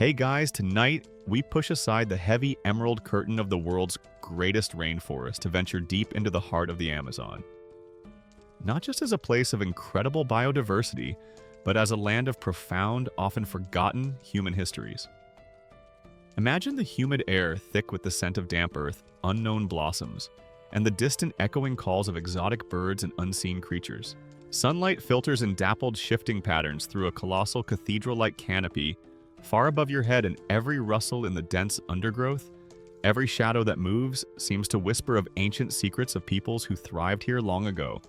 Hey guys, tonight we push aside the heavy emerald curtain of the world's greatest rainforest to venture deep into the heart of the Amazon. Not just as a place of incredible biodiversity, but as a land of profound, often forgotten human histories. Imagine the humid air thick with the scent of damp earth, unknown blossoms, and the distant echoing calls of exotic birds and unseen creatures. Sunlight filters in dappled shifting patterns through a colossal cathedral-like canopy far above your head, and every rustle in the dense undergrowth, every shadow that moves, seems to whisper of ancient secrets of peoples who thrived here long ago,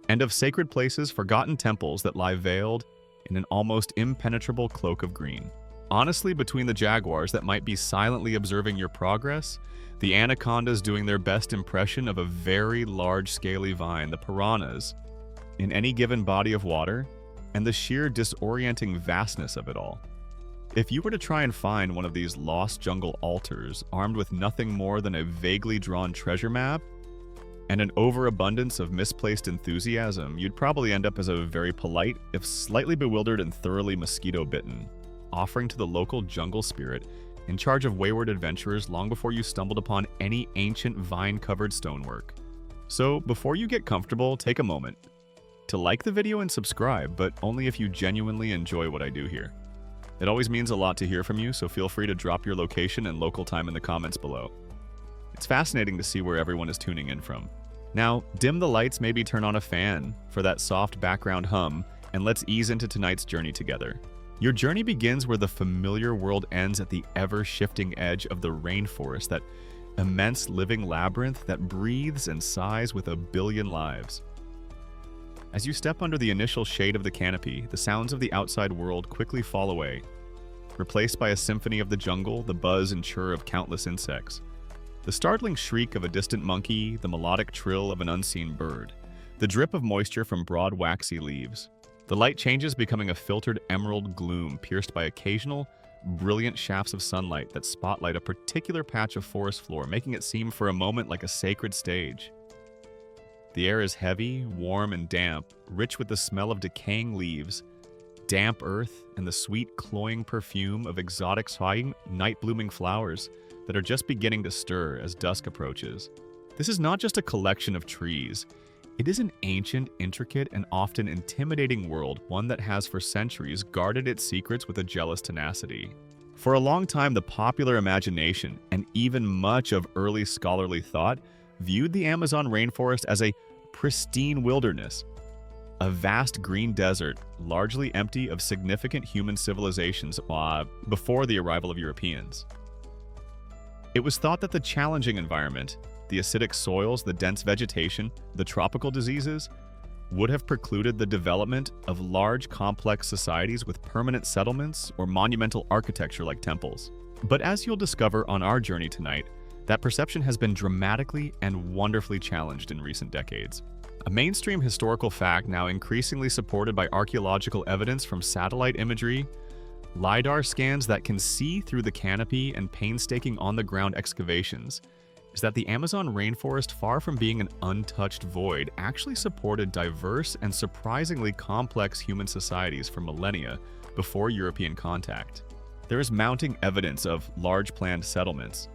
and of sacred places, forgotten temples that lie veiled in an almost impenetrable cloak of green. Honestly, between the jaguars that might be silently observing your progress, the anacondas doing their best impression of a very large scaly vine, the piranhas in any given body of water, and the sheer disorienting vastness of it all. If you were to try and find one of these lost jungle altars armed with nothing more than a vaguely drawn treasure map and an overabundance of misplaced enthusiasm, you'd probably end up as a very polite, if slightly bewildered and thoroughly mosquito-bitten, offering to the local jungle spirit in charge of wayward adventurers long before you stumbled upon any ancient vine-covered stonework. So before you get comfortable, take a moment to like the video and subscribe, but only if you genuinely enjoy what I do here. It always means a lot to hear from you, so feel free to drop your location and local time in the comments below. It's fascinating to see where everyone is tuning in from. Now, dim the lights, maybe turn on a fan for that soft background hum, and let's ease into tonight's journey together. Your journey begins where the familiar world ends, at the ever-shifting edge of the rainforest, that immense living labyrinth that breathes and sighs with a billion lives. As you step under the initial shade of the canopy, the sounds of the outside world quickly fall away, replaced by a symphony of the jungle, the buzz and chirr of countless insects, the startling shriek of a distant monkey, the melodic trill of an unseen bird, the drip of moisture from broad waxy leaves. The light changes, becoming a filtered emerald gloom pierced by occasional, brilliant shafts of sunlight that spotlight a particular patch of forest floor, making it seem for a moment like a sacred stage. The air is heavy, warm, and damp, rich with the smell of decaying leaves, damp earth, and the sweet, cloying perfume of exotic night-blooming flowers that are just beginning to stir as dusk approaches. This is not just a collection of trees. It is an ancient, intricate, and often intimidating world, one that has for centuries guarded its secrets with a jealous tenacity. For a long time, the popular imagination, and even much of early scholarly thought, viewed the Amazon rainforest as a pristine wilderness, a vast green desert largely empty of significant human civilizations before the arrival of Europeans. It was thought that the challenging environment, the acidic soils, the dense vegetation, the tropical diseases, would have precluded the development of large, complex societies with permanent settlements or monumental architecture like temples. But as you'll discover on our journey tonight, that perception has been dramatically and wonderfully challenged in recent decades. A mainstream historical fact now increasingly supported by archaeological evidence from satellite imagery, LiDAR scans that can see through the canopy, and painstaking on-the-ground excavations is that the Amazon rainforest, far from being an untouched void, actually supported diverse and surprisingly complex human societies for millennia before European contact. There is mounting evidence of large planned settlements,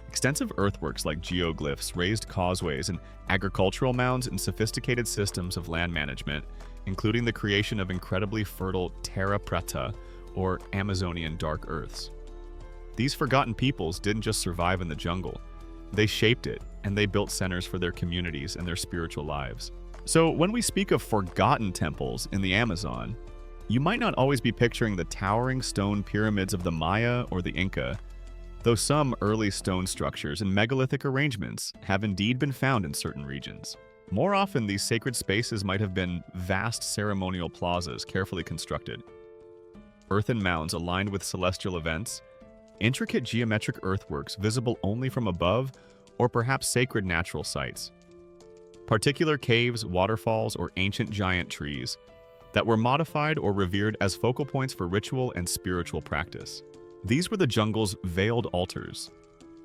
extensive earthworks like geoglyphs, raised causeways, and agricultural mounds, and sophisticated systems of land management, including the creation of incredibly fertile terra preta, or Amazonian dark earths. These forgotten peoples didn't just survive in the jungle. They shaped it, and they built centers for their communities and their spiritual lives. So when we speak of forgotten temples in the Amazon, you might not always be picturing the towering stone pyramids of the Maya or the Inca, though some early stone structures and megalithic arrangements have indeed been found in certain regions. More often, these sacred spaces might have been vast ceremonial plazas carefully constructed, earthen mounds aligned with celestial events, intricate geometric earthworks visible only from above, or perhaps sacred natural sites, particular caves, waterfalls, or ancient giant trees that were modified or revered as focal points for ritual and spiritual practice. These were the jungle's veiled altars,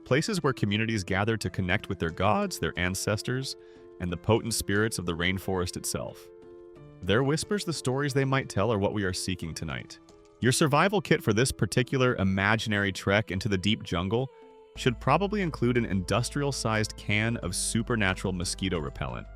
places where communities gathered to connect with their gods, their ancestors, and the potent spirits of the rainforest itself. Their whispers, the stories they might tell, are what we are seeking tonight. Your survival kit for this particular imaginary trek into the deep jungle should probably include an industrial-sized can of supernatural mosquito repellent,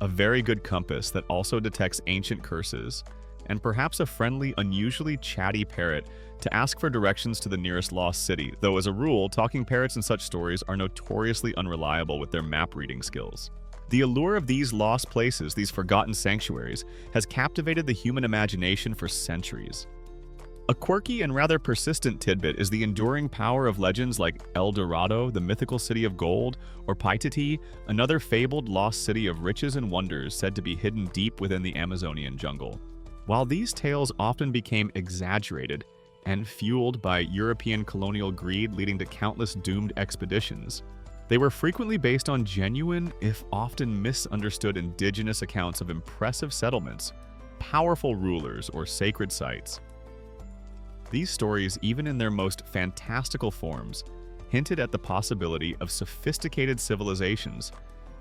a very good compass that also detects ancient curses, and perhaps a friendly, unusually chatty parrot to ask for directions to the nearest lost city, though as a rule, talking parrots in such stories are notoriously unreliable with their map-reading skills. The allure of these lost places, these forgotten sanctuaries, has captivated the human imagination for centuries. A quirky and rather persistent tidbit is the enduring power of legends like El Dorado, the mythical city of gold, or Paititi, another fabled lost city of riches and wonders said to be hidden deep within the Amazonian jungle. While these tales often became exaggerated and fueled by European colonial greed leading to countless doomed expeditions, they were frequently based on genuine, if often misunderstood, indigenous accounts of impressive settlements, powerful rulers, or sacred sites. These stories, even in their most fantastical forms, hinted at the possibility of sophisticated civilizations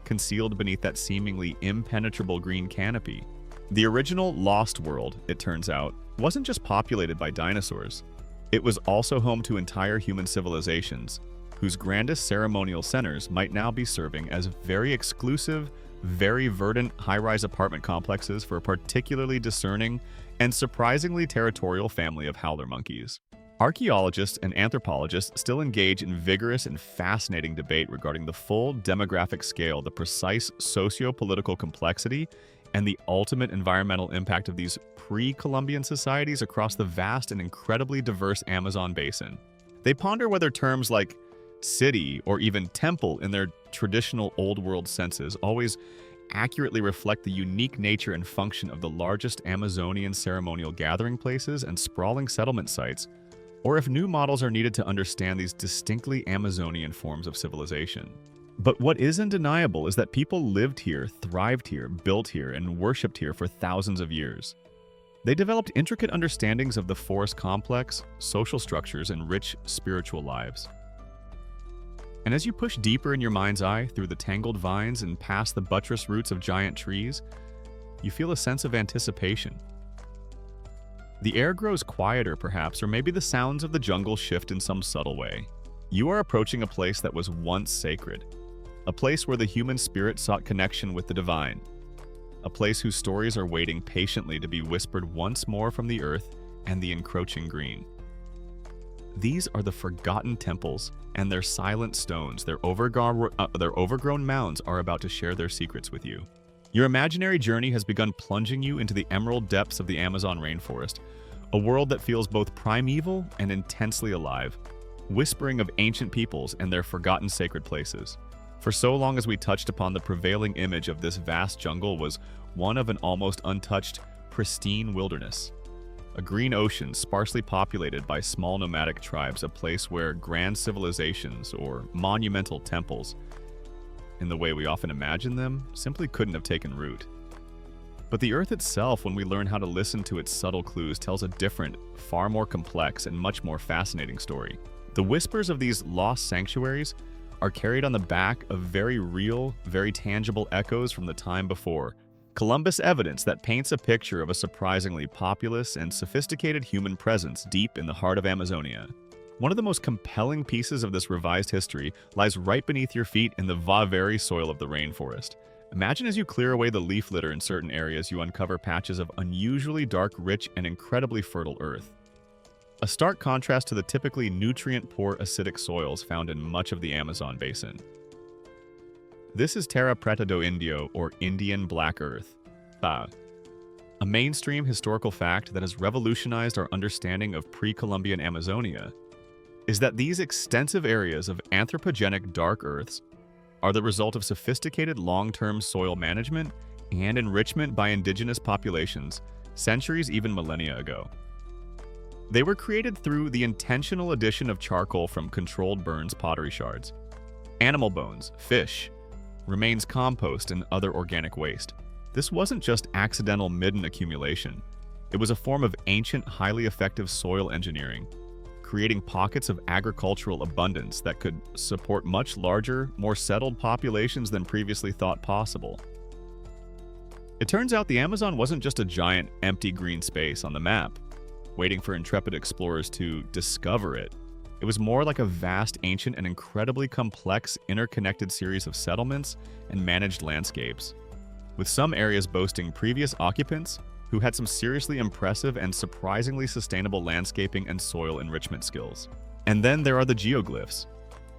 concealed beneath that seemingly impenetrable green canopy. The original Lost World, it turns out, wasn't just populated by dinosaurs. It was also home to entire human civilizations, whose grandest ceremonial centers might now be serving as very exclusive, very verdant high-rise apartment complexes for a particularly discerning and surprisingly territorial family of howler monkeys. Archaeologists and anthropologists still engage in vigorous and fascinating debate regarding the full demographic scale, the precise socio-political complexity, and the ultimate environmental impact of these pre-Columbian societies across the vast and incredibly diverse Amazon basin. They ponder whether terms like city or even temple in their traditional Old World senses always accurately reflect the unique nature and function of the largest Amazonian ceremonial gathering places and sprawling settlement sites, or if new models are needed to understand these distinctly Amazonian forms of civilization. But what is undeniable is that people lived here, thrived here, built here, and worshipped here for thousands of years. They developed intricate understandings of the forest complex, social structures, and rich spiritual lives. And as you push deeper in your mind's eye through the tangled vines and past the buttress roots of giant trees, you feel a sense of anticipation. The air grows quieter, perhaps, or maybe the sounds of the jungle shift in some subtle way. You are approaching a place that was once sacred, a place where the human spirit sought connection with the divine, a place whose stories are waiting patiently to be whispered once more from the earth and the encroaching green. These are the forgotten temples, and their silent stones, their overgrown mounds are about to share their secrets with you. Your imaginary journey has begun plunging you into the emerald depths of the Amazon rainforest, a world that feels both primeval and intensely alive, whispering of ancient peoples and their forgotten sacred places. For so long as we touched upon the prevailing image of this vast jungle was one of an almost untouched, pristine wilderness. A green ocean sparsely populated by small nomadic tribes, a place where grand civilizations or monumental temples, in the way we often imagine them, simply couldn't have taken root. But the earth itself, when we learn how to listen to its subtle clues, tells a different, far more complex and much more fascinating story. The whispers of these lost sanctuaries are carried on the back of very real, very tangible echoes from the time before, Columbus evidence that paints a picture of a surprisingly populous and sophisticated human presence deep in the heart of Amazonia. One of the most compelling pieces of this revised history lies right beneath your feet in the very soil of the rainforest. Imagine as you clear away the leaf litter in certain areas, you uncover patches of unusually dark, rich, and incredibly fertile earth. A stark contrast to the typically nutrient-poor acidic soils found in much of the Amazon basin. This is Terra Preta do Indio, or Indian Black Earth. A mainstream historical fact that has revolutionized our understanding of pre-Columbian Amazonia is that these extensive areas of anthropogenic dark earths are the result of sophisticated long-term soil management and enrichment by indigenous populations centuries, even millennia ago. They were created through the intentional addition of charcoal from controlled burns pottery shards, animal bones, fish, remains compost, and other organic waste. This wasn't just accidental midden accumulation. It was a form of ancient, highly effective soil engineering, creating pockets of agricultural abundance that could support much larger, more settled populations than previously thought possible. It turns out the Amazon wasn't just a giant, empty green space on the map. waiting for intrepid explorers to discover it. It was more like a vast, ancient, and incredibly complex, interconnected series of settlements and managed landscapes, with some areas boasting previous occupants who had some seriously impressive and surprisingly sustainable landscaping and soil enrichment skills. And then there are the geoglyphs.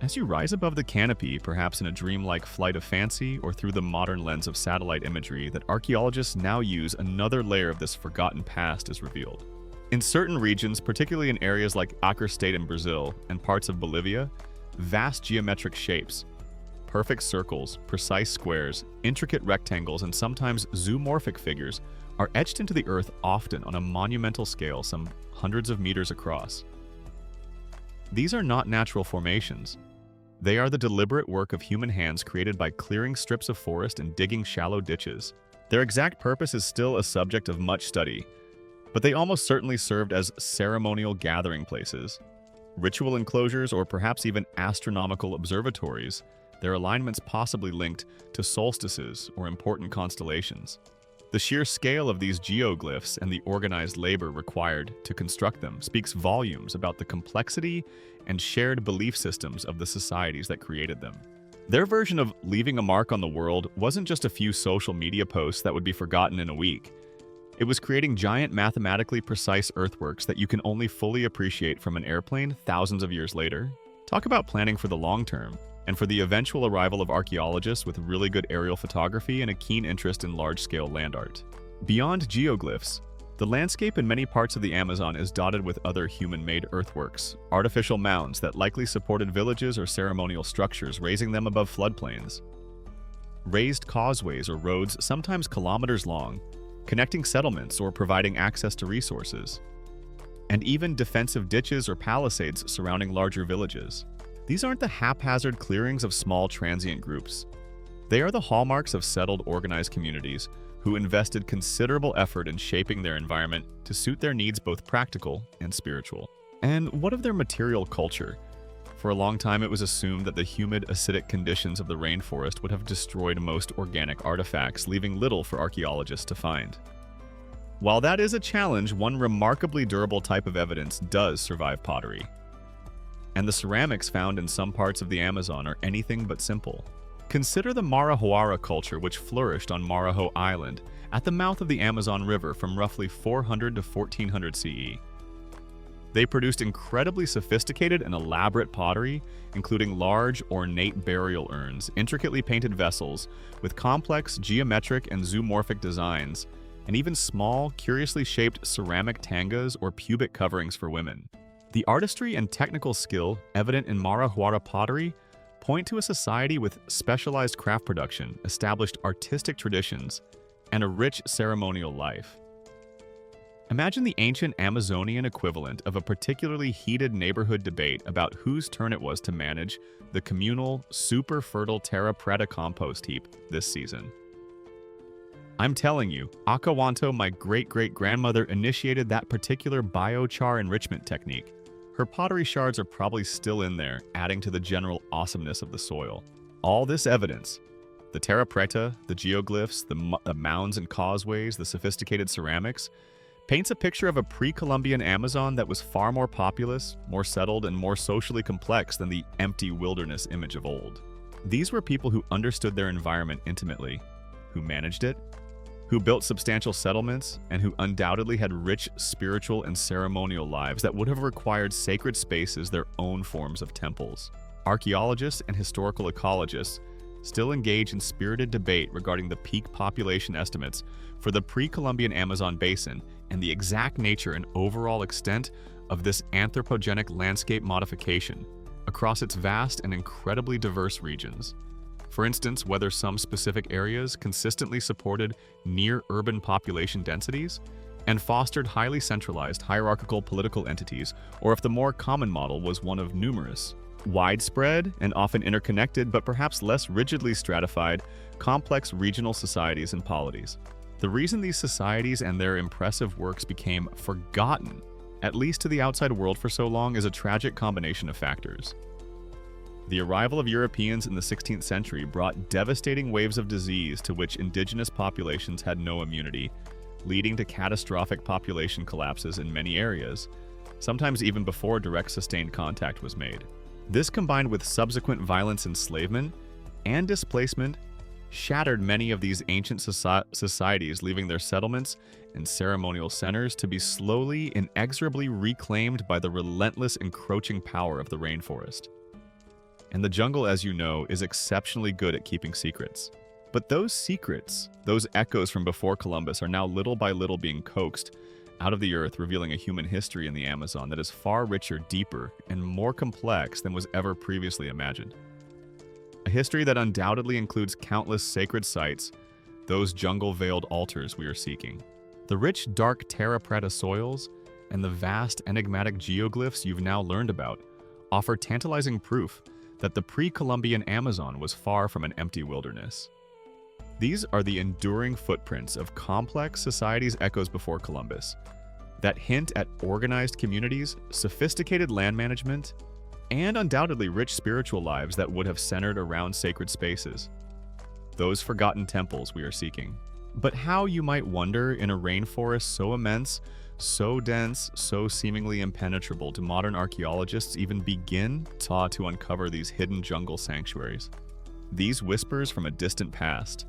As you rise above the canopy, perhaps in a dreamlike flight of fancy or through the modern lens of satellite imagery that archaeologists now use, another layer of this forgotten past is revealed. In certain regions, particularly in areas like Acre State in Brazil and parts of Bolivia, vast geometric shapes, perfect circles, precise squares, intricate rectangles, and sometimes zoomorphic figures are etched into the earth, often on a monumental scale some hundreds of meters across. These are not natural formations. They are the deliberate work of human hands created by clearing strips of forest and digging shallow ditches. Their exact purpose is still a subject of much study, but they almost certainly served as ceremonial gathering places, ritual enclosures, or perhaps even astronomical observatories, their alignments possibly linked to solstices or important constellations. The sheer scale of these geoglyphs and the organized labor required to construct them speaks volumes about the complexity and shared belief systems of the societies that created them. Their version of leaving a mark on the world wasn't just a few social media posts that would be forgotten in a week. It was creating giant, mathematically precise earthworks that you can only fully appreciate from an airplane thousands of years later. Talk about planning for the long term, and for the eventual arrival of archaeologists with really good aerial photography and a keen interest in large-scale land art. Beyond geoglyphs, the landscape in many parts of the Amazon is dotted with other human-made earthworks, artificial mounds that likely supported villages or ceremonial structures, raising them above floodplains. Raised causeways or roads, sometimes kilometers long, connecting settlements or providing access to resources, and even defensive ditches or palisades surrounding larger villages. These aren't the haphazard clearings of small transient groups. They are the hallmarks of settled, organized communities who invested considerable effort in shaping their environment to suit their needs, both practical and spiritual. And what of their material culture? For a long time, it was assumed that the humid, acidic conditions of the rainforest would have destroyed most organic artifacts, leaving little for archaeologists to find. While that is a challenge, one remarkably durable type of evidence does survive pottery. And the ceramics found in some parts of the Amazon are anything but simple. Consider the Marajoara culture, which flourished on Marajo Island at the mouth of the Amazon River from roughly 400 to 1400 CE. They produced incredibly sophisticated and elaborate pottery, including large, ornate burial urns, intricately painted vessels with complex geometric and zoomorphic designs, and even small, curiously shaped ceramic tangas or pubic coverings for women. The artistry and technical skill evident in Marajoara pottery point to a society with specialized craft production, established artistic traditions, and a rich ceremonial life. Imagine the ancient Amazonian equivalent of a particularly heated neighborhood debate about whose turn it was to manage the communal, super fertile terra preta compost heap this season. I'm telling you, Akawanto, my great-great-grandmother, initiated that particular biochar enrichment technique. Her pottery shards are probably still in there, adding to the general awesomeness of the soil. All this evidence, the terra preta, the geoglyphs, the mounds and causeways, the sophisticated ceramics, paints a picture of a pre-Columbian Amazon that was far more populous, more settled, and more socially complex than the empty wilderness image of old. These were people who understood their environment intimately, who managed it, who built substantial settlements, and who undoubtedly had rich spiritual and ceremonial lives that would have required sacred spaces their own forms of temples. Archaeologists and historical ecologists still engage in spirited debate regarding the peak population estimates for the pre-Columbian Amazon basin and the exact nature and overall extent of this anthropogenic landscape modification across its vast and incredibly diverse regions. For instance, whether some specific areas consistently supported near-urban population densities and fostered highly centralized hierarchical political entities, or if the more common model was one of numerous, widespread and often interconnected but perhaps less rigidly stratified, complex regional societies and polities. The reason these societies and their impressive works became forgotten, at least to the outside world for so long, is a tragic combination of factors. The arrival of Europeans in the 16th century brought devastating waves of disease to which indigenous populations had no immunity, leading to catastrophic population collapses in many areas, sometimes even before direct sustained contact was made. This, combined with subsequent violent enslavement and displacement, shattered many of these ancient societies, leaving their settlements and ceremonial centers to be slowly, inexorably reclaimed by the relentless encroaching power of the rainforest. And the jungle, as you know, is exceptionally good at keeping secrets. But those secrets, those echoes from before Columbus, are now little by little being coaxed out of the earth, revealing a human history in the Amazon that is far richer, deeper, and more complex than was ever previously imagined. A history that undoubtedly includes countless sacred sites, those jungle-veiled altars we are seeking. The rich, dark terra preta soils and the vast, enigmatic geoglyphs you've now learned about offer tantalizing proof that the pre-Columbian Amazon was far from an empty wilderness. These are the enduring footprints of complex societies' echoes before Columbus that hint at organized communities, sophisticated land management, and undoubtedly rich spiritual lives that would have centered around sacred spaces. Those forgotten temples we are seeking. But how, you might wonder, in a rainforest so immense, so dense, so seemingly impenetrable, do modern archaeologists even begin to uncover these hidden jungle sanctuaries? These whispers from a distant past.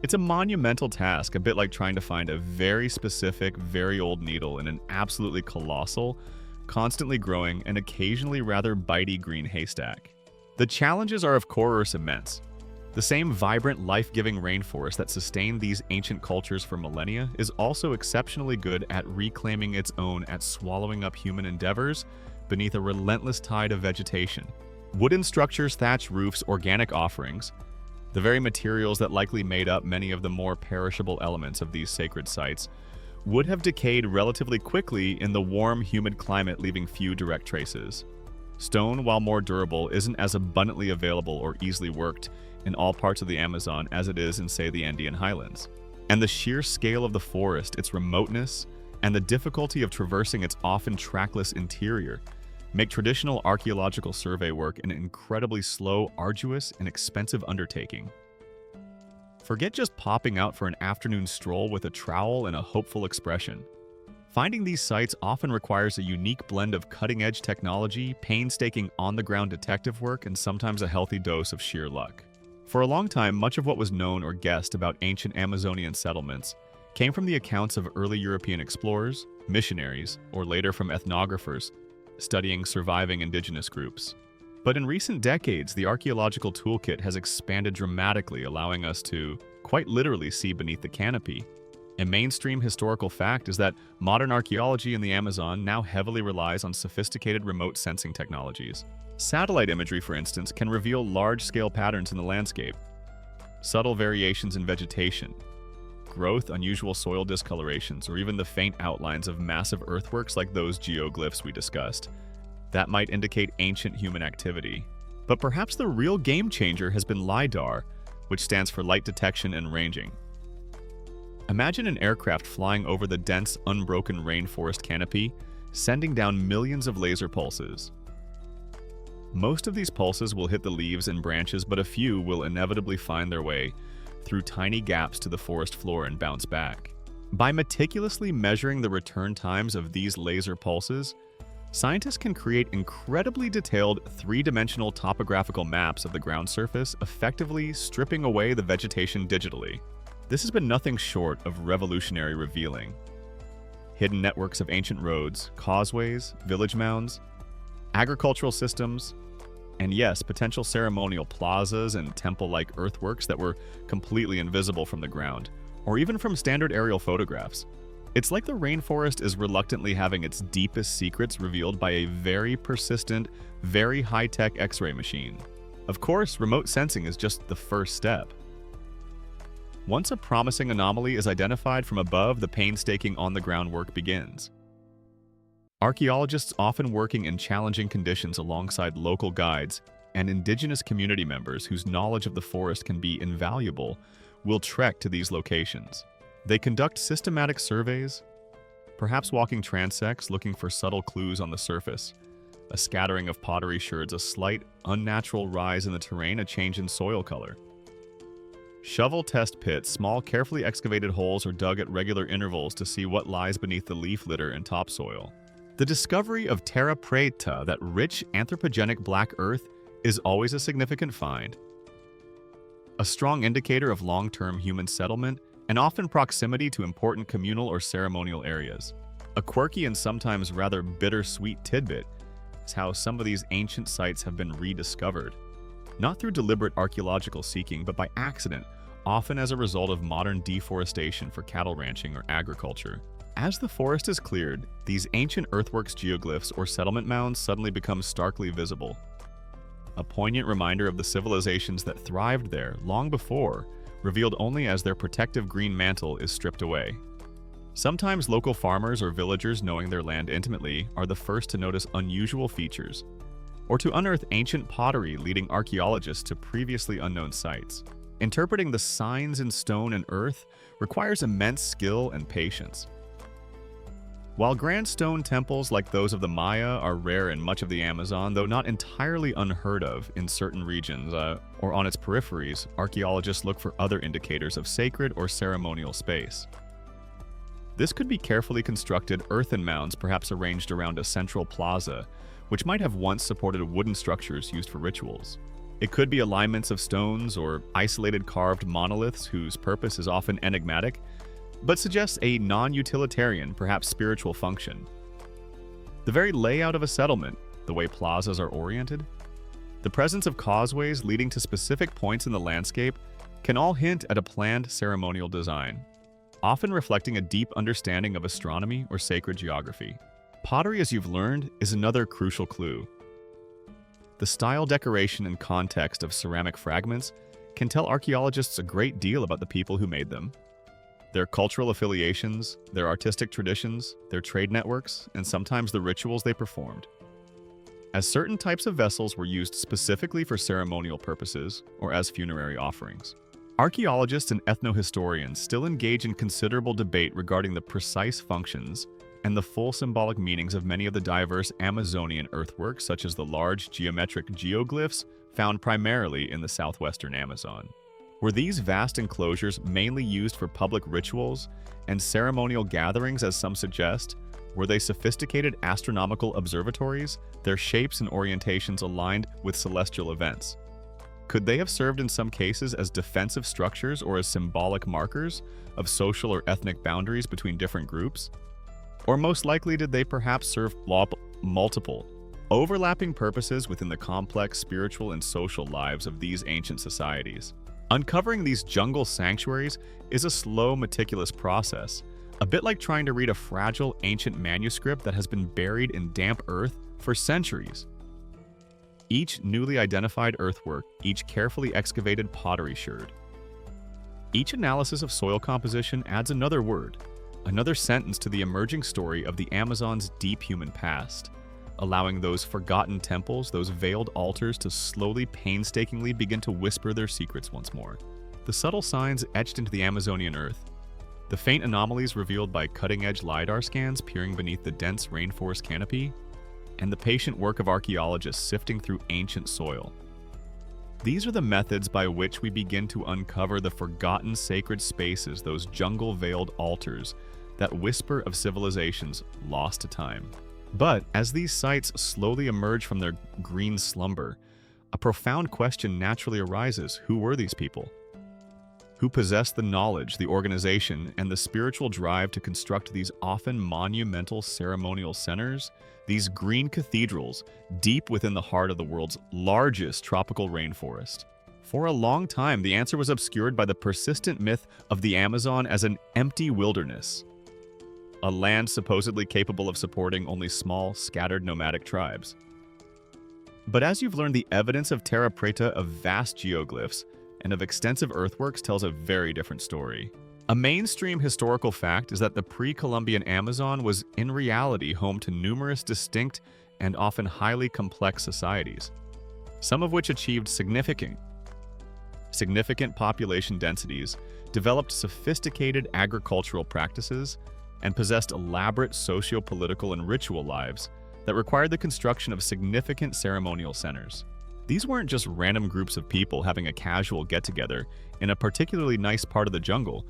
It's a monumental task, a bit like trying to find a very specific, very old needle in an absolutely colossal, constantly growing, and occasionally rather bitey green haystack. The challenges are of course immense. The same vibrant, life-giving rainforest that sustained these ancient cultures for millennia is also exceptionally good at reclaiming its own, at swallowing up human endeavors beneath a relentless tide of vegetation. Wooden structures, thatch roofs, organic offerings, the very materials that likely made up many of the more perishable elements of these sacred sites, would have decayed relatively quickly in the warm, humid climate, leaving few direct traces. Stone, while more durable, isn't as abundantly available or easily worked in all parts of the Amazon as it is in, say, the Andean highlands. And the sheer scale of the forest, its remoteness, and the difficulty of traversing its often trackless interior make traditional archaeological survey work an incredibly slow, arduous, and expensive undertaking. Forget just popping out for an afternoon stroll with a trowel and a hopeful expression. Finding these sites often requires a unique blend of cutting-edge technology, painstaking on-the-ground detective work, and sometimes a healthy dose of sheer luck. For a long time, much of what was known or guessed about ancient Amazonian settlements came from the accounts of early European explorers, missionaries, or later from ethnographers studying surviving indigenous groups. But in recent decades, the archaeological toolkit has expanded dramatically, allowing us to, quite literally, see beneath the canopy. A mainstream historical fact is that modern archaeology in the Amazon now heavily relies on sophisticated remote sensing technologies. Satellite imagery, for instance, can reveal large-scale patterns in the landscape, subtle variations in vegetation, growth, unusual soil discolorations, or even the faint outlines of massive earthworks like those geoglyphs we discussed. That might indicate ancient human activity. But perhaps the real game changer has been LiDAR, which stands for light detection and ranging. Imagine an aircraft flying over the dense, unbroken rainforest canopy, sending down millions of laser pulses. Most of these pulses will hit the leaves and branches, but a few will inevitably find their way through tiny gaps to the forest floor and bounce back. By meticulously measuring the return times of these laser pulses, scientists can create incredibly detailed three-dimensional topographical maps of the ground surface, effectively stripping away the vegetation digitally. This has been nothing short of revolutionary, revealing hidden networks of ancient roads, causeways, village mounds, agricultural systems, and yes, potential ceremonial plazas and temple-like earthworks that were completely invisible from the ground, or even from standard aerial photographs. It's like the rainforest is reluctantly having its deepest secrets revealed by a very persistent, very high-tech X-ray machine. Of course, remote sensing is just the first step. Once a promising anomaly is identified from above, the painstaking on-the-ground work begins. Archaeologists, often working in challenging conditions alongside local guides and indigenous community members whose knowledge of the forest can be invaluable, will trek to these locations. They conduct systematic surveys, perhaps walking transects looking for subtle clues on the surface. A scattering of pottery sherds, a slight, unnatural rise in the terrain, a change in soil color. Shovel test pits, small, carefully excavated holes are dug at regular intervals to see what lies beneath the leaf litter and topsoil. The discovery of terra preta, that rich anthropogenic black earth, is always a significant find. A strong indicator of long-term human settlement and often proximity to important communal or ceremonial areas. A quirky and sometimes rather bittersweet tidbit is how some of these ancient sites have been rediscovered. Not through deliberate archaeological seeking, but by accident, often as a result of modern deforestation for cattle ranching or agriculture. As the forest is cleared, these ancient earthworks geoglyphs or settlement mounds suddenly become starkly visible. A poignant reminder of the civilizations that thrived there long before, revealed only as their protective green mantle is stripped away. Sometimes local farmers or villagers, knowing their land intimately, are the first to notice unusual features, or to unearth ancient pottery, leading archaeologists to previously unknown sites. Interpreting the signs in stone and earth requires immense skill and patience. While grand stone temples like those of the Maya are rare in much of the Amazon, though not entirely unheard of in certain regions or on its peripheries, archaeologists look for other indicators of sacred or ceremonial space. This could be carefully constructed earthen mounds, perhaps arranged around a central plaza, which might have once supported wooden structures used for rituals. It could be alignments of stones or isolated carved monoliths whose purpose is often enigmatic, but suggests a non-utilitarian, perhaps spiritual function. The very layout of a settlement, the way plazas are oriented, the presence of causeways leading to specific points in the landscape can all hint at a planned ceremonial design, often reflecting a deep understanding of astronomy or sacred geography. Pottery, as you've learned, is another crucial clue. The style, decoration, and context of ceramic fragments can tell archaeologists a great deal about the people who made them. Their cultural affiliations, their artistic traditions, their trade networks, and sometimes the rituals they performed. As certain types of vessels were used specifically for ceremonial purposes or as funerary offerings. Archaeologists and ethnohistorians still engage in considerable debate regarding the precise functions and the full symbolic meanings of many of the diverse Amazonian earthworks, such as the large geometric geoglyphs found primarily in the southwestern Amazon. Were these vast enclosures mainly used for public rituals and ceremonial gatherings, as some suggest? Were they sophisticated astronomical observatories, their shapes and orientations aligned with celestial events? Could they have served in some cases as defensive structures or as symbolic markers of social or ethnic boundaries between different groups? Or most likely, did they perhaps serve multiple, overlapping purposes within the complex spiritual and social lives of these ancient societies? Uncovering these jungle sanctuaries is a slow, meticulous process, a bit like trying to read a fragile, ancient manuscript that has been buried in damp earth for centuries. Each newly identified earthwork, each carefully excavated pottery sherd. Each analysis of soil composition adds another word, another sentence to the emerging story of the Amazon's deep human past, allowing those forgotten temples, those veiled altars, to slowly, painstakingly begin to whisper their secrets once more. The subtle signs etched into the Amazonian earth, the faint anomalies revealed by cutting-edge LiDAR scans peering beneath the dense rainforest canopy, and the patient work of archaeologists sifting through ancient soil. These are the methods by which we begin to uncover the forgotten sacred spaces, those jungle-veiled altars that whisper of civilizations lost to time. But as these sites slowly emerge from their green slumber, a profound question naturally arises. Who were these people? Who possessed the knowledge, the organization, and the spiritual drive to construct these often monumental ceremonial centers, these green cathedrals deep within the heart of the world's largest tropical rainforest? For a long time, the answer was obscured by the persistent myth of the Amazon as an empty wilderness, a land supposedly capable of supporting only small, scattered nomadic tribes. But as you've learned, the evidence of terra preta, of vast geoglyphs, and of extensive earthworks tells a very different story. A mainstream historical fact is that the pre-Columbian Amazon was in reality home to numerous distinct and often highly complex societies, some of which achieved significant population densities, developed sophisticated agricultural practices, and possessed elaborate socio-political and ritual lives that required the construction of significant ceremonial centers. These weren't just random groups of people having a casual get-together in a particularly nice part of the jungle.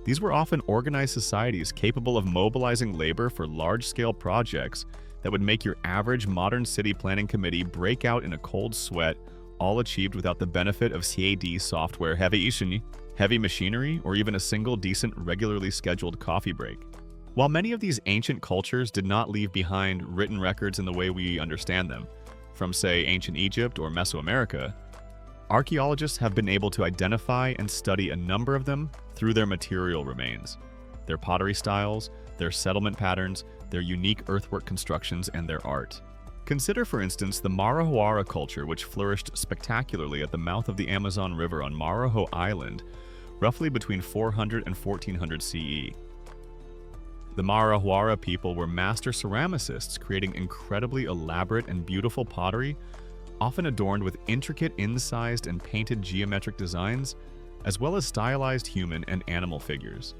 These were often organized societies capable of mobilizing labor for large-scale projects that would make your average modern city planning committee break out in a cold sweat, all achieved without the benefit of CAD software, heavy machinery, or even a single decent, regularly scheduled coffee break. While many of these ancient cultures did not leave behind written records in the way we understand them, from, say, ancient Egypt or Mesoamerica, archaeologists have been able to identify and study a number of them through their material remains, their pottery styles, their settlement patterns, their unique earthwork constructions, and their art. Consider, for instance, the Marajoara culture, which flourished spectacularly at the mouth of the Amazon River on Marajo Island, roughly between 400 and 1400 CE. The Marajoara people were master ceramicists, creating incredibly elaborate and beautiful pottery, often adorned with intricate incised and painted geometric designs, as well as stylized human and animal figures.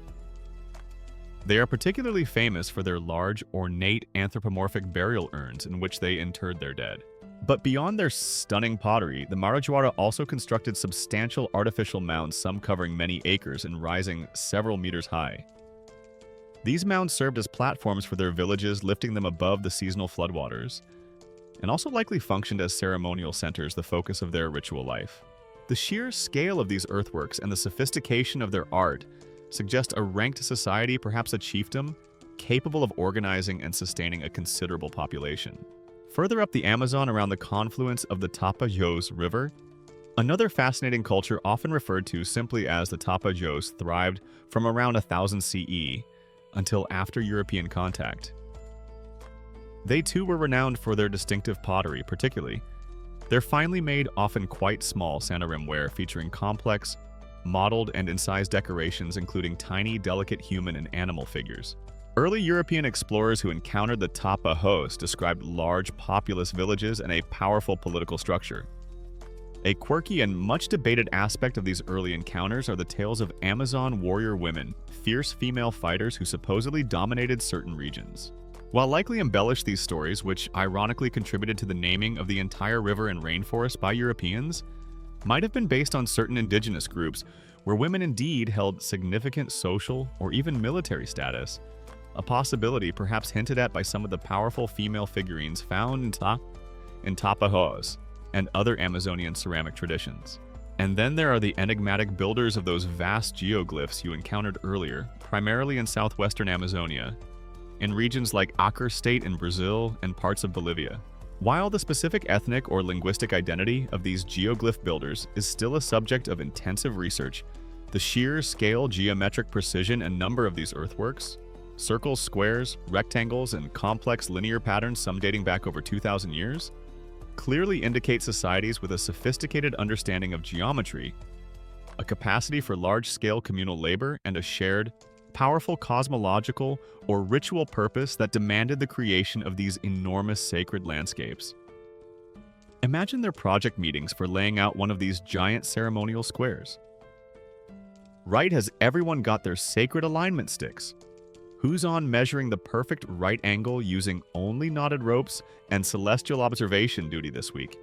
They are particularly famous for their large, ornate anthropomorphic burial urns in which they interred their dead. But beyond their stunning pottery, the Marajoara also constructed substantial artificial mounds, some covering many acres and rising several meters high. These mounds served as platforms for their villages, lifting them above the seasonal floodwaters, and also likely functioned as ceremonial centers, the focus of their ritual life. The sheer scale of these earthworks and the sophistication of their art suggest a ranked society, perhaps a chiefdom, capable of organizing and sustaining a considerable population. Further up the Amazon, around the confluence of the Tapajós River, another fascinating culture often referred to simply as the Tapajós thrived from around 1000 CE until after European contact. They too were renowned for their distinctive pottery, particularly their finely made, often quite small Santorim ware featuring complex, modeled and incised decorations including tiny, delicate human and animal figures. Early European explorers who encountered the Tapajós described large, populous villages and a powerful political structure. A quirky and much debated aspect of these early encounters are the tales of Amazon warrior women, fierce female fighters who supposedly dominated certain regions. While likely embellished, these stories, which ironically contributed to the naming of the entire river and rainforest by Europeans, might have been based on certain indigenous groups where women indeed held significant social or even military status, a possibility perhaps hinted at by some of the powerful female figurines found in Tapajós and other Amazonian ceramic traditions. And then there are the enigmatic builders of those vast geoglyphs you encountered earlier, primarily in southwestern Amazonia, in regions like Acre State in Brazil and parts of Bolivia. While the specific ethnic or linguistic identity of these geoglyph builders is still a subject of intensive research, the sheer scale, geometric precision, and number of these earthworks, circles, squares, rectangles, and complex linear patterns, some dating back over 2,000 years, clearly indicate societies with a sophisticated understanding of geometry, a capacity for large-scale communal labor, and a shared, powerful cosmological or ritual purpose that demanded the creation of these enormous sacred landscapes. Imagine their project meetings for laying out one of these giant ceremonial squares. Right has everyone got their sacred alignment sticks? Who's on measuring the perfect right angle using only knotted ropes and celestial observation duty this week?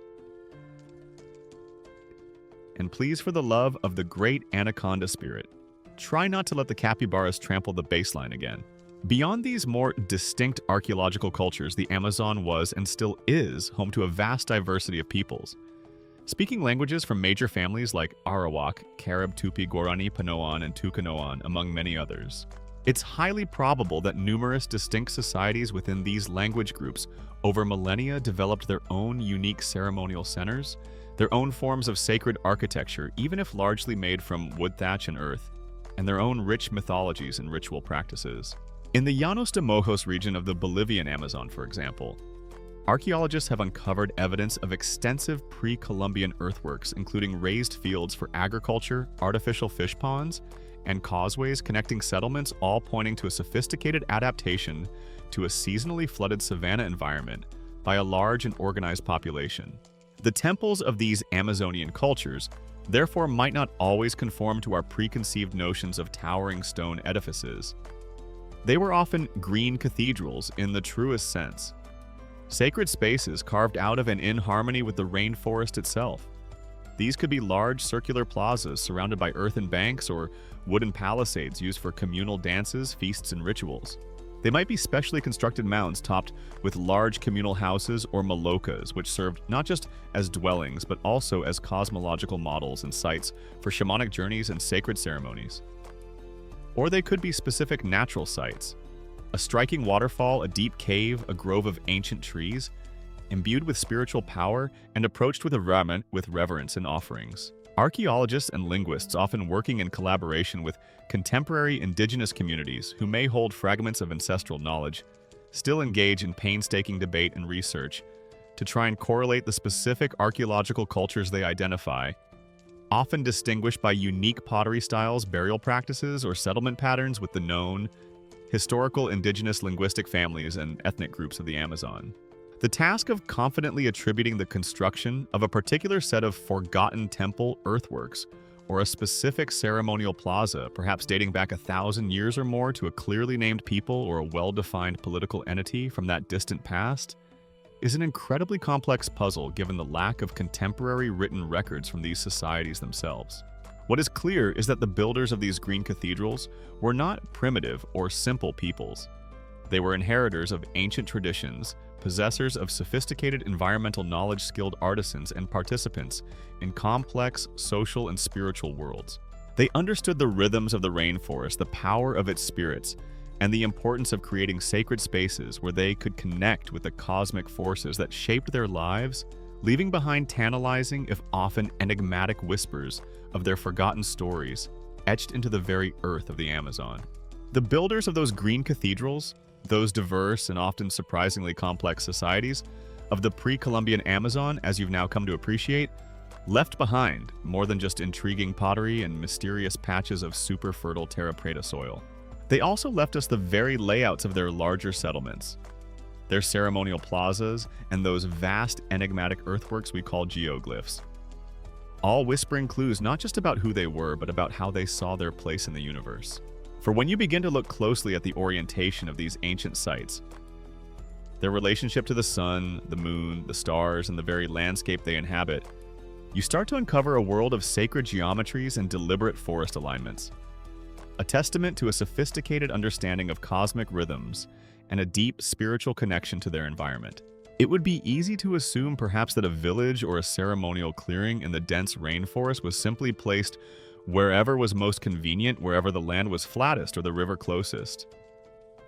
And please, for the love of the great anaconda spirit, try not to let the capybaras trample the baseline again. Beyond these more distinct archaeological cultures, the Amazon was and still is home to a vast diversity of peoples, speaking languages from major families like Arawak, Carib, Tupi, Guarani, Panoan, and Tucanoan, among many others. It's highly probable that numerous distinct societies within these language groups over millennia developed their own unique ceremonial centers, their own forms of sacred architecture, even if largely made from wood, thatch, and earth, and their own rich mythologies and ritual practices. In the Llanos de Mojos region of the Bolivian Amazon, for example, archaeologists have uncovered evidence of extensive pre-Columbian earthworks, including raised fields for agriculture, artificial fish ponds, and causeways connecting settlements, all pointing to a sophisticated adaptation to a seasonally flooded savanna environment by a large and organized population. The temples of these Amazonian cultures therefore might not always conform to our preconceived notions of towering stone edifices. They were often green cathedrals in the truest sense, Sacred spaces carved out of and in harmony with the rainforest itself. These could be large circular plazas surrounded by earthen banks or wooden palisades used for communal dances, feasts, and rituals. They might be specially constructed mounds topped with large communal houses or malokas, which served not just as dwellings but also as cosmological models and sites for shamanic journeys and sacred ceremonies. Or they could be specific natural sites. A striking waterfall, a deep cave, a grove of ancient trees, imbued with spiritual power and approached with reverence and offerings. Archaeologists and linguists, often working in collaboration with contemporary indigenous communities who may hold fragments of ancestral knowledge, still engage in painstaking debate and research to try and correlate the specific archaeological cultures they identify, often distinguished by unique pottery styles, burial practices, or settlement patterns with the known historical indigenous linguistic families and ethnic groups of the Amazon. The task of confidently attributing the construction of a particular set of forgotten temple earthworks or a specific ceremonial plaza, perhaps dating back 1,000 years or more to a clearly named people or a well-defined political entity from that distant past, is an incredibly complex puzzle given the lack of contemporary written records from these societies themselves. What is clear is that the builders of these green cathedrals were not primitive or simple peoples. They were inheritors of ancient traditions, possessors of sophisticated environmental knowledge, skilled artisans, and participants in complex social and spiritual worlds. They understood the rhythms of the rainforest, the power of its spirits, and the importance of creating sacred spaces where they could connect with the cosmic forces that shaped their lives, leaving behind tantalizing, if often enigmatic whispers of their forgotten stories, etched into the very earth of the Amazon. The builders of those green cathedrals, those diverse and often surprisingly complex societies of the pre-Columbian Amazon, as you've now come to appreciate, left behind more than just intriguing pottery and mysterious patches of super fertile terra preta soil. They also left us the very layouts of their larger settlements, their ceremonial plazas, and those vast enigmatic earthworks we call geoglyphs, all whispering clues not just about who they were, but about how they saw their place in the universe. For when you begin to look closely at the orientation of these ancient sites, their relationship to the sun, the moon, the stars, and the very landscape they inhabit, you start to uncover a world of sacred geometries and deliberate forest alignments, a testament to a sophisticated understanding of cosmic rhythms and a deep spiritual connection to their environment. It would be easy to assume perhaps that a village or a ceremonial clearing in the dense rainforest was simply placed wherever was most convenient, wherever the land was flattest or the river closest.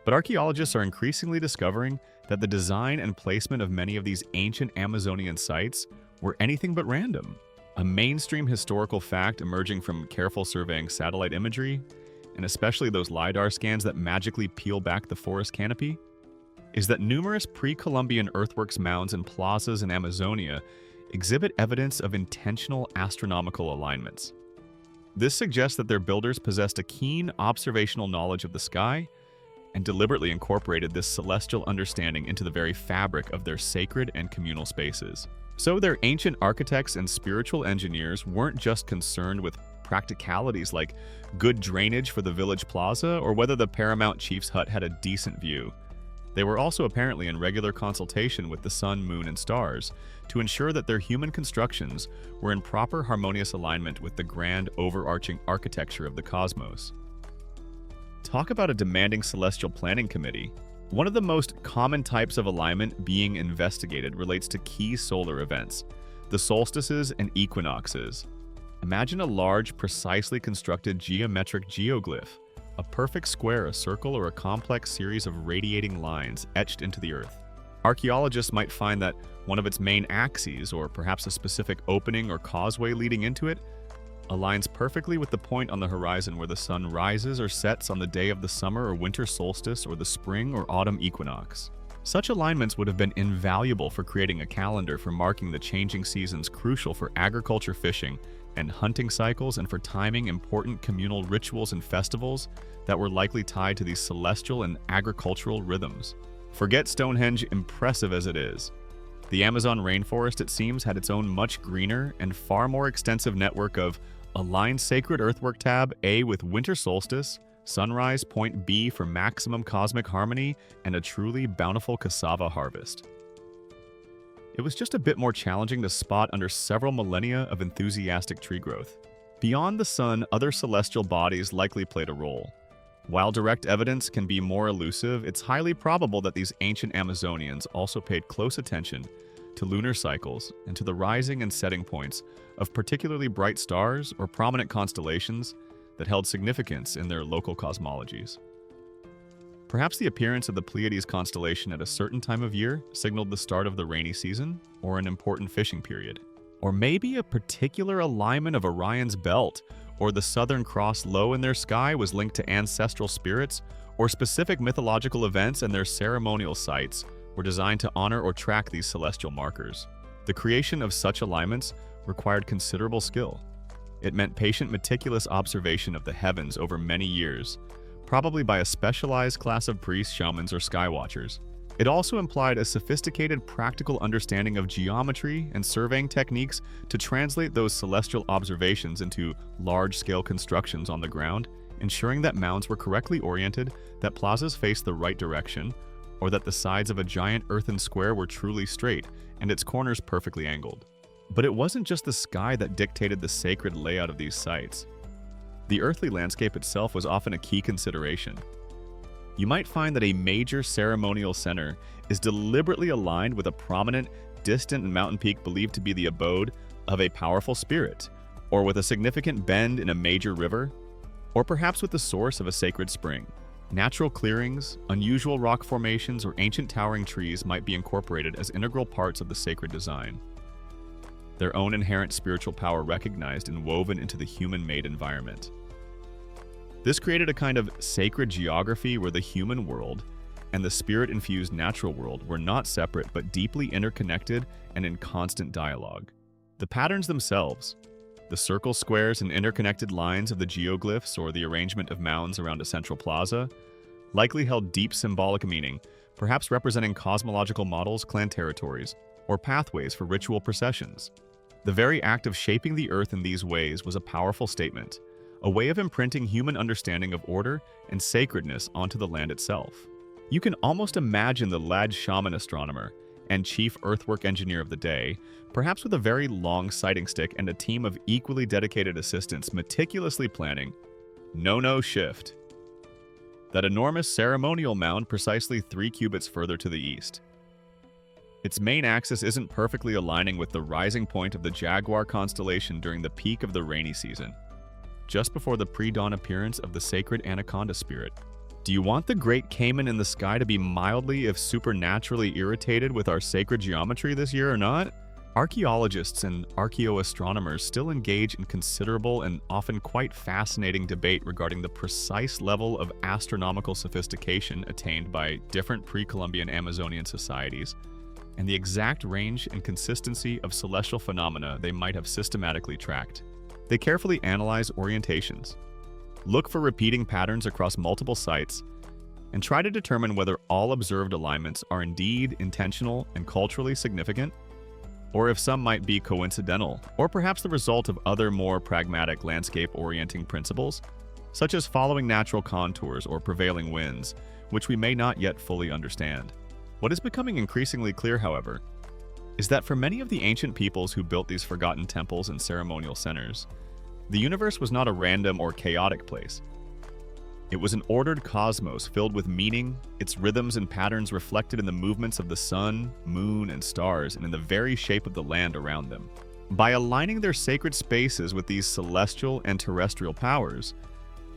But archaeologists are increasingly discovering that the design and placement of many of these ancient Amazonian sites were anything but random. A mainstream historical fact emerging from careful surveying satellite imagery, and especially those LiDAR scans that magically peel back the forest canopy, is that numerous pre-Columbian earthworks mounds and plazas in Amazonia exhibit evidence of intentional astronomical alignments. This suggests that their builders possessed a keen observational knowledge of the sky and deliberately incorporated this celestial understanding into the very fabric of their sacred and communal spaces. So their ancient architects and spiritual engineers weren't just concerned with practicalities like good drainage for the village plaza or whether the paramount chief's hut had a decent view. They were also apparently in regular consultation with the sun, moon, and stars to ensure that their human constructions were in proper harmonious alignment with the grand overarching architecture of the cosmos. Talk about a demanding celestial planning committee. One of the most common types of alignment being investigated relates to key solar events, the solstices and equinoxes. Imagine a large, precisely constructed geometric geoglyph, a perfect square, a circle, or a complex series of radiating lines etched into the earth. Archaeologists might find that one of its main axes, or perhaps a specific opening or causeway leading into it, aligns perfectly with the point on the horizon where the sun rises or sets on the day of the summer or winter solstice or the spring or autumn equinox. Such alignments would have been invaluable for creating a calendar for marking the changing seasons crucial for agriculture, fishing, and hunting cycles, and for timing important communal rituals and festivals that were likely tied to these celestial and agricultural rhythms. Forget Stonehenge, impressive as it is. The Amazon rainforest, it seems, had its own much greener and far more extensive network of aligned sacred earthwork, tab A with winter solstice, sunrise, point B for maximum cosmic harmony, and a truly bountiful cassava harvest. It was just a bit more challenging to spot under several millennia of enthusiastic tree growth. Beyond the sun, other celestial bodies likely played a role. While direct evidence can be more elusive, it's highly probable that these ancient Amazonians also paid close attention to lunar cycles and to the rising and setting points of particularly bright stars or prominent constellations that held significance in their local cosmologies. Perhaps the appearance of the Pleiades constellation at a certain time of year signaled the start of the rainy season or an important fishing period. Or maybe a particular alignment of Orion's belt or the Southern Cross low in their sky was linked to ancestral spirits, or specific mythological events and their ceremonial sites were designed to honor or track these celestial markers. The creation of such alignments required considerable skill. It meant patient, meticulous observation of the heavens over many years, probably by a specialized class of priests, shamans, or skywatchers. It also implied a sophisticated practical understanding of geometry and surveying techniques to translate those celestial observations into large-scale constructions on the ground, ensuring that mounds were correctly oriented, that plazas faced the right direction, or that the sides of a giant earthen square were truly straight and its corners perfectly angled. But it wasn't just the sky that dictated the sacred layout of these sites. The earthly landscape itself was often a key consideration. You might find that a major ceremonial center is deliberately aligned with a prominent, distant mountain peak believed to be the abode of a powerful spirit, or with a significant bend in a major river, or perhaps with the source of a sacred spring. Natural clearings, unusual rock formations, or ancient towering trees might be incorporated as integral parts of the sacred design, their own inherent spiritual power recognized and woven into the human-made environment. This created a kind of sacred geography where the human world and the spirit-infused natural world were not separate but deeply interconnected and in constant dialogue. The patterns themselves, the circle, squares, and interconnected lines of the geoglyphs or the arrangement of mounds around a central plaza, likely held deep symbolic meaning, perhaps representing cosmological models, clan territories, or pathways for ritual processions. The very act of shaping the earth in these ways was a powerful statement, a way of imprinting human understanding of order and sacredness onto the land itself. You can almost imagine the lad shaman astronomer and chief earthwork engineer of the day, perhaps with a very long sighting stick and a team of equally dedicated assistants meticulously planning, no shift, that enormous ceremonial mound precisely 3 cubits further to the east. Its main axis isn't perfectly aligning with the rising point of the Jaguar constellation during the peak of the rainy season, just before the pre-dawn appearance of the sacred anaconda spirit. Do you want the great caiman in the sky to be mildly, if supernaturally, irritated with our sacred geometry this year or not? Archaeologists and archaeoastronomers still engage in considerable and often quite fascinating debate regarding the precise level of astronomical sophistication attained by different pre-Columbian Amazonian societies, and the exact range and consistency of celestial phenomena they might have systematically tracked. They carefully analyze orientations, look for repeating patterns across multiple sites, and try to determine whether all observed alignments are indeed intentional and culturally significant, or if some might be coincidental, or perhaps the result of other more pragmatic landscape-orienting principles, such as following natural contours or prevailing winds, which we may not yet fully understand. What is becoming increasingly clear, however, is that for many of the ancient peoples who built these forgotten temples and ceremonial centers, the universe was not a random or chaotic place. It was an ordered cosmos filled with meaning, its rhythms and patterns reflected in the movements of the sun, moon, and stars, and in the very shape of the land around them. By aligning their sacred spaces with these celestial and terrestrial powers,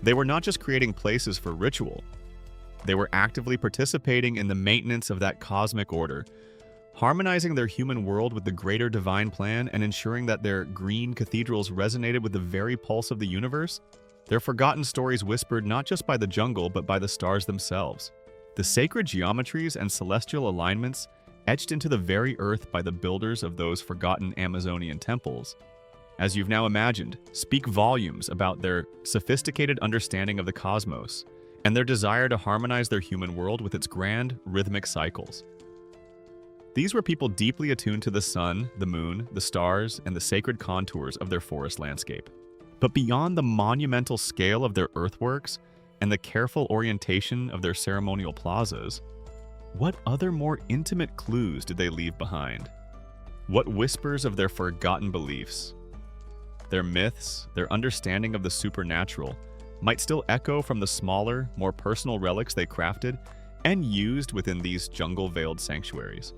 they were not just creating places for ritual, they were actively participating in the maintenance of that cosmic order, harmonizing their human world with the greater divine plan and ensuring that their green cathedrals resonated with the very pulse of the universe. Their forgotten stories whispered not just by the jungle but by the stars themselves. The sacred geometries and celestial alignments, etched into the very earth by the builders of those forgotten Amazonian temples, as you've now imagined, speak volumes about their sophisticated understanding of the cosmos and their desire to harmonize their human world with its grand, rhythmic cycles. These were people deeply attuned to the sun, the moon, the stars, and the sacred contours of their forest landscape. But beyond the monumental scale of their earthworks and the careful orientation of their ceremonial plazas, what other more intimate clues did they leave behind? What whispers of their forgotten beliefs, their myths, their understanding of the supernatural might still echo from the smaller, more personal relics they crafted and used within these jungle-veiled sanctuaries.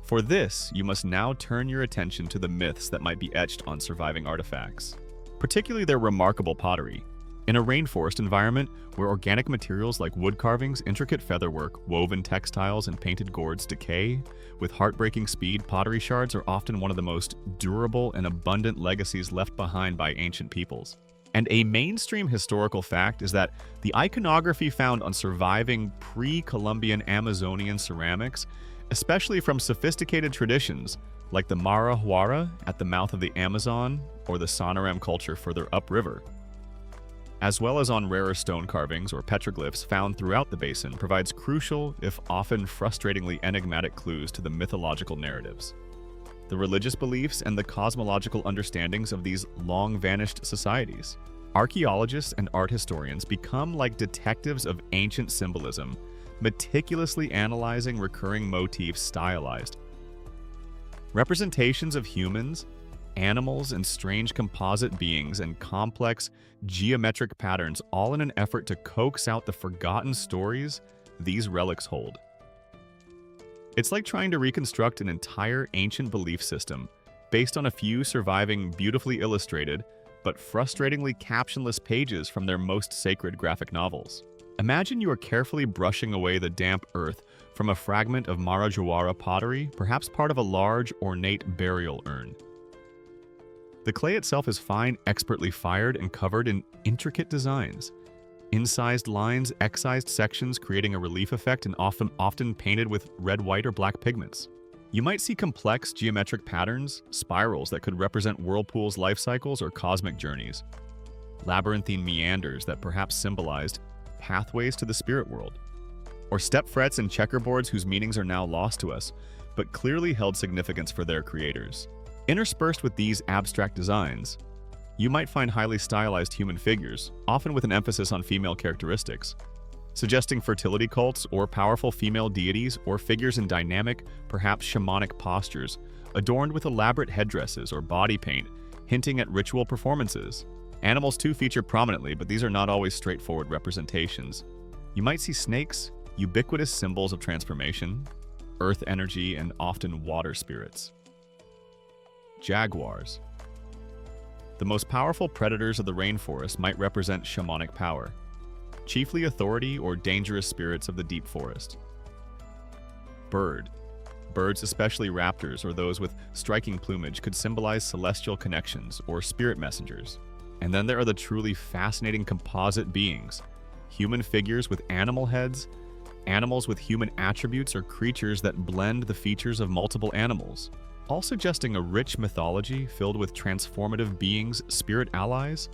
For this, you must now turn your attention to the myths that might be etched on surviving artifacts, particularly their remarkable pottery. In a rainforest environment where organic materials like wood carvings, intricate featherwork, woven textiles, and painted gourds decay, with heartbreaking speed, pottery shards are often one of the most durable and abundant legacies left behind by ancient peoples. And a mainstream historical fact is that the iconography found on surviving pre-Columbian Amazonian ceramics, especially from sophisticated traditions like the Mara Huara at the mouth of the Amazon or the Sonoran culture further upriver, as well as on rarer stone carvings or petroglyphs found throughout the basin, provides crucial, if often frustratingly enigmatic clues to the mythological narratives, the religious beliefs, and the cosmological understandings of these long-vanished societies. Archaeologists and art historians become like detectives of ancient symbolism, meticulously analyzing recurring motifs stylized. Representations of humans, animals, and strange composite beings and complex geometric patterns, all in an effort to coax out the forgotten stories these relics hold. It's like trying to reconstruct an entire ancient belief system based on a few surviving beautifully illustrated but frustratingly captionless pages from their most sacred graphic novels. Imagine you are carefully brushing away the damp earth from a fragment of Marajoara pottery, perhaps part of a large, ornate burial urn. The clay itself is fine, expertly fired, and covered in intricate designs. Incised lines, excised sections creating a relief effect and often painted with red, white, or black pigments. You might see complex geometric patterns, spirals that could represent whirlpools' life cycles or cosmic journeys. Labyrinthine meanders that perhaps symbolized pathways to the spirit world. Or step frets and checkerboards whose meanings are now lost to us, but clearly held significance for their creators. Interspersed with these abstract designs, you might find highly stylized human figures, often with an emphasis on female characteristics, suggesting fertility cults or powerful female deities, or figures in dynamic, perhaps shamanic postures, adorned with elaborate headdresses or body paint, hinting at ritual performances. Animals too feature prominently, but these are not always straightforward representations. You might see snakes, ubiquitous symbols of transformation, earth energy, and often water spirits. Jaguars. The most powerful predators of the rainforest might represent shamanic power, chiefly authority or dangerous spirits of the deep forest. Birds, especially raptors or those with striking plumage, could symbolize celestial connections or spirit messengers. And then there are the truly fascinating composite beings, human figures with animal heads, animals with human attributes, or creatures that blend the features of multiple animals, all suggesting a rich mythology filled with transformative beings, spirit allies,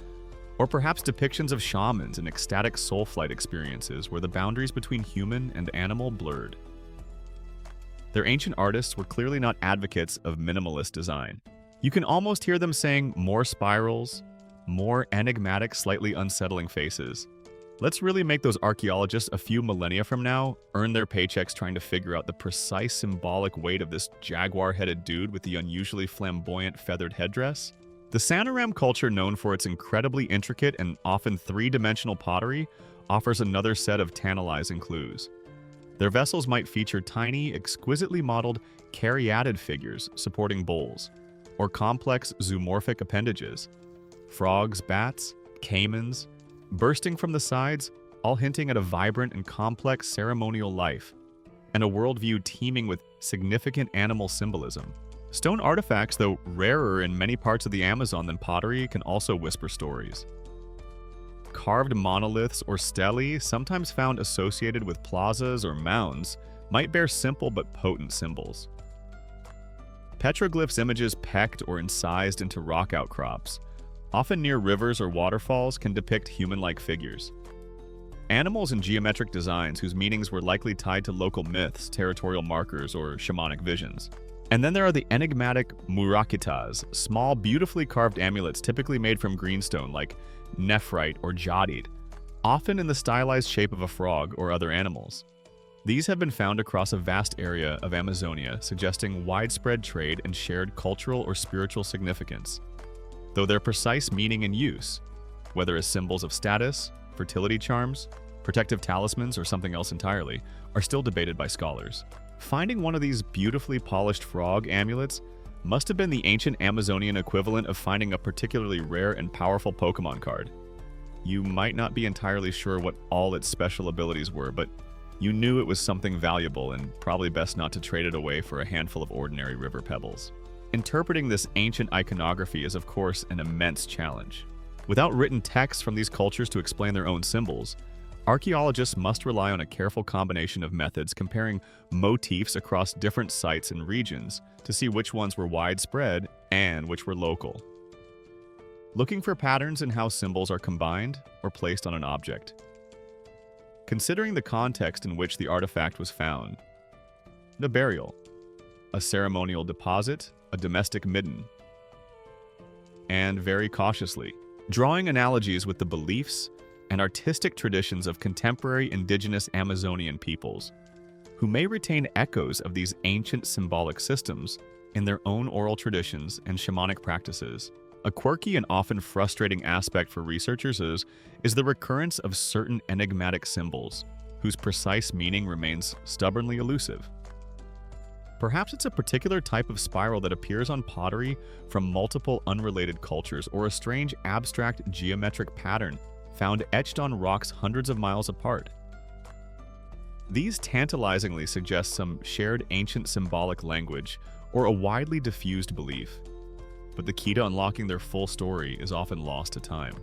or perhaps depictions of shamans and ecstatic soul flight experiences where the boundaries between human and animal blurred. Their ancient artists were clearly not advocates of minimalist design. You can almost hear them saying more spirals, more enigmatic, slightly unsettling faces. Let's really make those archaeologists a few millennia from now earn their paychecks trying to figure out the precise symbolic weight of this jaguar-headed dude with the unusually flamboyant feathered headdress. The Sonoran culture, known for its incredibly intricate and often three-dimensional pottery, offers another set of tantalizing clues. Their vessels might feature tiny, exquisitely modeled caryatid figures supporting bowls, or complex zoomorphic appendages, frogs, bats, caimans, bursting from the sides, all hinting at a vibrant and complex ceremonial life, and a worldview teeming with significant animal symbolism. Stone artifacts, though rarer in many parts of the Amazon than pottery, can also whisper stories. Carved monoliths or stelae, sometimes found associated with plazas or mounds, might bear simple but potent symbols. Petroglyphs, images pecked or incised into rock outcrops, often near rivers or waterfalls, can depict human-like figures. Animals and geometric designs whose meanings were likely tied to local myths, territorial markers, or shamanic visions. And then there are the enigmatic murakitas, small, beautifully carved amulets typically made from greenstone like nephrite or jadid, often in the stylized shape of a frog or other animals. These have been found across a vast area of Amazonia, suggesting widespread trade and shared cultural or spiritual significance, though their precise meaning and use, whether as symbols of status, fertility charms, protective talismans, or something else entirely, are still debated by scholars. Finding one of these beautifully polished frog amulets must have been the ancient Amazonian equivalent of finding a particularly rare and powerful Pokemon card. You might not be entirely sure what all its special abilities were, but you knew it was something valuable and probably best not to trade it away for a handful of ordinary river pebbles. Interpreting this ancient iconography is, of course, an immense challenge. Without written texts from these cultures to explain their own symbols, archaeologists must rely on a careful combination of methods comparing motifs across different sites and regions to see which ones were widespread and which were local. Looking for patterns in how symbols are combined or placed on an object. Considering the context in which the artifact was found, a burial, a ceremonial deposit, a domestic midden, and very cautiously, drawing analogies with the beliefs and artistic traditions of contemporary indigenous Amazonian peoples, who may retain echoes of these ancient symbolic systems in their own oral traditions and shamanic practices. A quirky and often frustrating aspect for researchers is the recurrence of certain enigmatic symbols, whose precise meaning remains stubbornly elusive. Perhaps it's a particular type of spiral that appears on pottery from multiple unrelated cultures, or a strange abstract geometric pattern found etched on rocks hundreds of miles apart. These tantalizingly suggest some shared ancient symbolic language or a widely diffused belief, but the key to unlocking their full story is often lost to time.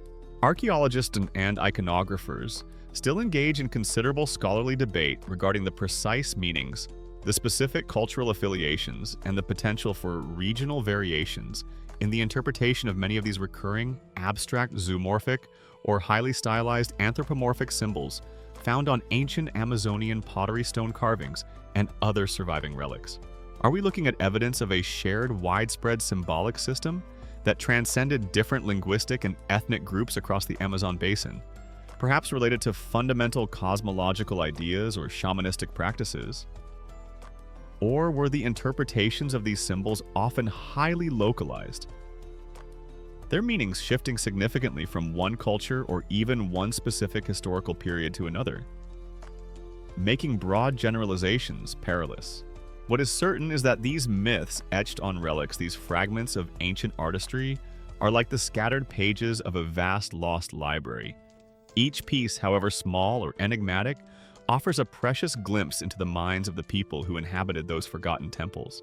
Archaeologists and iconographers still engage in considerable scholarly debate regarding the precise meanings, the specific cultural affiliations, and the potential for regional variations in the interpretation of many of these recurring, abstract, zoomorphic, or highly stylized anthropomorphic symbols found on ancient Amazonian pottery stone carvings and other surviving relics. Are we looking at evidence of a shared, widespread symbolic system that transcended different linguistic and ethnic groups across the Amazon basin, perhaps related to fundamental cosmological ideas or shamanistic practices? Or were the interpretations of these symbols often highly localized, their meanings shifting significantly from one culture or even one specific historical period to another, making broad generalizations perilous? What is certain is that these myths etched on relics, these fragments of ancient artistry, are like the scattered pages of a vast lost library. Each piece, however small or enigmatic, offers a precious glimpse into the minds of the people who inhabited those forgotten temples,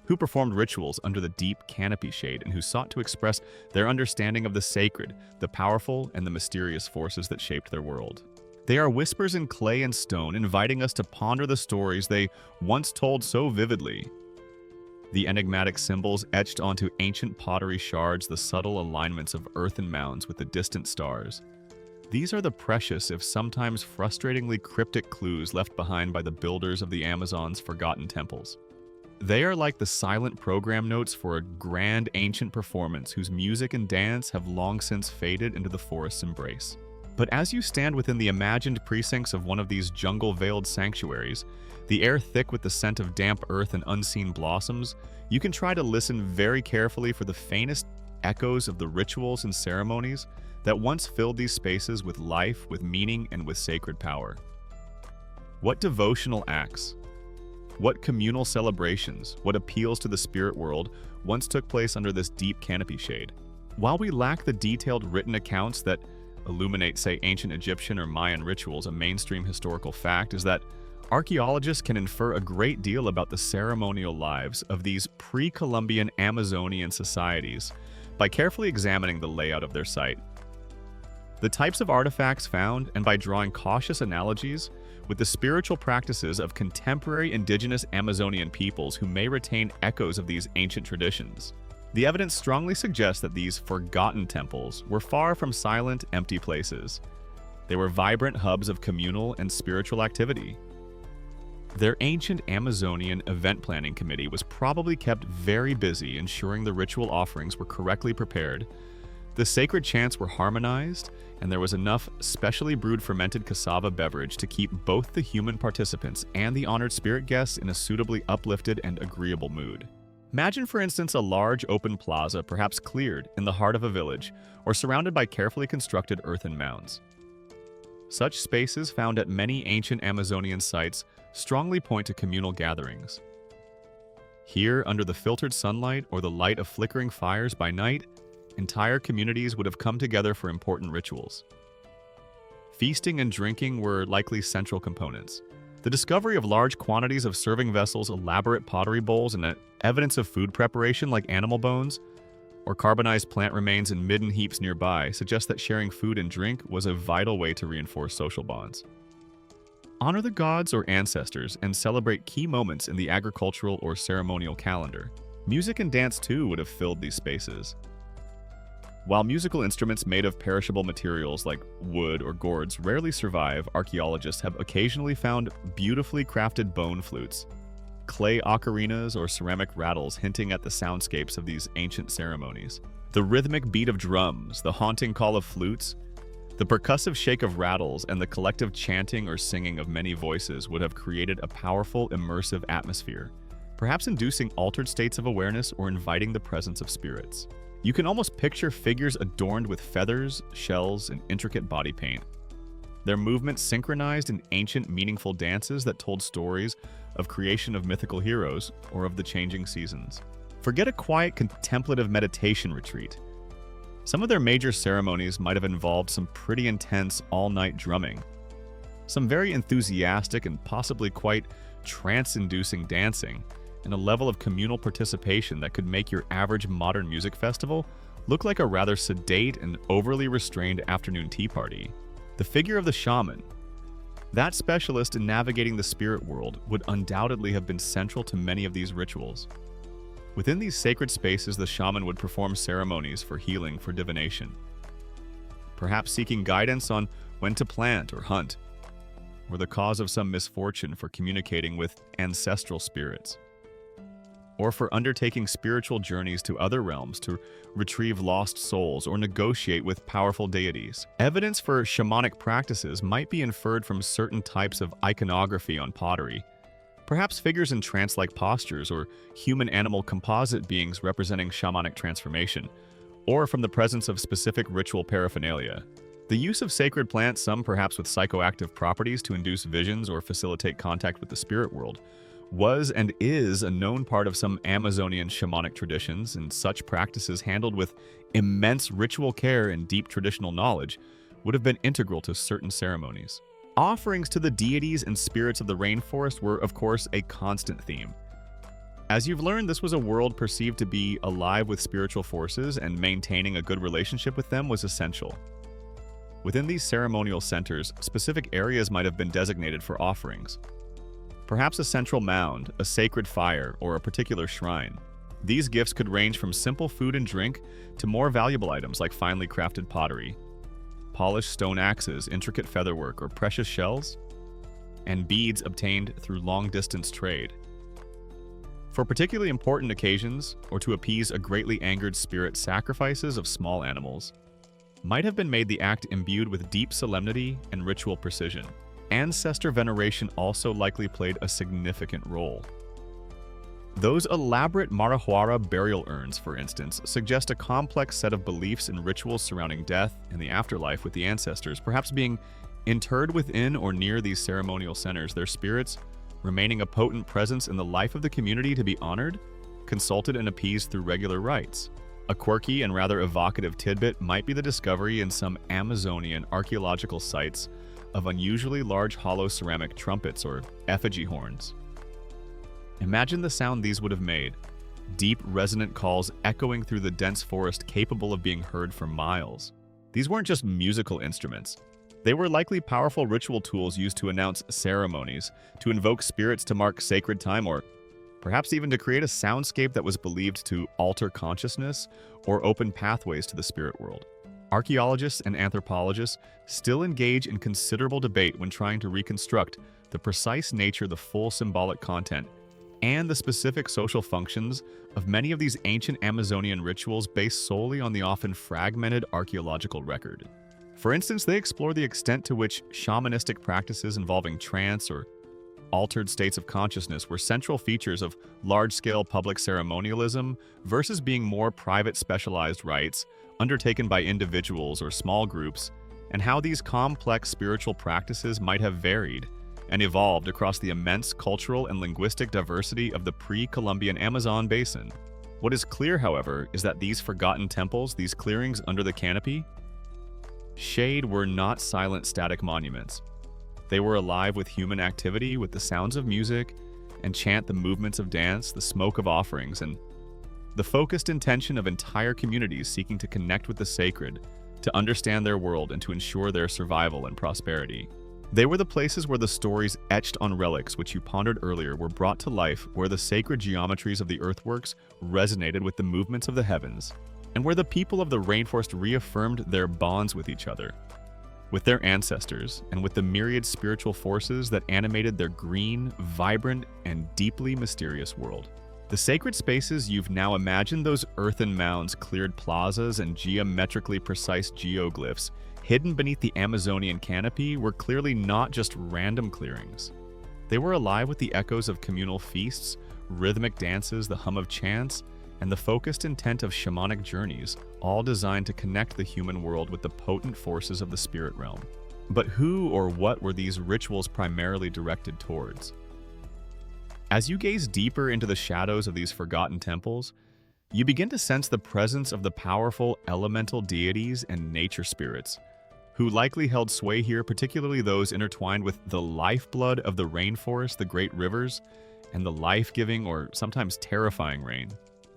who performed rituals under the deep canopy shade, and who sought to express their understanding of the sacred, the powerful, and the mysterious forces that shaped their world. They are whispers in clay and stone, inviting us to ponder the stories they once told so vividly. The enigmatic symbols etched onto ancient pottery shards, the subtle alignments of earthen mounds with the distant stars. These are the precious, if sometimes frustratingly cryptic clues left behind by the builders of the Amazon's forgotten temples. They are like the silent program notes for a grand ancient performance whose music and dance have long since faded into the forest's embrace. But as you stand within the imagined precincts of one of these jungle-veiled sanctuaries, the air thick with the scent of damp earth and unseen blossoms, you can try to listen very carefully for the faintest echoes of the rituals and ceremonies that once filled these spaces with life, with meaning, and with sacred power. What devotional acts, what communal celebrations, what appeals to the spirit world once took place under this deep canopy shade? While we lack the detailed written accounts that illuminate, say, ancient Egyptian or Mayan rituals, a mainstream historical fact is that archaeologists can infer a great deal about the ceremonial lives of these pre-Columbian Amazonian societies by carefully examining the layout of their site, the types of artifacts found, and by drawing cautious analogies with the spiritual practices of contemporary indigenous Amazonian peoples who may retain echoes of these ancient traditions. The evidence strongly suggests that these forgotten temples were far from silent, empty places. They were vibrant hubs of communal and spiritual activity. Their ancient Amazonian event planning committee was probably kept very busy ensuring the ritual offerings were correctly prepared, The sacred chants were harmonized, and there was enough specially brewed fermented cassava beverage to keep both the human participants and the honored spirit guests in a suitably uplifted and agreeable mood. Imagine, for instance, a large open plaza, perhaps cleared, in the heart of a village, or surrounded by carefully constructed earthen mounds. Such spaces, found at many ancient Amazonian sites, strongly point to communal gatherings. Here, under the filtered sunlight or the light of flickering fires by night, entire communities would have come together for important rituals. Feasting and drinking were likely central components. The discovery of large quantities of serving vessels, elaborate pottery bowls, and evidence of food preparation like animal bones or carbonized plant remains in midden heaps nearby suggest that sharing food and drink was a vital way to reinforce social bonds. Honor the gods or ancestors and celebrate key moments in the agricultural or ceremonial calendar. Music and dance too would have filled these spaces. While musical instruments made of perishable materials like wood or gourds rarely survive, archaeologists have occasionally found beautifully crafted bone flutes, clay ocarinas, or ceramic rattles hinting at the soundscapes of these ancient ceremonies. The rhythmic beat of drums, the haunting call of flutes, the percussive shake of rattles, and the collective chanting or singing of many voices would have created a powerful, immersive atmosphere, perhaps inducing altered states of awareness or inviting the presence of spirits. You can almost picture figures adorned with feathers, shells, and intricate body paint. Their movements synchronized in ancient, meaningful dances that told stories of creation of mythical heroes or of the changing seasons. Forget a quiet, contemplative meditation retreat. Some of their major ceremonies might have involved some pretty intense all-night drumming, some very enthusiastic and possibly quite trance-inducing dancing, and a level of communal participation that could make your average modern music festival look like a rather sedate and overly restrained afternoon tea party. The figure of the shaman, that specialist in navigating the spirit world, would undoubtedly have been central to many of these rituals. Within these sacred spaces, the shaman would perform ceremonies for healing, for divination, perhaps seeking guidance on when to plant or hunt, or the cause of some misfortune, for communicating with ancestral spirits, or for undertaking spiritual journeys to other realms to retrieve lost souls or negotiate with powerful deities. Evidence for shamanic practices might be inferred from certain types of iconography on pottery, perhaps figures in trance-like postures or human-animal composite beings representing shamanic transformation, or from the presence of specific ritual paraphernalia. The use of sacred plants, some perhaps with psychoactive properties to induce visions or facilitate contact with the spirit world, was and is a known part of some Amazonian shamanic traditions, and such practices, handled with immense ritual care and deep traditional knowledge, would have been integral to certain ceremonies. Offerings to the deities and spirits of the rainforest were, of course, a constant theme. As you've learned, this was a world perceived to be alive with spiritual forces, and maintaining a good relationship with them was essential. Within these ceremonial centers, specific areas might have been designated for offerings. Perhaps a central mound, a sacred fire, or a particular shrine. These gifts could range from simple food and drink to more valuable items like finely crafted pottery, polished stone axes, intricate featherwork, or precious shells, and beads obtained through long-distance trade. For particularly important occasions, or to appease a greatly angered spirit, sacrifices of small animals might have been made, the act imbued with deep solemnity and ritual precision. Ancestor veneration also likely played a significant role. Those elaborate Marahuara burial urns, for instance, suggest a complex set of beliefs and rituals surrounding death and the afterlife, with the ancestors perhaps being interred within or near these ceremonial centers, their spirits remaining a potent presence in the life of the community to be honored, consulted, and appeased through regular rites. A quirky and rather evocative tidbit might be the discovery in some Amazonian archaeological sites of unusually large hollow ceramic trumpets or effigy horns. Imagine the sound these would have made, deep, resonant calls echoing through the dense forest, capable of being heard for miles. These weren't just musical instruments. They were likely powerful ritual tools used to announce ceremonies, to invoke spirits to mark sacred time, or perhaps even to create a soundscape that was believed to alter consciousness or open pathways to the spirit world. Archaeologists and anthropologists still engage in considerable debate when trying to reconstruct the precise nature, the full symbolic content, and the specific social functions of many of these ancient Amazonian rituals based solely on the often fragmented archaeological record. For instance, they explore the extent to which shamanistic practices involving trance or altered states of consciousness were central features of large-scale public ceremonialism versus being more private specialized rites undertaken by individuals or small groups, and how these complex spiritual practices might have varied and evolved across the immense cultural and linguistic diversity of the pre-Columbian Amazon basin. What is clear, however, is that these forgotten temples, these clearings under the canopy, shade were not silent static monuments. They were alive with human activity, with the sounds of music and chant, the movements of dance, the smoke of offerings, and the focused intention of entire communities seeking to connect with the sacred, to understand their world, and to ensure their survival and prosperity. They were the places where the stories etched on relics, which you pondered earlier, were brought to life, where the sacred geometries of the earthworks resonated with the movements of the heavens, and where the people of the rainforest reaffirmed their bonds with each other, with their ancestors, and with the myriad spiritual forces that animated their green, vibrant, and deeply mysterious world. The sacred spaces you've now imagined, those earthen mounds, cleared plazas, and geometrically precise geoglyphs hidden beneath the Amazonian canopy, were clearly not just random clearings. They were alive with the echoes of communal feasts, rhythmic dances, the hum of chants, and the focused intent of shamanic journeys, all designed to connect the human world with the potent forces of the spirit realm. But who or what were these rituals primarily directed towards? As you gaze deeper into the shadows of these forgotten temples, you begin to sense the presence of the powerful elemental deities and nature spirits, who likely held sway here, particularly those intertwined with the lifeblood of the rainforest, the great rivers, and the life-giving or sometimes terrifying rain.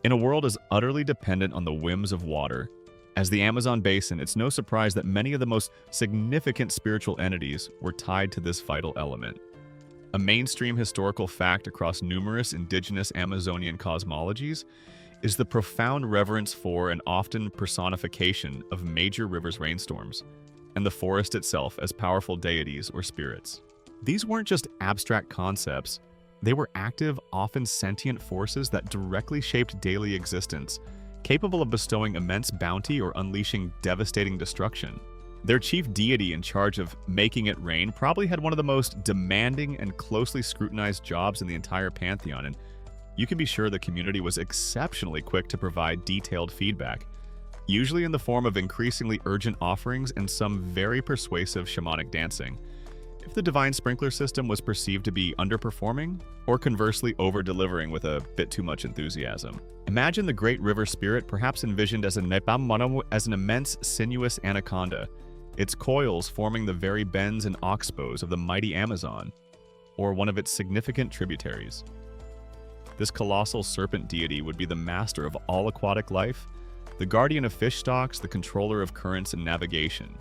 In a world as utterly dependent on the whims of water as the Amazon basin, it's no surprise that many of the most significant spiritual entities were tied to this vital element. A mainstream historical fact across numerous indigenous Amazonian cosmologies is the profound reverence for and often personification of major rivers' rainstorms, and the forest itself as powerful deities or spirits. These weren't just abstract concepts. They were active, often sentient forces that directly shaped daily existence, capable of bestowing immense bounty or unleashing devastating destruction. Their chief deity in charge of making it rain probably had one of the most demanding and closely scrutinized jobs in the entire pantheon, and you can be sure the community was exceptionally quick to provide detailed feedback, usually in the form of increasingly urgent offerings and some very persuasive shamanic dancing, if the divine sprinkler system was perceived to be underperforming, or conversely over-delivering with a bit too much enthusiasm. Imagine the great river spirit, perhaps envisioned as an immense sinuous anaconda, its coils forming the very bends and oxbows of the mighty Amazon, or one of its significant tributaries. This colossal serpent deity would be the master of all aquatic life, the guardian of fish stocks, the controller of currents and navigation.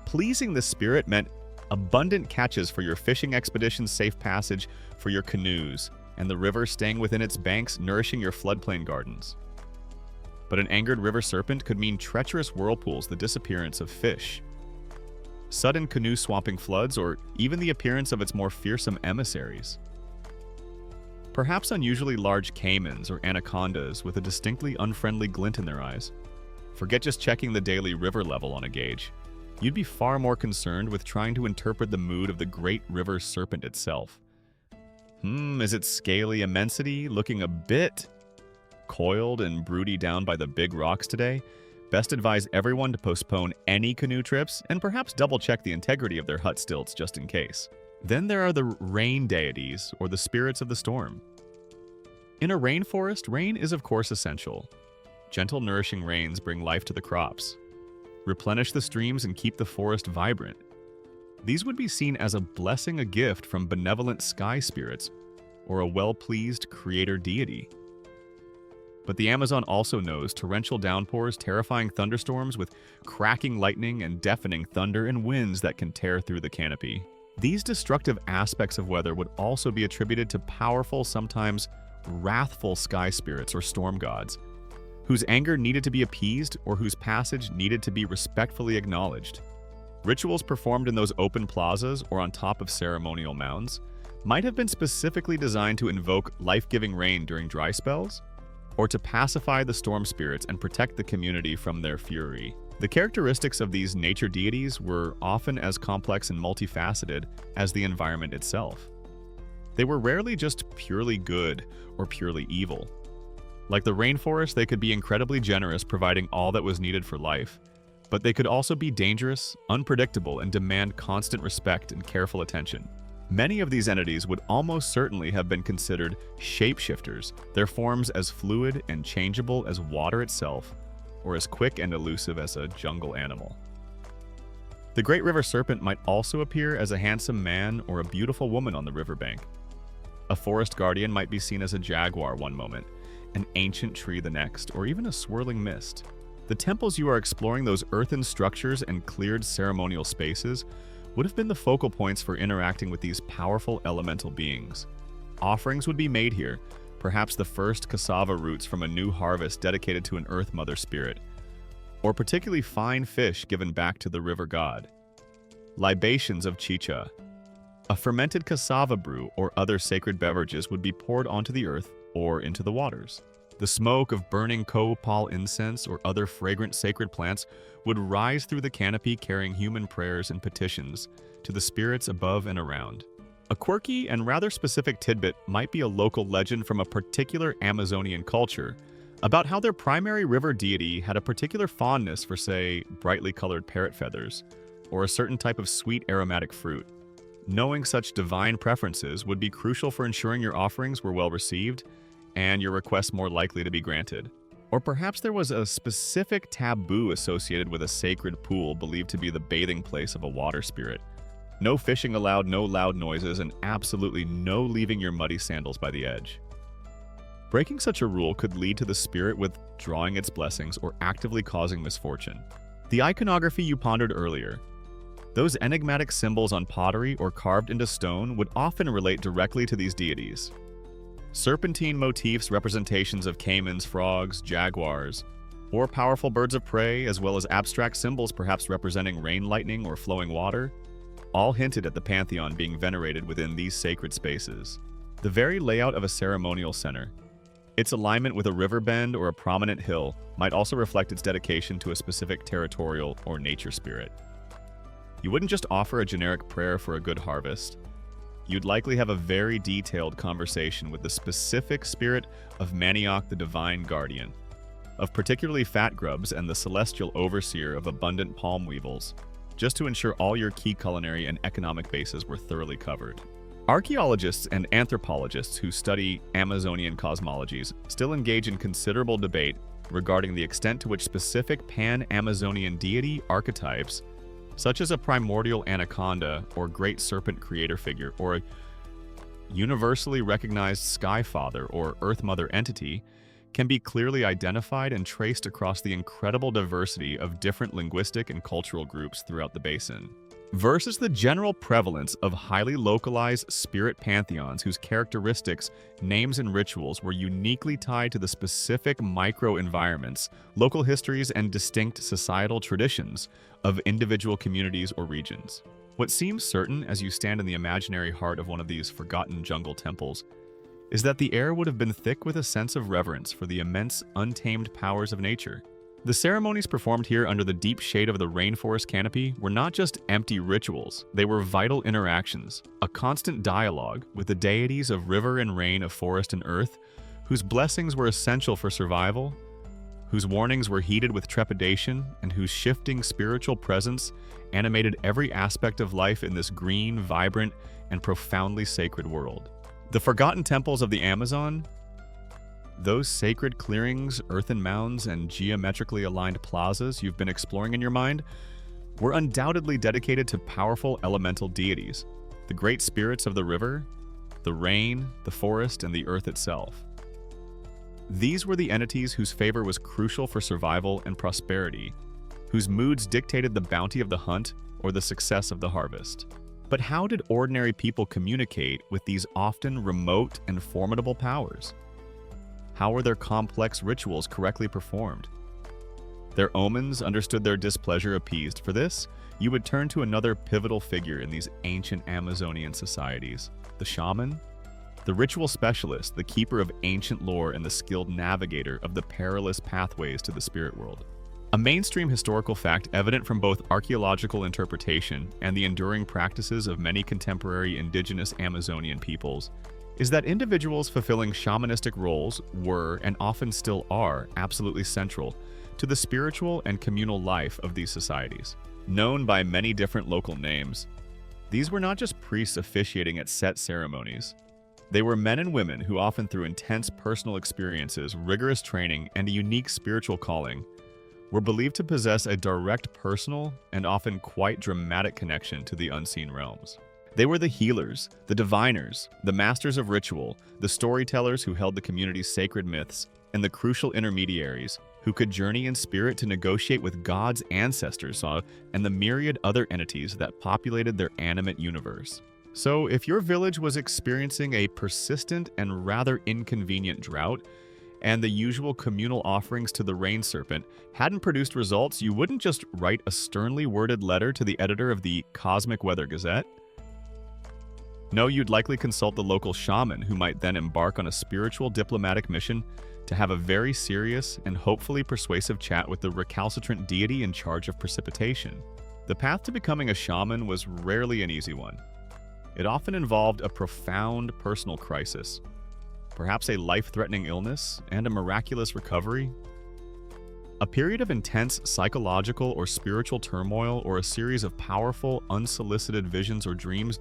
Pleasing the spirit meant abundant catches for your fishing expeditions, safe passage for your canoes, and the river staying within its banks, nourishing your floodplain gardens. But an angered river serpent could mean treacherous whirlpools, the disappearance of fish, sudden canoe-swamping floods, or even the appearance of its more fearsome emissaries. Perhaps unusually large caimans or anacondas with a distinctly unfriendly glint in their eyes. Forget just checking the daily river level on a gauge. You'd be far more concerned with trying to interpret the mood of the great river serpent itself. Is its scaly immensity looking a bit coiled and broody down by the big rocks today? Best advise everyone to postpone any canoe trips and perhaps double-check the integrity of their hut stilts just in case. Then there are the rain deities, or the spirits of the storm. In a rainforest, rain is of course essential. Gentle, nourishing rains bring life to the crops, replenish the streams, and keep the forest vibrant. These would be seen as a blessing, a gift from benevolent sky spirits, or a well-pleased creator deity. But the Amazon also knows torrential downpours, terrifying thunderstorms with cracking lightning and deafening thunder, and winds that can tear through the canopy. These destructive aspects of weather would also be attributed to powerful, sometimes wrathful sky spirits or storm gods, whose anger needed to be appeased or whose passage needed to be respectfully acknowledged. Rituals performed in those open plazas or on top of ceremonial mounds might have been specifically designed to invoke life-giving rain during dry spells, or to pacify the storm spirits and protect the community from their fury. The characteristics of these nature deities were often as complex and multifaceted as the environment itself. They were rarely just purely good or purely evil. Like the rainforest, they could be incredibly generous, providing all that was needed for life, but they could also be dangerous, unpredictable, and demand constant respect and careful attention. Many of these entities would almost certainly have been considered shapeshifters, their forms as fluid and changeable as water itself, or as quick and elusive as a jungle animal. The Great River Serpent might also appear as a handsome man or a beautiful woman on the riverbank. A forest guardian might be seen as a jaguar one moment, an ancient tree the next, or even a swirling mist. The temples you are exploring, those earthen structures and cleared ceremonial spaces, would have been the focal points for interacting with these powerful elemental beings. Offerings would be made here, perhaps the first cassava roots from a new harvest dedicated to an Earth Mother spirit, or particularly fine fish given back to the river god. Libations of chicha. A fermented cassava brew or other sacred beverages would be poured onto the earth or into the waters. The smoke of burning copal incense or other fragrant sacred plants would rise through the canopy, carrying human prayers and petitions to the spirits above and around. A quirky and rather specific tidbit might be a local legend from a particular Amazonian culture about how their primary river deity had a particular fondness for, say, brightly colored parrot feathers or a certain type of sweet aromatic fruit. Knowing such divine preferences would be crucial for ensuring your offerings were well received and your requests more likely to be granted. Or perhaps there was a specific taboo associated with a sacred pool believed to be the bathing place of a water spirit. No fishing allowed, no loud noises, and absolutely no leaving your muddy sandals by the edge. Breaking such a rule could lead to the spirit withdrawing its blessings or actively causing misfortune. The iconography you pondered earlier, those enigmatic symbols on pottery or carved into stone, would often relate directly to these deities. Serpentine motifs, representations of caimans, frogs, jaguars, or powerful birds of prey, as well as abstract symbols perhaps representing rain, lightning, or flowing water, all hinted at the pantheon being venerated within these sacred spaces. The very layout of a ceremonial center, its alignment with a river bend or a prominent hill, might also reflect its dedication to a specific territorial or nature spirit. You wouldn't just offer a generic prayer for a good harvest. You'd likely have a very detailed conversation with the specific spirit of Manioc, the divine guardian, of particularly fat grubs, and the celestial overseer of abundant palm weevils, just to ensure all your key culinary and economic bases were thoroughly covered. Archaeologists and anthropologists who study Amazonian cosmologies still engage in considerable debate regarding the extent to which specific pan-Amazonian deity archetypes, such as a primordial anaconda or great serpent creator figure, or a universally recognized sky father or earth mother entity, can be clearly identified and traced across the incredible diversity of different linguistic and cultural groups throughout the basin, versus the general prevalence of highly localized spirit pantheons whose characteristics, names, and rituals were uniquely tied to the specific microenvironments, local histories, and distinct societal traditions of individual communities or regions. What seems certain as you stand in the imaginary heart of one of these forgotten jungle temples is that the air would have been thick with a sense of reverence for the immense, untamed powers of nature. The ceremonies performed here under the deep shade of the rainforest canopy were not just empty rituals, they were vital interactions, a constant dialogue with the deities of river and rain, of forest and earth, whose blessings were essential for survival, whose warnings were heeded with trepidation, and whose shifting spiritual presence animated every aspect of life in this green, vibrant, and profoundly sacred world. The forgotten temples of the Amazon, those sacred clearings, earthen mounds, and geometrically aligned plazas you've been exploring in your mind, were undoubtedly dedicated to powerful elemental deities, the great spirits of the river, the rain, the forest, and the earth itself. These were the entities whose favor was crucial for survival and prosperity, whose moods dictated the bounty of the hunt or the success of the harvest. But how did ordinary people communicate with these often remote and formidable powers? How were their complex rituals correctly performed? Their omens understood, their displeasure appeased. For this, you would turn to another pivotal figure in these ancient Amazonian societies, The shaman? The ritual specialist, the keeper of ancient lore and the skilled navigator of the perilous pathways to the spirit world. A mainstream historical fact evident from both archaeological interpretation and the enduring practices of many contemporary indigenous Amazonian peoples is that individuals fulfilling shamanistic roles were, and often still are, absolutely central to the spiritual and communal life of these societies. Known by many different local names, these were not just priests officiating at set ceremonies. They were men and women who, often through intense personal experiences, rigorous training, and a unique spiritual calling, were believed to possess a direct personal and often quite dramatic connection to the unseen realms. They were the healers, the diviners, the masters of ritual, the storytellers who held the community's sacred myths, and the crucial intermediaries who could journey in spirit to negotiate with God's ancestors and the myriad other entities that populated their animate universe. So, if your village was experiencing a persistent and rather inconvenient drought, and the usual communal offerings to the rain serpent hadn't produced results, you wouldn't just write a sternly worded letter to the editor of the Cosmic Weather Gazette. No, you'd likely consult the local shaman, who might then embark on a spiritual diplomatic mission to have a very serious and hopefully persuasive chat with the recalcitrant deity in charge of precipitation. The path to becoming a shaman was rarely an easy one. It often involved a profound personal crisis, perhaps a life-threatening illness, and a miraculous recovery. A period of intense psychological or spiritual turmoil, or a series of powerful, unsolicited visions or dreams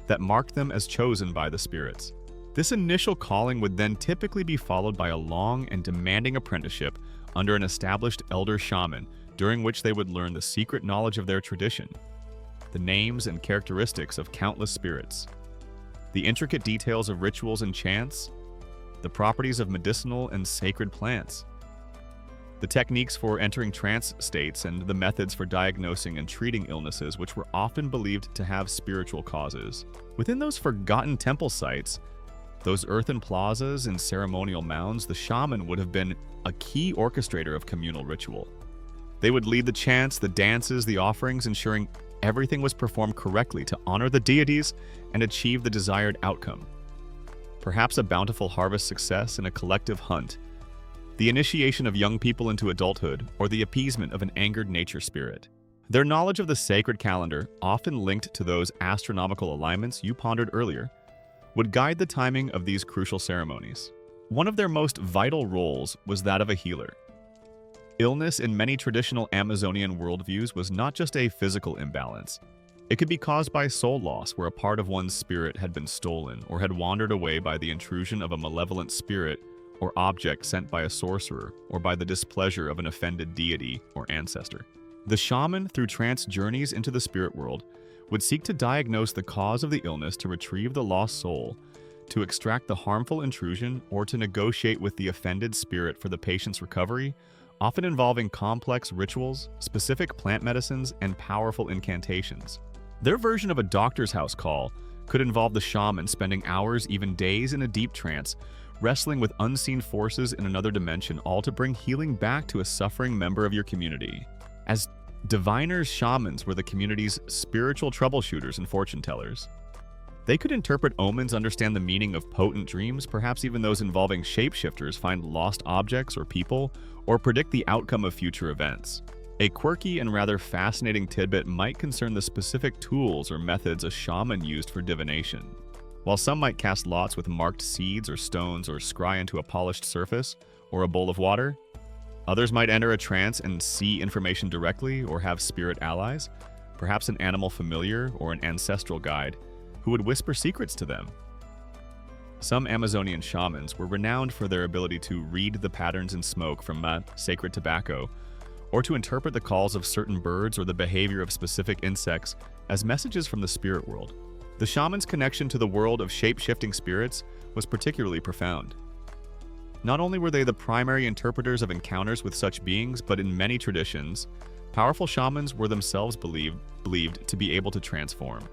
that marked them as chosen by the spirits. This initial calling would then typically be followed by a long and demanding apprenticeship under an established elder shaman, during which they would learn the secret knowledge of their tradition, the names and characteristics of countless spirits, the intricate details of rituals and chants, the properties of medicinal and sacred plants, the techniques for entering trance states, and the methods for diagnosing and treating illnesses which were often believed to have spiritual causes. Within those forgotten temple sites, those earthen plazas and ceremonial mounds, the shaman would have been a key orchestrator of communal ritual. They would lead the chants, the dances, the offerings, ensuring everything was performed correctly to honor the deities and achieve the desired outcome. Perhaps a bountiful harvest success in a collective hunt, the initiation of young people into adulthood, or the appeasement of an angered nature spirit. Their knowledge of the sacred calendar, often linked to those astronomical alignments you pondered earlier, would guide the timing of these crucial ceremonies. One of their most vital roles was that of a healer. Illness in many traditional Amazonian worldviews was not just a physical imbalance. It could be caused by soul loss, where a part of one's spirit had been stolen or had wandered away by the intrusion of a malevolent spirit or object sent by a sorcerer, or by the displeasure of an offended deity or ancestor. The shaman, through trance journeys into the spirit world, would seek to diagnose the cause of the illness, to retrieve the lost soul, to extract the harmful intrusion, or to negotiate with the offended spirit for the patient's recovery, often involving complex rituals, specific plant medicines, and powerful incantations. Their version of a doctor's house call could involve the shaman spending hours, even days, in a deep trance, wrestling with unseen forces in another dimension, all to bring healing back to a suffering member of your community. As diviners, shamans were the community's spiritual troubleshooters and fortune tellers. They could interpret omens, understand the meaning of potent dreams, perhaps even those involving shapeshifters, find lost objects or people, or predict the outcome of future events. A quirky and rather fascinating tidbit might concern the specific tools or methods a shaman used for divination. While some might cast lots with marked seeds or stones, or scry into a polished surface or a bowl of water, others might enter a trance and see information directly, or have spirit allies, perhaps an animal familiar or an ancestral guide, who would whisper secrets to them. Some Amazonian shamans were renowned for their ability to read the patterns in smoke from sacred tobacco, or to interpret the calls of certain birds or the behavior of specific insects as messages from the spirit world. The shaman's connection to the world of shape-shifting spirits was particularly profound. Not only were they the primary interpreters of encounters with such beings, but in many traditions, powerful shamans were themselves believed to be able to transform,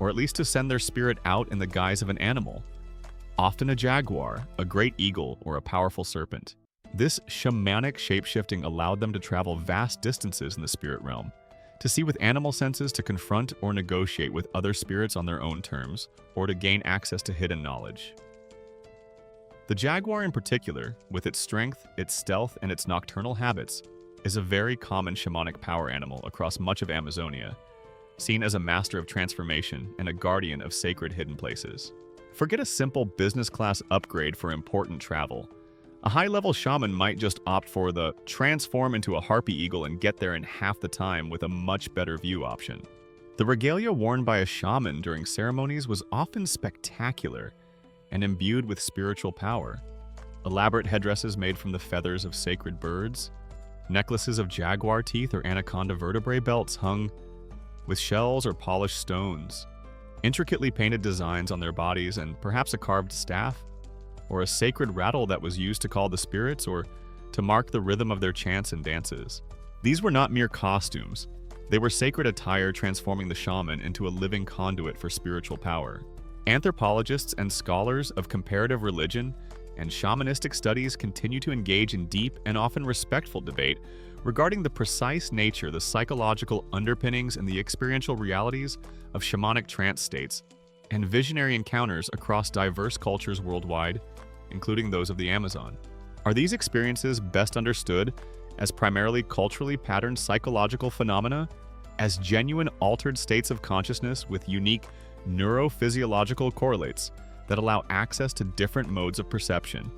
or at least to send their spirit out in the guise of an animal, often a jaguar, a great eagle, or a powerful serpent. This shamanic shape-shifting allowed them to travel vast distances in the spirit realm, to see with animal senses, to confront or negotiate with other spirits on their own terms, or to gain access to hidden knowledge. The jaguar in particular, with its strength, its stealth, and its nocturnal habits, is a very common shamanic power animal across much of Amazonia, seen as a master of transformation and a guardian of sacred hidden places. Forget a simple business class upgrade for important travel. A high-level shaman might just opt for the transform into a harpy eagle and get there in half the time with a much better view option. The regalia worn by a shaman during ceremonies was often spectacular and imbued with spiritual power. Elaborate headdresses made from the feathers of sacred birds, necklaces of jaguar teeth or anaconda vertebrae, belts hung with shells or polished stones, intricately painted designs on their bodies, and perhaps a carved staff, or a sacred rattle that was used to call the spirits or to mark the rhythm of their chants and dances. These were not mere costumes. They were sacred attire transforming the shaman into a living conduit for spiritual power. Anthropologists and scholars of comparative religion and shamanistic studies continue to engage in deep and often respectful debate regarding the precise nature, the psychological underpinnings, and the experiential realities of shamanic trance states and visionary encounters across diverse cultures worldwide, including those of the Amazon. Are these experiences best understood as primarily culturally patterned psychological phenomena, as genuine altered states of consciousness with unique neurophysiological correlates that allow access to different modes of perception,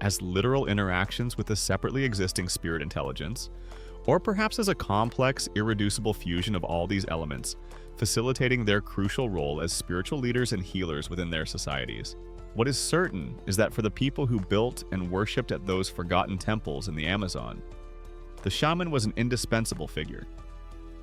as literal interactions with a separately existing spirit intelligence, or perhaps as a complex, irreducible fusion of all these elements, facilitating their crucial role as spiritual leaders and healers within their societies? What is certain is that for the people who built and worshipped at those forgotten temples in the Amazon, the shaman was an indispensable figure.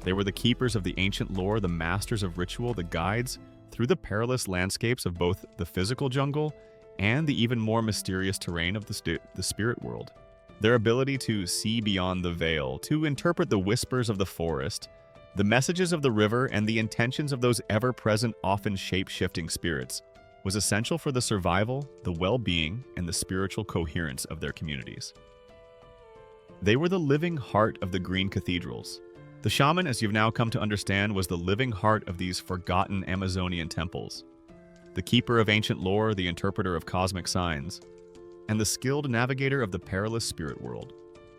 They were the keepers of the ancient lore, the masters of ritual, the guides through the perilous landscapes of both the physical jungle and the even more mysterious terrain of the spirit world. Their ability to see beyond the veil, to interpret the whispers of the forest, the messages of the river, and the intentions of those ever-present, often shape-shifting spirits, was essential for the survival, the well-being, and the spiritual coherence of their communities. They were the living heart of the green cathedrals. The shaman, as you've now come to understand, was the living heart of these forgotten Amazonian temples, the keeper of ancient lore, the interpreter of cosmic signs, and the skilled navigator of the perilous spirit world.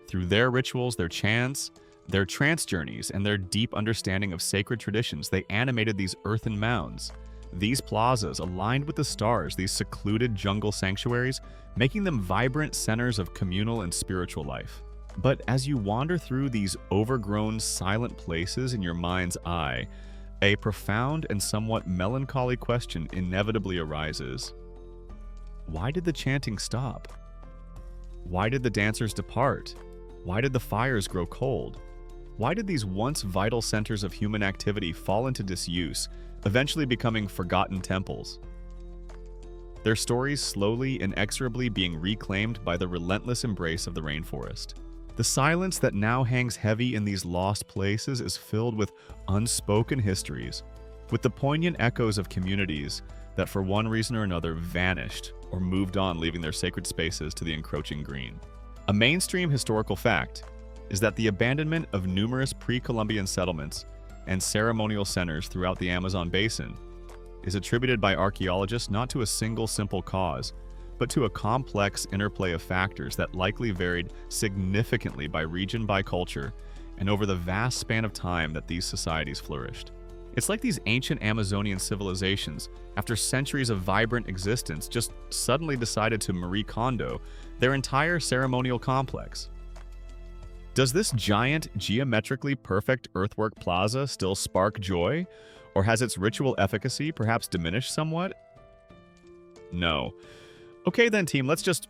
Through their rituals, their chants, their trance journeys, and their deep understanding of sacred traditions, they animated these earthen mounds, these plazas aligned with the stars, these secluded jungle sanctuaries, making them vibrant centers of communal and spiritual life. But as you wander through these overgrown, silent places in your mind's eye, a profound and somewhat melancholy question inevitably arises. Why did the chanting stop? Why did the dancers depart? Why did the fires grow cold? Why did these once vital centers of human activity fall into disuse, eventually becoming forgotten temples? Their stories slowly, inexorably being reclaimed by the relentless embrace of the rainforest. The silence that now hangs heavy in these lost places is filled with unspoken histories, with the poignant echoes of communities that for one reason or another vanished or moved on, leaving their sacred spaces to the encroaching green. A mainstream historical fact is that the abandonment of numerous pre-Columbian settlements and ceremonial centers throughout the Amazon basin is attributed by archaeologists not to a single simple cause, but to a complex interplay of factors that likely varied significantly by region, by culture, and over the vast span of time that these societies flourished. It's like these ancient Amazonian civilizations, after centuries of vibrant existence, just suddenly decided to Marie Kondo their entire ceremonial complex. Does this giant, geometrically perfect earthwork plaza still spark joy, or has its ritual efficacy perhaps diminished somewhat? No. Okay then, team, let's just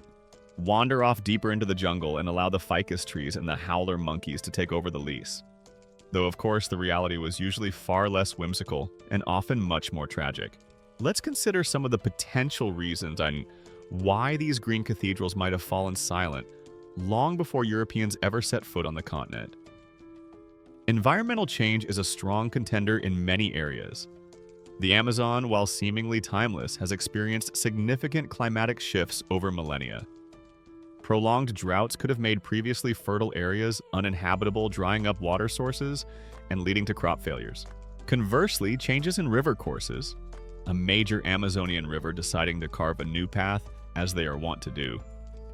wander off deeper into the jungle and allow the ficus trees and the howler monkeys to take over the lease. Though, of course, the reality was usually far less whimsical and often much more tragic. Let's consider some of the potential reasons on why these green cathedrals might have fallen silent long before Europeans ever set foot on the continent. Environmental change is a strong contender in many areas. The Amazon, while seemingly timeless, has experienced significant climatic shifts over millennia. Prolonged droughts could have made previously fertile areas uninhabitable, drying up water sources and leading to crop failures. Conversely, changes in river courses, a major Amazonian river deciding to carve a new path, as they are wont to do,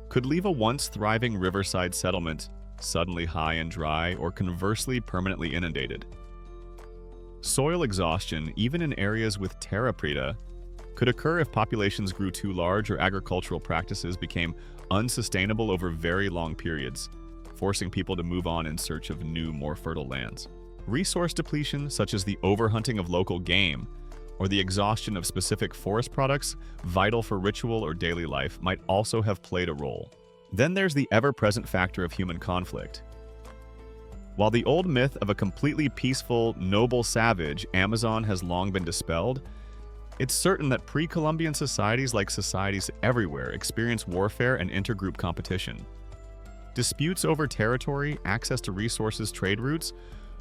could leave a once thriving riverside settlement suddenly high and dry, or conversely permanently inundated. Soil exhaustion, even in areas with terra preta, could occur if populations grew too large or agricultural practices became unsustainable over very long periods, forcing people to move on in search of new, more fertile lands. Resource depletion, such as the overhunting of local game, or the exhaustion of specific forest products vital for ritual or daily life, might also have played a role. Then there's the ever-present factor of human conflict. While the old myth of a completely peaceful, noble savage Amazon has long been dispelled, it's certain that pre-Columbian societies, like societies everywhere, experience warfare and intergroup competition. Disputes over territory, access to resources, trade routes,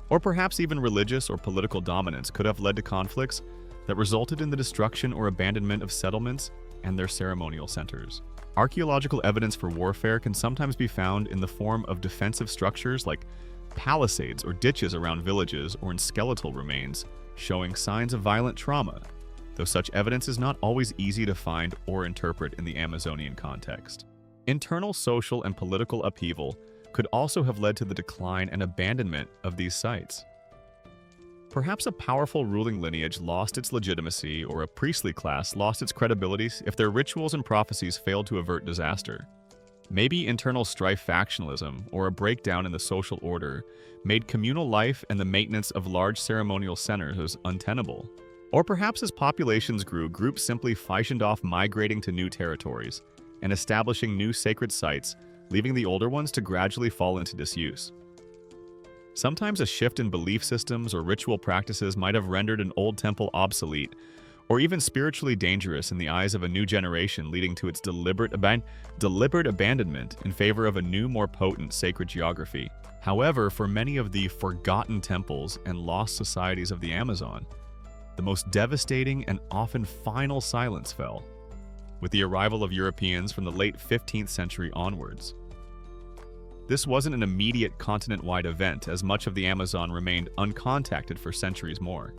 or perhaps even religious or political dominance could have led to conflicts that resulted in the destruction or abandonment of settlements and their ceremonial centers. Archaeological evidence for warfare can sometimes be found in the form of defensive structures like palisades or ditches around villages, or in skeletal remains, showing signs of violent trauma, though such evidence is not always easy to find or interpret in the Amazonian context. Internal social and political upheaval could also have led to the decline and abandonment of these sites. Perhaps a powerful ruling lineage lost its legitimacy, or a priestly class lost its credibility if their rituals and prophecies failed to avert disaster. Maybe internal strife, factionalism, or a breakdown in the social order made communal life and the maintenance of large ceremonial centers untenable. Or perhaps as populations grew, groups simply fissioned off, migrating to new territories and establishing new sacred sites, leaving the older ones to gradually fall into disuse. Sometimes a shift in belief systems or ritual practices might have rendered an old temple obsolete, or even spiritually dangerous in the eyes of a new generation, leading to its deliberate abandonment in favor of a new, more potent sacred geography. However, for many of the forgotten temples and lost societies of the Amazon, the most devastating and often final silence fell, with the arrival of Europeans from the late 15th century onwards. This wasn't an immediate continent-wide event, as much of the Amazon remained uncontacted for centuries more.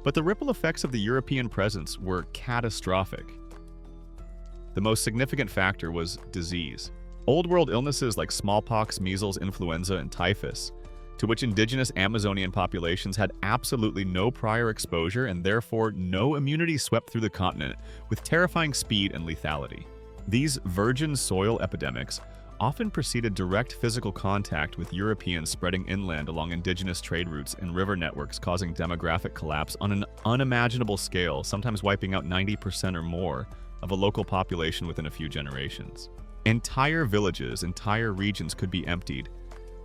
But the ripple effects of the European presence were catastrophic. The most significant factor was disease. Old world illnesses like smallpox, measles, influenza, and typhus, to which indigenous Amazonian populations had absolutely no prior exposure and therefore no immunity, swept through the continent with terrifying speed and lethality. These virgin soil epidemics often preceded direct physical contact with Europeans, spreading inland along indigenous trade routes and river networks, causing demographic collapse on an unimaginable scale, sometimes wiping out 90% or more of a local population within a few generations. Entire villages, entire regions could be emptied.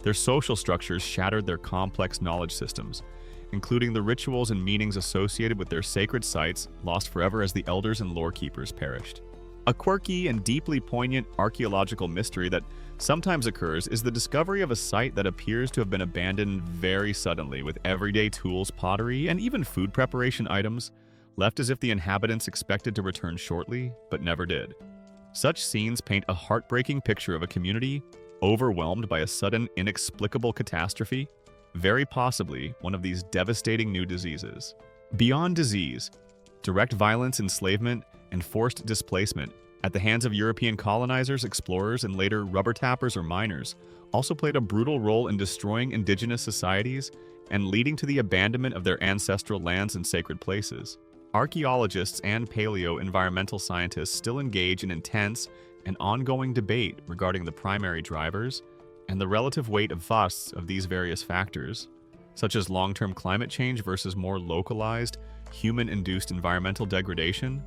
Their social structures shattered, their complex knowledge systems, including the rituals and meanings associated with their sacred sites, lost forever as the elders and lore keepers perished. A quirky and deeply poignant archaeological mystery that sometimes occurs is the discovery of a site that appears to have been abandoned very suddenly, with everyday tools, pottery, and even food preparation items left as if the inhabitants expected to return shortly, but never did. Such scenes paint a heartbreaking picture of a community overwhelmed by a sudden, inexplicable catastrophe, very possibly one of these devastating new diseases. Beyond disease, direct violence, enslavement, and forced displacement at the hands of European colonizers, explorers, and later rubber tappers or miners also played a brutal role in destroying indigenous societies and leading to the abandonment of their ancestral lands and sacred places. Archaeologists and paleo-environmental scientists still engage in intense and ongoing debate regarding the primary drivers and the relative weight of these various factors, such as long-term climate change versus more localized, human-induced environmental degradation,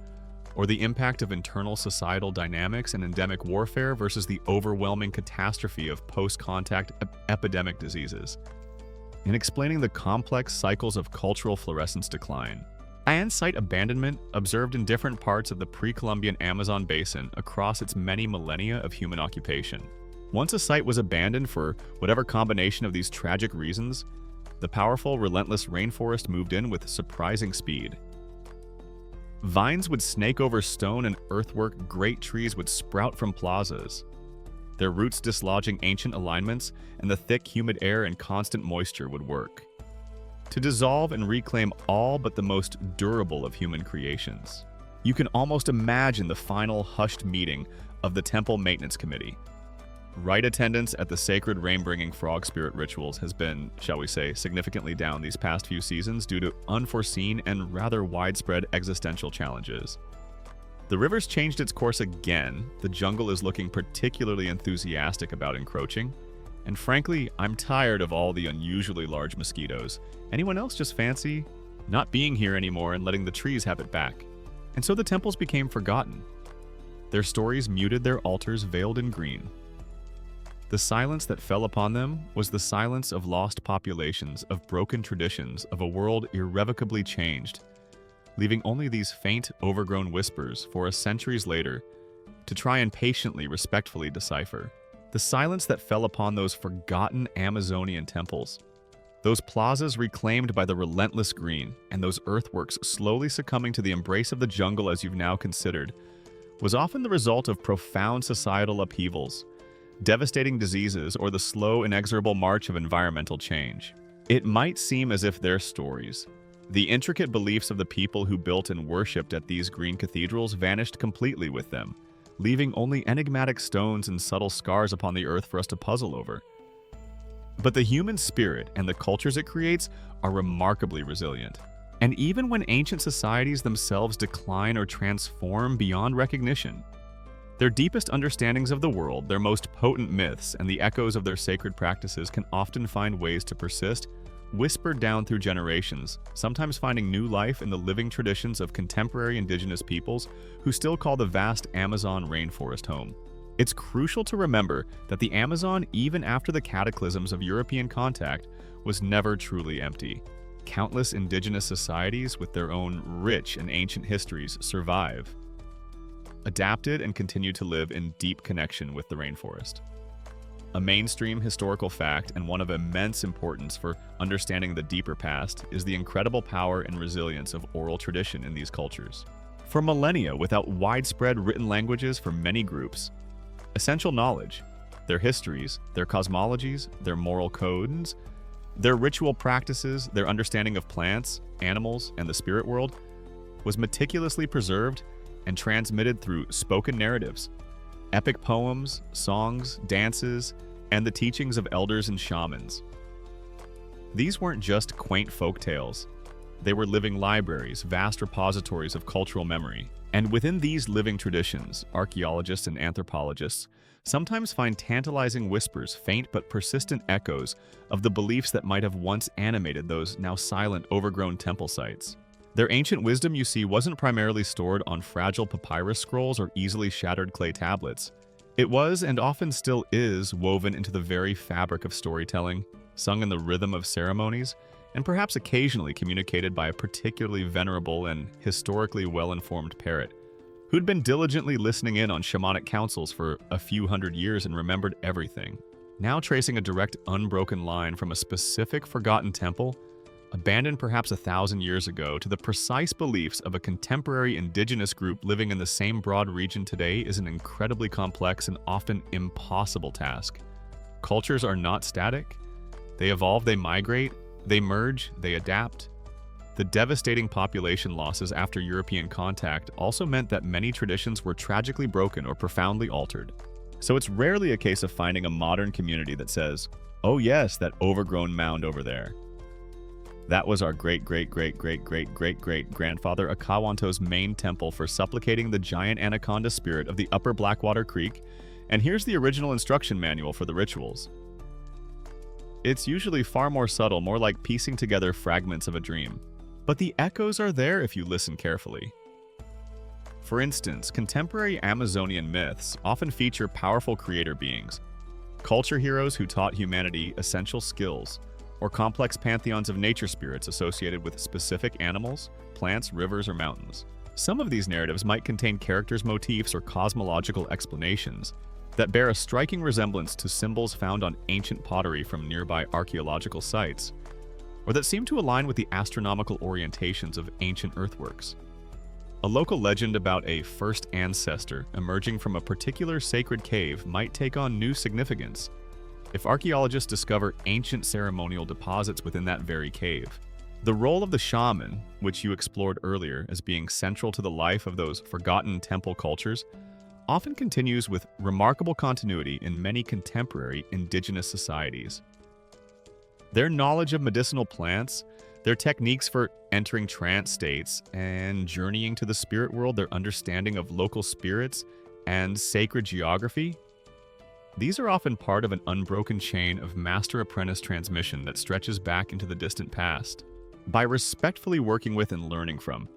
or the impact of internal societal dynamics and endemic warfare versus the overwhelming catastrophe of post-contact epidemic diseases. In explaining the complex cycles of cultural fluorescence decline and site abandonment observed in different parts of the pre-Columbian Amazon basin across its many millennia of human occupation. Once a site was abandoned for whatever combination of these tragic reasons, the powerful, relentless rainforest moved in with surprising speed. Vines would snake over stone and earthwork, great trees would sprout from plazas, their roots dislodging ancient alignments, and the thick, humid air and constant moisture would work to dissolve and reclaim all but the most durable of human creations. You can almost imagine the final hushed meeting of the Temple Maintenance Committee. Right attendance at the sacred rain-bringing frog spirit rituals has been, shall we say, significantly down these past few seasons due to unforeseen and rather widespread existential challenges. The river's changed its course again, the jungle is looking particularly enthusiastic about encroaching, and frankly, I'm tired of all the unusually large mosquitoes. Anyone else just fancy not being here anymore and letting the trees have it back? And so the temples became forgotten. Their stories muted, their altars veiled in green. The silence that fell upon them was the silence of lost populations, of broken traditions, of a world irrevocably changed, leaving only these faint, overgrown whispers for us centuries later to try and patiently, respectfully decipher. The silence that fell upon those forgotten Amazonian temples, those plazas reclaimed by the relentless green, and those earthworks slowly succumbing to the embrace of the jungle as you've now considered, was often the result of profound societal upheavals, devastating diseases, or the slow, inexorable march of environmental change. It might seem as if their stories, the intricate beliefs of the people who built and worshipped at these green cathedrals, vanished completely with them, leaving only enigmatic stones and subtle scars upon the earth for us to puzzle over. But the human spirit and the cultures it creates are remarkably resilient. And even when ancient societies themselves decline or transform beyond recognition, their deepest understandings of the world, their most potent myths, and the echoes of their sacred practices can often find ways to persist, whispered down through generations, sometimes finding new life in the living traditions of contemporary indigenous peoples who still call the vast Amazon rainforest home. It's crucial to remember that the Amazon, even after the cataclysms of European contact, was never truly empty. Countless indigenous societies with their own rich and ancient histories survive, adapted, and continue to live in deep connection with the rainforest. A mainstream historical fact and one of immense importance for understanding the deeper past is the incredible power and resilience of oral tradition in these cultures. For millennia, without widespread written languages for many groups, essential knowledge, their histories, their cosmologies, their moral codes, their ritual practices, their understanding of plants, animals, and the spirit world was meticulously preserved and transmitted through spoken narratives, epic poems, songs, dances, and the teachings of elders and shamans. These weren't just quaint folk tales. They were living libraries, vast repositories of cultural memory. And within these living traditions, archaeologists and anthropologists sometimes find tantalizing whispers, faint but persistent echoes of the beliefs that might have once animated those now silent, overgrown temple sites. Their ancient wisdom, you see, wasn't primarily stored on fragile papyrus scrolls or easily shattered clay tablets. It was, and often still is, woven into the very fabric of storytelling, sung in the rhythm of ceremonies, and perhaps occasionally communicated by a particularly venerable and historically well-informed parrot, who'd been diligently listening in on shamanic councils for a few hundred years and remembered everything. Now tracing a direct, unbroken line from a specific forgotten temple, abandoned perhaps 1,000 years ago, to the precise beliefs of a contemporary indigenous group living in the same broad region today is an incredibly complex and often impossible task. Cultures are not static. They evolve, they migrate, they merge, they adapt. The devastating population losses after European contact also meant that many traditions were tragically broken or profoundly altered. So it's rarely a case of finding a modern community that says, "Oh yes, that overgrown mound over there. That was our great-great-great-great-great-great-grandfather Akawanto's main temple for supplicating the giant anaconda spirit of the upper Blackwater Creek, and here's the original instruction manual for the rituals." It's usually far more subtle, more like piecing together fragments of a dream. But the echoes are there if you listen carefully. For instance, contemporary Amazonian myths often feature powerful creator beings, culture heroes who taught humanity essential skills, or complex pantheons of nature spirits associated with specific animals, plants, rivers, or mountains. Some of these narratives might contain characters' motifs or cosmological explanations that bear a striking resemblance to symbols found on ancient pottery from nearby archaeological sites, or that seem to align with the astronomical orientations of ancient earthworks. A local legend about a first ancestor emerging from a particular sacred cave might take on new significance if archaeologists discover ancient ceremonial deposits within that very cave. The role of the shaman, which you explored earlier as being central to the life of those forgotten temple cultures, often continues with remarkable continuity in many contemporary indigenous societies. Their knowledge of medicinal plants, their techniques for entering trance states and journeying to the spirit world, their understanding of local spirits and sacred geography, these are often part of an unbroken chain of master-apprentice transmission that stretches back into the distant past. By respectfully working with and learning from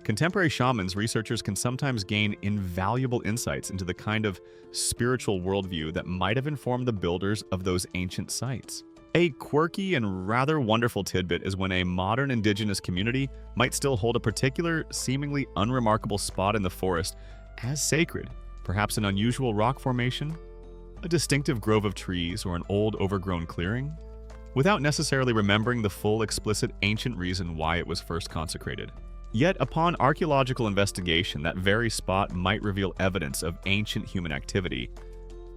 contemporary shamans, researchers can sometimes gain invaluable insights into the kind of spiritual worldview that might have informed the builders of those ancient sites. A quirky and rather wonderful tidbit is when a modern indigenous community might still hold a particular, seemingly unremarkable spot in the forest as sacred, perhaps an unusual rock formation, a distinctive grove of trees, or an old overgrown clearing, without necessarily remembering the full explicit ancient reason why it was first consecrated. Yet upon archaeological investigation, that very spot might reveal evidence of ancient human activity,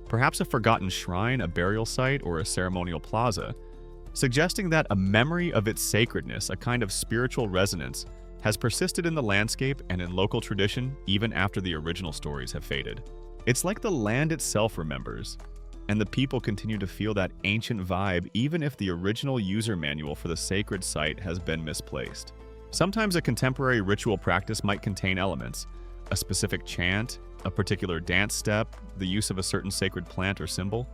perhaps a forgotten shrine, a burial site, or a ceremonial plaza, suggesting that a memory of its sacredness, a kind of spiritual resonance, has persisted in the landscape and in local tradition even after the original stories have faded. It's like the land itself remembers, and the people continue to feel that ancient vibe even if the original user manual for the sacred site has been misplaced. Sometimes a contemporary ritual practice might contain elements, a specific chant, a particular dance step, the use of a certain sacred plant or symbol,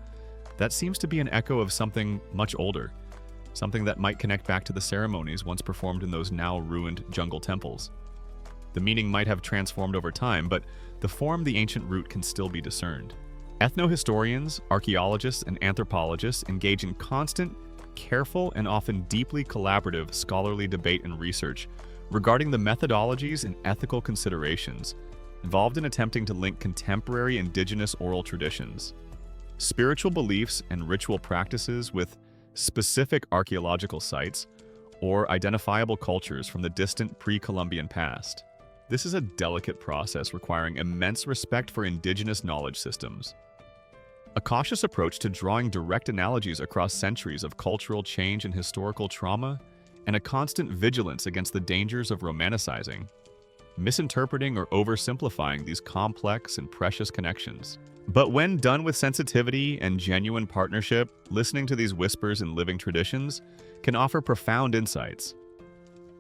that seems to be an echo of something much older, something that might connect back to the ceremonies once performed in those now ruined jungle temples. The meaning might have transformed over time, but the form, the ancient root, can still be discerned. Ethnohistorians, archaeologists, and anthropologists engage in constant, careful, and often deeply collaborative scholarly debate and research regarding the methodologies and ethical considerations involved in attempting to link contemporary indigenous oral traditions, spiritual beliefs, and ritual practices with specific archaeological sites or identifiable cultures from the distant pre-Columbian past. This is a delicate process requiring immense respect for indigenous knowledge systems, a cautious approach to drawing direct analogies across centuries of cultural change and historical trauma, and a constant vigilance against the dangers of romanticizing, misinterpreting, or oversimplifying these complex and precious connections. But when done with sensitivity and genuine partnership, listening to these whispers in living traditions can offer profound insights.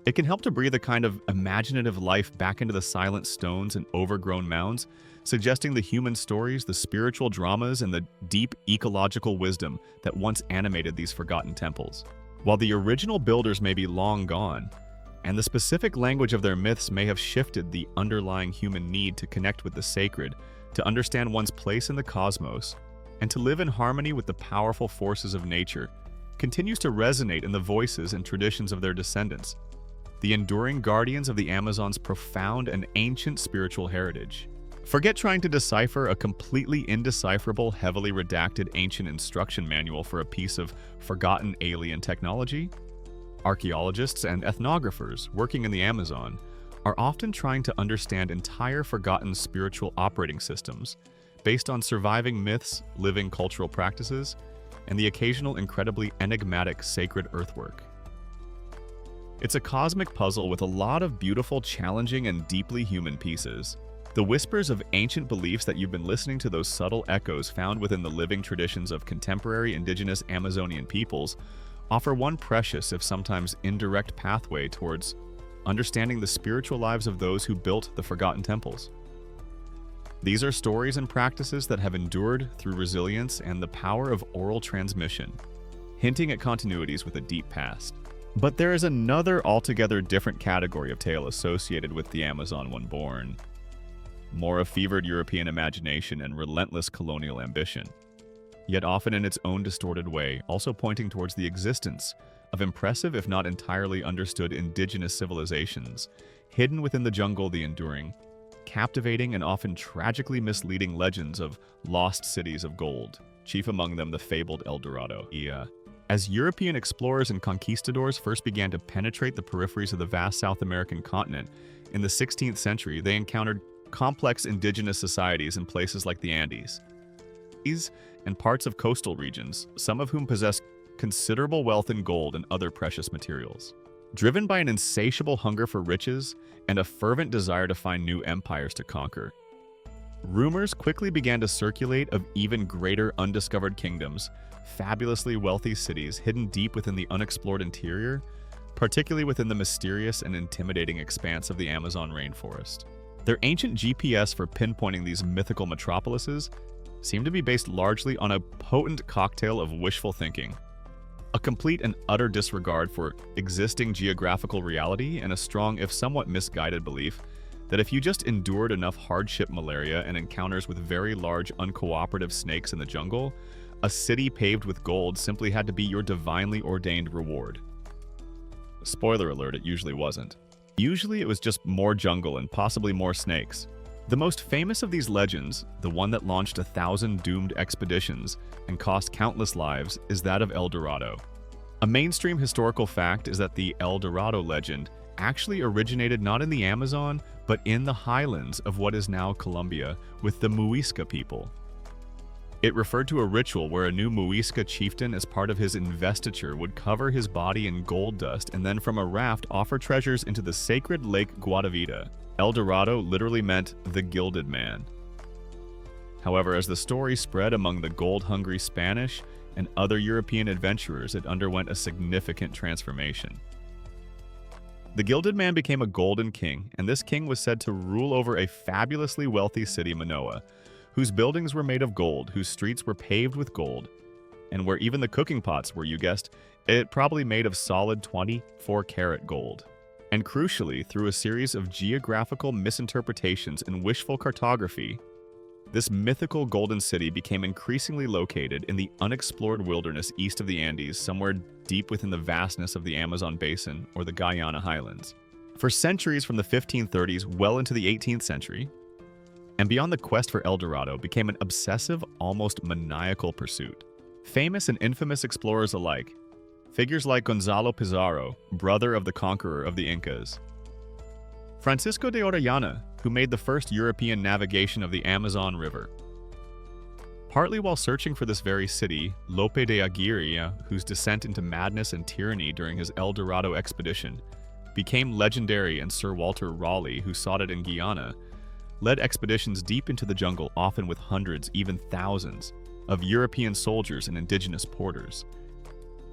It can help to breathe a kind of imaginative life back into the silent stones and overgrown mounds, suggesting the human stories, the spiritual dramas, and the deep ecological wisdom that once animated these forgotten temples. While the original builders may be long gone, and the specific language of their myths may have shifted, the underlying human need to connect with the sacred, to understand one's place in the cosmos, and to live in harmony with the powerful forces of nature continues to resonate in the voices and traditions of their descendants, the enduring guardians of the Amazon's profound and ancient spiritual heritage. Forget trying to decipher a completely indecipherable, heavily redacted ancient instruction manual for a piece of forgotten alien technology. Archaeologists and ethnographers working in the Amazon are often trying to understand entire forgotten spiritual operating systems based on surviving myths, living cultural practices, and the occasional incredibly enigmatic sacred earthwork. It's a cosmic puzzle with a lot of beautiful, challenging, and deeply human pieces. The whispers of ancient beliefs that you've been listening to, those subtle echoes found within the living traditions of contemporary indigenous Amazonian peoples, offer one precious, if sometimes indirect, pathway towards understanding the spiritual lives of those who built the forgotten temples. These are stories and practices that have endured through resilience and the power of oral transmission, hinting at continuities with a deep past. But there is another altogether different category of tale associated with the Amazon when born, more a fevered European imagination and relentless colonial ambition, yet often in its own distorted way, also pointing towards the existence of impressive, if not entirely understood, indigenous civilizations, hidden within the jungle, the enduring, captivating, and often tragically misleading legends of lost cities of gold, chief among them the fabled El Dorado. As European explorers and conquistadors first began to penetrate the peripheries of the vast South American continent, in the 16th century they encountered complex indigenous societies in places like the Andes and parts of coastal regions, some of whom possessed considerable wealth in gold and other precious materials. Driven by an insatiable hunger for riches and a fervent desire to find new empires to conquer, rumors quickly began to circulate of even greater undiscovered kingdoms, fabulously wealthy cities hidden deep within the unexplored interior, particularly within the mysterious and intimidating expanse of the Amazon rainforest. Their ancient GPS for pinpointing these mythical metropolises seemed to be based largely on a potent cocktail of wishful thinking, a complete and utter disregard for existing geographical reality, and a strong, if somewhat misguided, belief that if you just endured enough hardship, malaria, and encounters with very large, uncooperative snakes in the jungle, a city paved with gold simply had to be your divinely ordained reward. Spoiler alert, it usually wasn't. Usually it was just more jungle and possibly more snakes. The most famous of these legends, the one that launched 1,000 doomed expeditions and cost countless lives, is that of El Dorado. A mainstream historical fact is that the El Dorado legend actually originated not in the Amazon, but in the highlands of what is now Colombia with the Muisca people. It referred to a ritual where a new Muisca chieftain, as part of his investiture, would cover his body in gold dust and then from a raft offer treasures into the sacred Lake Guatavita. El Dorado literally meant the gilded man. However, as the story spread among the gold-hungry Spanish and other European adventurers, it underwent a significant transformation. The gilded man became a golden king, and this king was said to rule over a fabulously wealthy city, Manoa, whose buildings were made of gold, whose streets were paved with gold, and where even the cooking pots were, you guessed, it probably made of solid 24-karat gold. And crucially, through a series of geographical misinterpretations and wishful cartography, this mythical golden city became increasingly located in the unexplored wilderness east of the Andes, somewhere deep within the vastness of the Amazon basin or the Guyana highlands. For centuries from the 1530s well into the 18th century, and beyond, the quest for El Dorado became an obsessive, almost maniacal pursuit. Famous and infamous explorers alike, figures like Gonzalo Pizarro, brother of the conqueror of the Incas, Francisco de Orellana, who made the first European navigation of the Amazon River. Partly while searching for this very city, Lope de Aguirre, whose descent into madness and tyranny during his El Dorado expedition became legendary, and Sir Walter Raleigh, who sought it in Guyana, led expeditions deep into the jungle, often with hundreds, even thousands, of European soldiers and indigenous porters.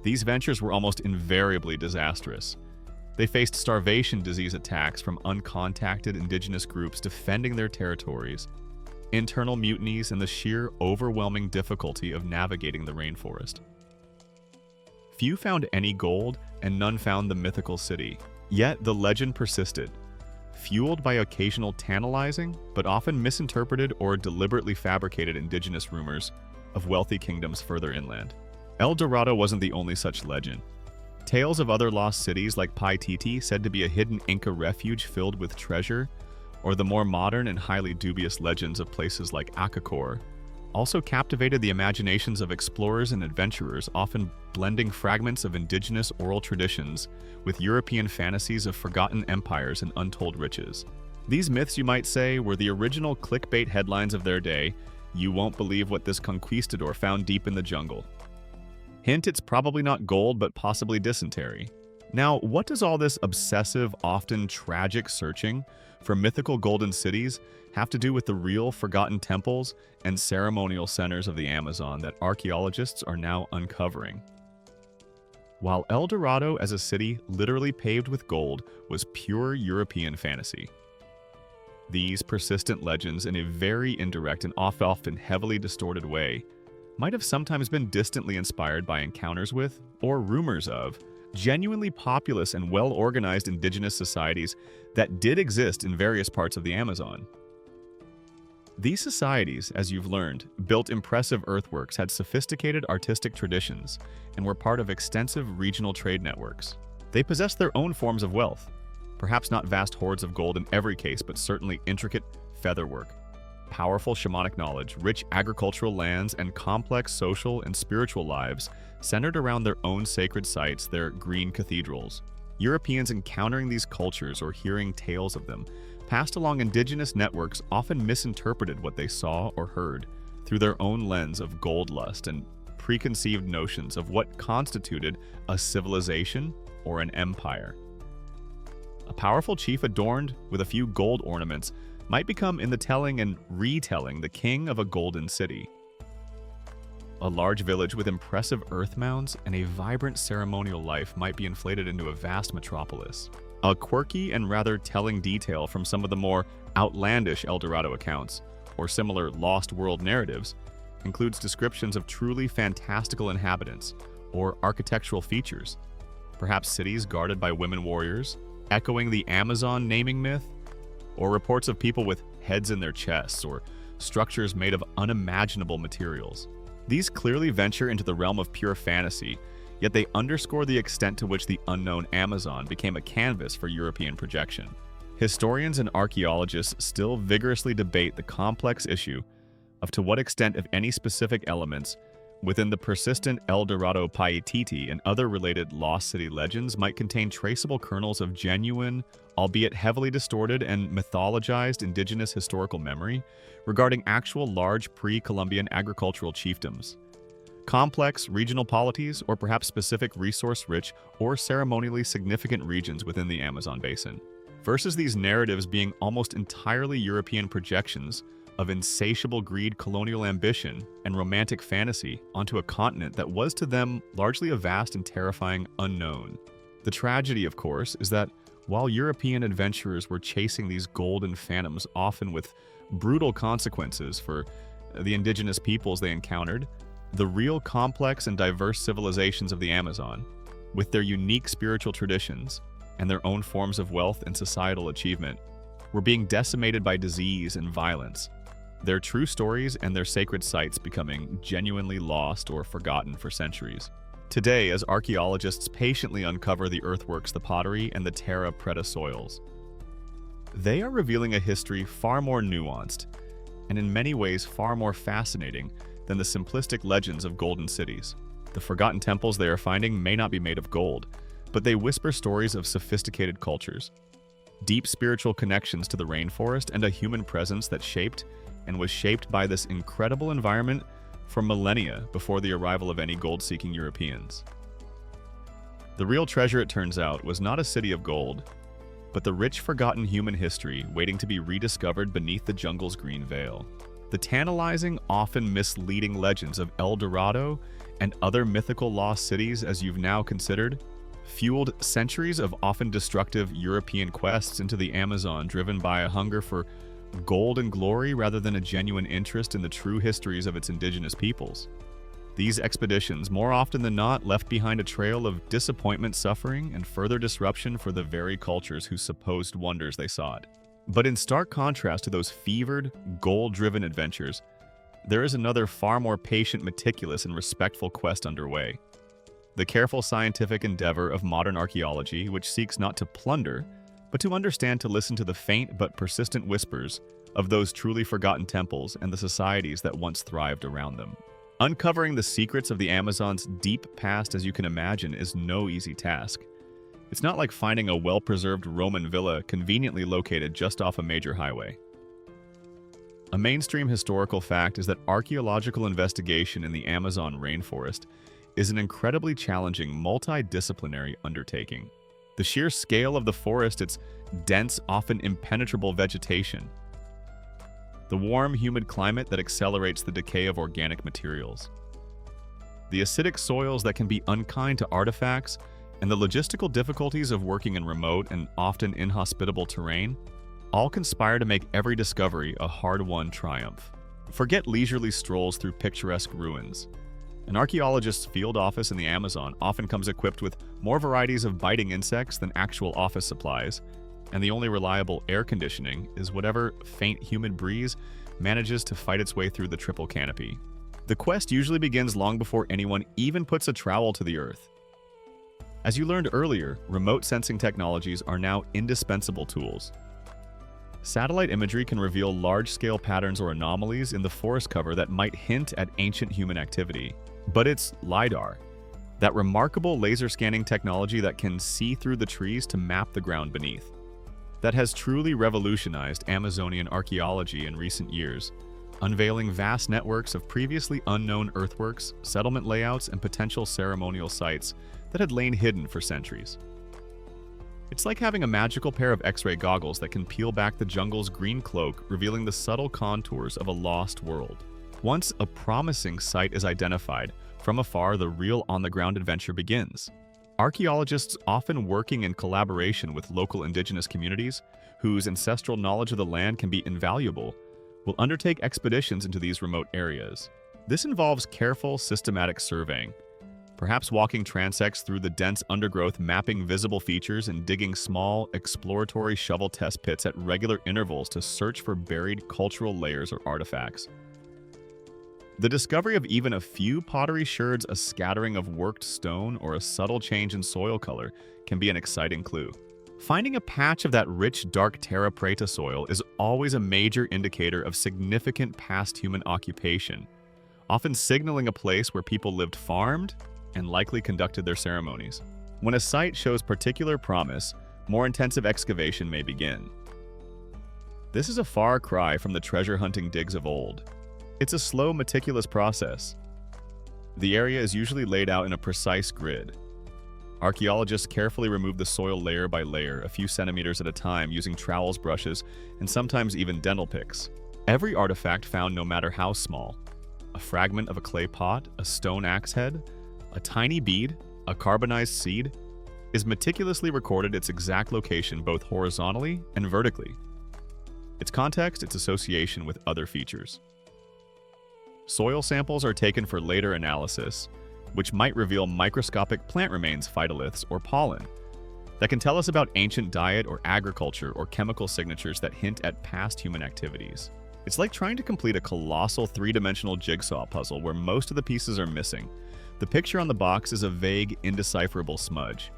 These ventures were almost invariably disastrous. They faced starvation disease attacks from uncontacted indigenous groups defending their territories, internal mutinies, and the sheer overwhelming difficulty of navigating the rainforest. Few found any gold, and none found the mythical city. Yet the legend persisted, fueled by occasional tantalizing, but often misinterpreted or deliberately fabricated indigenous rumors of wealthy kingdoms further inland. El Dorado wasn't the only such legend. Tales of other lost cities like Paititi, said to be a hidden Inca refuge filled with treasure, or the more modern and highly dubious legends of places like Acacor, also captivated the imaginations of explorers and adventurers, often blending fragments of indigenous oral traditions with European fantasies of forgotten empires and untold riches. These myths, you might say, were the original clickbait headlines of their day. You won't believe what this conquistador found deep in the jungle. Hint, it's probably not gold, but possibly dysentery. Now, what does all this obsessive, often tragic searching for mythical golden cities have to do with the real forgotten temples and ceremonial centers of the Amazon that archaeologists are now uncovering? While El Dorado as a city literally paved with gold was pure European fantasy, these persistent legends, in a very indirect and often heavily distorted way, might have sometimes been distantly inspired by encounters with, or rumors of, genuinely populous and well-organized indigenous societies that did exist in various parts of the Amazon. These societies, as you've learned, built impressive earthworks, had sophisticated artistic traditions, and were part of extensive regional trade networks. They possessed their own forms of wealth, perhaps not vast hoards of gold in every case, but certainly intricate featherwork, powerful shamanic knowledge, rich agricultural lands, and complex social and spiritual lives centered around their own sacred sites, their green cathedrals. Europeans encountering these cultures or hearing tales of them passed along indigenous networks often misinterpreted what they saw or heard through their own lens of gold lust and preconceived notions of what constituted a civilization or an empire. A powerful chief adorned with a few gold ornaments might become, in the telling and retelling, the king of a golden city. A large village with impressive earth mounds and a vibrant ceremonial life might be inflated into a vast metropolis. A quirky and rather telling detail from some of the more outlandish El Dorado accounts, or similar Lost World narratives, includes descriptions of truly fantastical inhabitants or architectural features, perhaps cities guarded by women warriors, echoing the Amazon naming myth, or reports of people with heads in their chests or structures made of unimaginable materials. These clearly venture into the realm of pure fantasy, yet they underscore the extent to which the unknown Amazon became a canvas for European projection. Historians and archaeologists still vigorously debate the complex issue of to what extent, if any, specific elements within the persistent El Dorado Paititi and other related lost city legends might contain traceable kernels of genuine, albeit heavily distorted and mythologized indigenous historical memory regarding actual large pre-Columbian agricultural chiefdoms, complex regional polities, or perhaps specific resource-rich or ceremonially significant regions within the Amazon basin, versus these narratives being almost entirely European projections of insatiable greed, colonial ambition, and romantic fantasy onto a continent that was to them largely a vast and terrifying unknown. The tragedy, of course, is that while European adventurers were chasing these golden phantoms, often with brutal consequences for the indigenous peoples they encountered, the real complex and diverse civilizations of the Amazon, with their unique spiritual traditions and their own forms of wealth and societal achievement, were being decimated by disease and violence, their true stories and their sacred sites becoming genuinely lost or forgotten for centuries. Today, as archaeologists patiently uncover the earthworks, the pottery, and the terra preta soils, they are revealing a history far more nuanced and in many ways far more fascinating than the simplistic legends of golden cities. The forgotten temples they are finding may not be made of gold, but they whisper stories of sophisticated cultures, deep spiritual connections to the rainforest, and a human presence that shaped and was shaped by this incredible environment for millennia before the arrival of any gold-seeking Europeans. The real treasure, it turns out, was not a city of gold, but the rich, forgotten human history waiting to be rediscovered beneath the jungle's green veil. The tantalizing, often misleading legends of El Dorado and other mythical lost cities, as you've now considered, fueled centuries of often destructive European quests into the Amazon, driven by a hunger for gold and glory rather than a genuine interest in the true histories of its indigenous peoples. These expeditions, more often than not, left behind a trail of disappointment, suffering, and further disruption for the very cultures whose supposed wonders they sought. But in stark contrast to those fevered, goal-driven adventures, there is another far more patient, meticulous, and respectful quest underway. The careful scientific endeavor of modern archaeology, which seeks not to plunder, but to understand, to listen to the faint but persistent whispers of those truly forgotten temples and the societies that once thrived around them. Uncovering the secrets of the Amazon's deep past, as you can imagine, is no easy task. It's not like finding a well-preserved Roman villa conveniently located just off a major highway. A mainstream historical fact is that archaeological investigation in the Amazon rainforest is an incredibly challenging, multidisciplinary undertaking. The sheer scale of the forest, its dense, often impenetrable vegetation, the warm, humid climate that accelerates the decay of organic materials, the acidic soils that can be unkind to artifacts, and the logistical difficulties of working in remote and often inhospitable terrain, all conspire to make every discovery a hard-won triumph. Forget leisurely strolls through picturesque ruins. An archaeologist's field office in the Amazon often comes equipped with more varieties of biting insects than actual office supplies, and the only reliable air conditioning is whatever faint humid breeze manages to fight its way through the triple canopy. The quest usually begins long before anyone even puts a trowel to the earth. As you learned earlier, remote sensing technologies are now indispensable tools. Satellite imagery can reveal large-scale patterns or anomalies in the forest cover that might hint at ancient human activity. But it's LiDAR, that remarkable laser scanning technology that can see through the trees to map the ground beneath, that has truly revolutionized Amazonian archaeology in recent years, unveiling vast networks of previously unknown earthworks, settlement layouts, and potential ceremonial sites that had lain hidden for centuries. It's like having a magical pair of X-ray goggles that can peel back the jungle's green cloak, revealing the subtle contours of a lost world. Once a promising site is identified, from afar the real on-the-ground adventure begins. Archaeologists, often working in collaboration with local indigenous communities, whose ancestral knowledge of the land can be invaluable, will undertake expeditions into these remote areas. This involves careful, systematic surveying, perhaps walking transects through the dense undergrowth, mapping visible features, and digging small, exploratory shovel test pits at regular intervals to search for buried cultural layers or artifacts. The discovery of even a few pottery sherds, a scattering of worked stone, or a subtle change in soil color can be an exciting clue. Finding a patch of that rich, dark terra preta soil is always a major indicator of significant past human occupation, often signaling a place where people lived, farmed, and likely conducted their ceremonies. When a site shows particular promise, more intensive excavation may begin. This is a far cry from the treasure-hunting digs of old. It's a slow, meticulous process. The area is usually laid out in a precise grid. Archaeologists carefully remove the soil layer by layer, a few centimeters at a time, using trowels, brushes, and sometimes even dental picks. Every artifact found, no matter how small, a fragment of a clay pot, a stone axe head, a tiny bead, a carbonized seed, is meticulously recorded its exact location both horizontally and vertically. Its context, its association with other features. Soil samples are taken for later analysis, which might reveal microscopic plant remains, phytoliths, or pollen, that can tell us about ancient diet or agriculture or chemical signatures that hint at past human activities. It's like trying to complete a colossal three-dimensional jigsaw puzzle where most of the pieces are missing. The picture on the box is a vague, indecipherable smudge.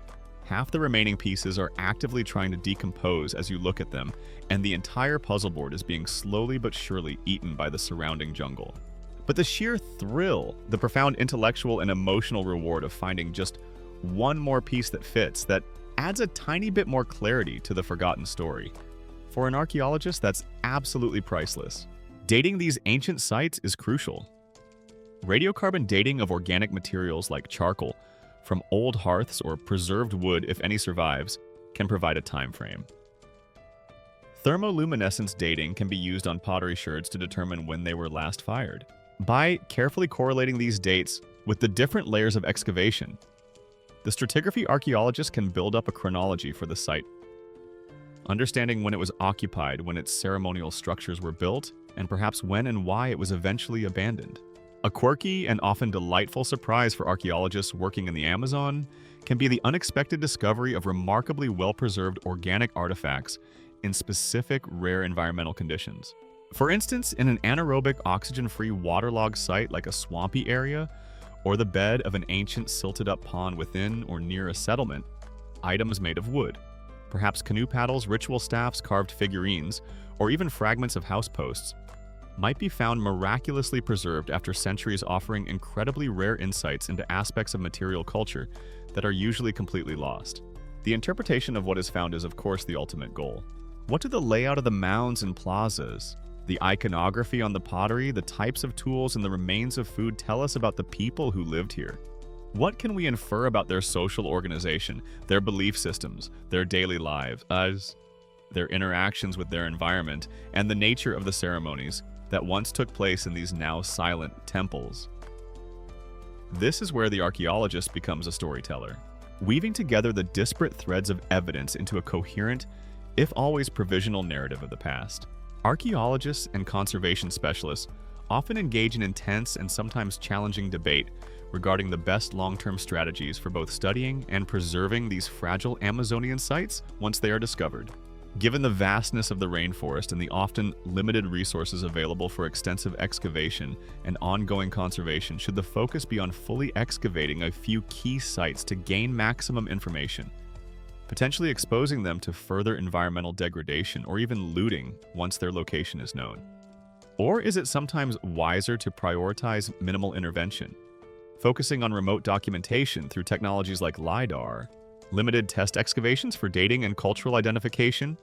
Half the remaining pieces are actively trying to decompose as you look at them, and the entire puzzle board is being slowly but surely eaten by the surrounding jungle. But the sheer thrill, the profound intellectual and emotional reward of finding just one more piece that fits, that adds a tiny bit more clarity to the forgotten story. For an archaeologist, that's absolutely priceless. Dating these ancient sites is crucial. Radiocarbon dating of organic materials like charcoal from old hearths or preserved wood, if any survives, can provide a time frame. Thermoluminescence dating can be used on pottery sherds to determine when they were last fired. By carefully correlating these dates with the different layers of excavation, the stratigraphy archaeologist can build up a chronology for the site, understanding when it was occupied, when its ceremonial structures were built, and perhaps when and why it was eventually abandoned. A quirky and often delightful surprise for archaeologists working in the Amazon can be the unexpected discovery of remarkably well-preserved organic artifacts in specific rare environmental conditions. For instance, in an anaerobic, oxygen-free waterlogged site like a swampy area, or the bed of an ancient silted-up pond within or near a settlement, items made of wood, perhaps canoe paddles, ritual staffs, carved figurines, or even fragments of house posts, might be found miraculously preserved after centuries, offering incredibly rare insights into aspects of material culture that are usually completely lost. The interpretation of what is found is, of course, the ultimate goal. What do the layout of the mounds and plazas, the iconography on the pottery, the types of tools, and the remains of food tell us about the people who lived here? What can we infer about their social organization, their belief systems, their daily lives, their interactions with their environment, and the nature of the ceremonies that once took place in these now silent temples? This is where the archaeologist becomes a storyteller, weaving together the disparate threads of evidence into a coherent, if always provisional, narrative of the past. Archaeologists and conservation specialists often engage in intense and sometimes challenging debate regarding the best long-term strategies for both studying and preserving these fragile Amazonian sites once they are discovered. Given the vastness of the rainforest and the often limited resources available for extensive excavation and ongoing conservation, should the focus be on fully excavating a few key sites to gain maximum information? potentially exposing them to further environmental degradation or even looting once their location is known? Or is it sometimes wiser to prioritize minimal intervention, focusing on remote documentation through technologies like LiDAR, limited test excavations for dating and cultural identification,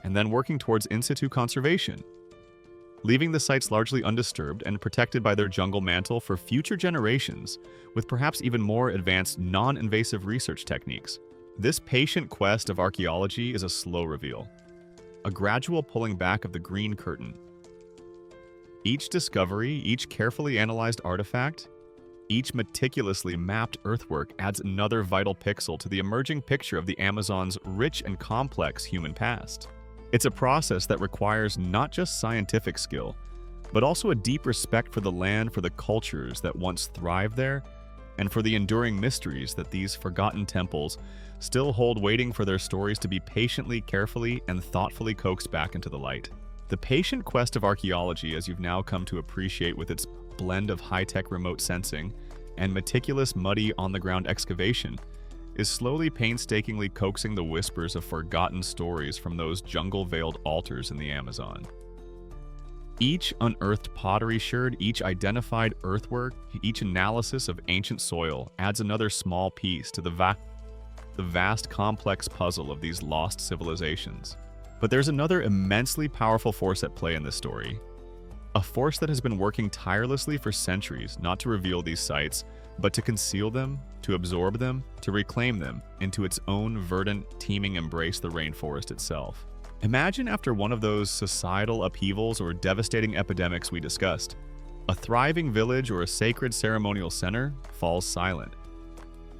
and then working towards in situ conservation, leaving the sites largely undisturbed and protected by their jungle mantle for future generations, with perhaps even more advanced non-invasive research techniques? This patient quest of archaeology is a slow reveal, a gradual pulling back of the green curtain. Each discovery, each carefully analyzed artifact, each meticulously mapped earthwork adds another vital pixel to the emerging picture of the Amazon's rich and complex human past. It's a process that requires not just scientific skill, but also a deep respect for the land, for the cultures that once thrived there, and for the enduring mysteries that these forgotten temples still hold, waiting for their stories to be patiently, carefully, and thoughtfully coaxed back into the light. The patient quest of archaeology, as you've now come to appreciate with its blend of high-tech remote sensing and meticulous muddy on-the-ground excavation, is slowly, painstakingly coaxing the whispers of forgotten stories from those jungle-veiled altars in the Amazon. Each unearthed pottery sherd, each identified earthwork, each analysis of ancient soil adds another small piece to the vast, complex puzzle of these lost civilizations. But there's another immensely powerful force at play in this story. A force that has been working tirelessly for centuries not to reveal these sites, but to conceal them, to absorb them, to reclaim them into its own verdant, teeming embrace, the rainforest itself. Imagine after one of those societal upheavals or devastating epidemics we discussed, a thriving village or a sacred ceremonial center falls silent.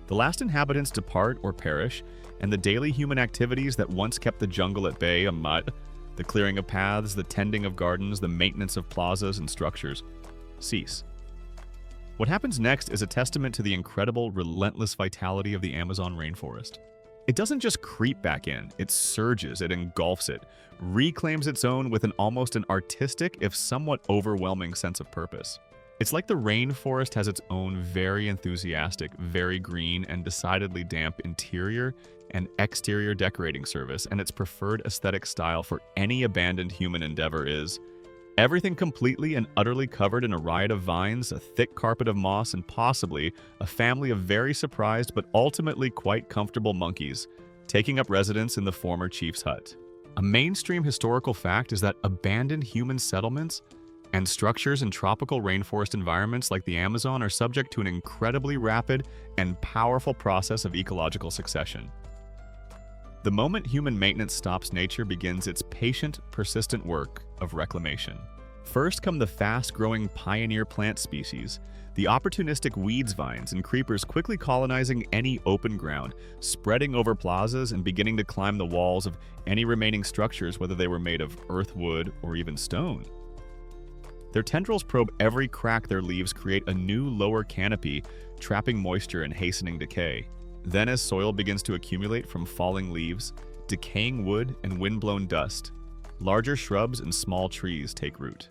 The last inhabitants depart or perish, and the daily human activities that once kept the jungle at bay, the clearing of paths, the tending of gardens, the maintenance of plazas and structures, cease. What happens next is a testament to the incredible, relentless vitality of the Amazon rainforest. It doesn't just creep back in, it surges, it engulfs it, reclaims its own with almost an artistic, if somewhat overwhelming sense of purpose. It's like the rainforest has its own very enthusiastic, very green, and decidedly damp interior and exterior decorating service, and its preferred aesthetic style for any abandoned human endeavor is everything completely and utterly covered in a riot of vines, a thick carpet of moss, and possibly a family of very surprised but ultimately quite comfortable monkeys taking up residence in the former chief's hut. A mainstream historical fact is that abandoned human settlements and structures in tropical rainforest environments like the Amazon are subject to an incredibly rapid and powerful process of ecological succession. The moment human maintenance stops, nature begins its patient, persistent work of reclamation. First come the fast-growing pioneer plant species, the opportunistic weeds, vines, and creepers quickly colonizing any open ground, spreading over plazas and beginning to climb the walls of any remaining structures, whether they were made of earth, wood, or even stone. Their tendrils probe every crack, their leaves create a new lower canopy, trapping moisture and hastening decay. Then, as soil begins to accumulate from falling leaves, decaying wood, and wind-blown dust, larger shrubs and small trees take root.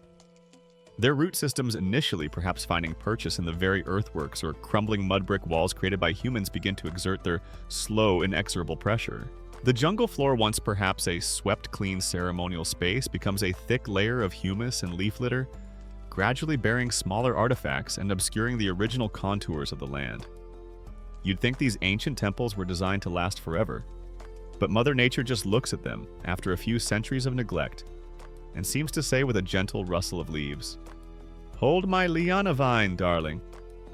Their root systems, initially perhaps finding purchase in the very earthworks or crumbling mud brick walls created by humans, begin to exert their slow, inexorable pressure. The jungle floor, once perhaps a swept-clean ceremonial space, becomes a thick layer of humus and leaf litter, gradually bearing smaller artifacts and obscuring the original contours of the land. You'd think these ancient temples were designed to last forever, but Mother Nature just looks at them after a few centuries of neglect and seems to say with a gentle rustle of leaves, "Hold my liana vine, darling.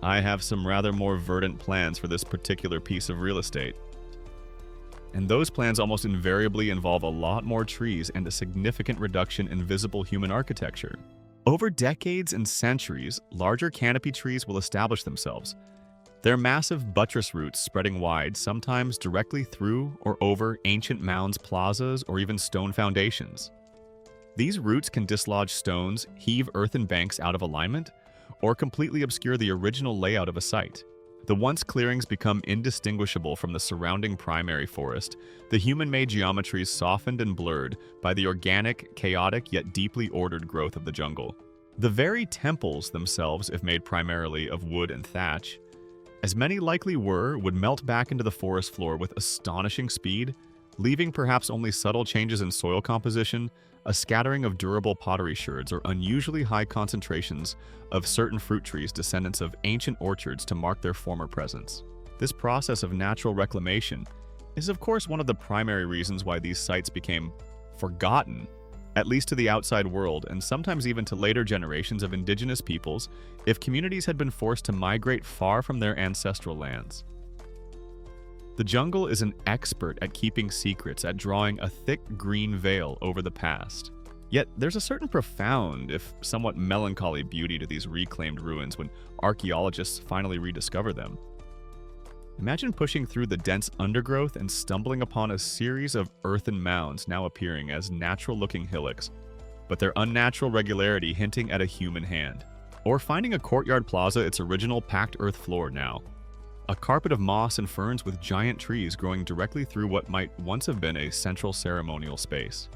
I have some rather more verdant plans for this particular piece of real estate." And those plans almost invariably involve a lot more trees and a significant reduction in visible human architecture. Over decades and centuries, larger canopy trees will establish themselves, their massive buttress roots spreading wide, sometimes directly through or over ancient mounds, plazas, or even stone foundations. These roots can dislodge stones, heave earthen banks out of alignment, or completely obscure the original layout of a site. The once clearings become indistinguishable from the surrounding primary forest, the human-made geometries softened and blurred by the organic, chaotic, yet deeply ordered growth of the jungle. The very temples themselves, if made primarily of wood and thatch, as many likely were, would melt back into the forest floor with astonishing speed, leaving perhaps only subtle changes in soil composition, a scattering of durable pottery sherds, or unusually high concentrations of certain fruit trees, descendants of ancient orchards, to mark their former presence. This process of natural reclamation is, of course, one of the primary reasons why these sites became forgotten, at least to the outside world, and sometimes even to later generations of indigenous peoples, if communities had been forced to migrate far from their ancestral lands. The jungle is an expert at keeping secrets, at drawing a thick green veil over the past. Yet there's a certain profound, if somewhat melancholy, beauty to these reclaimed ruins when archaeologists finally rediscover them. Imagine pushing through the dense undergrowth and stumbling upon a series of earthen mounds now appearing as natural-looking hillocks, but their unnatural regularity hinting at a human hand. Or finding a courtyard plaza its original packed earth floor now, a carpet of moss and ferns with giant trees growing directly through what might once have been a central ceremonial space.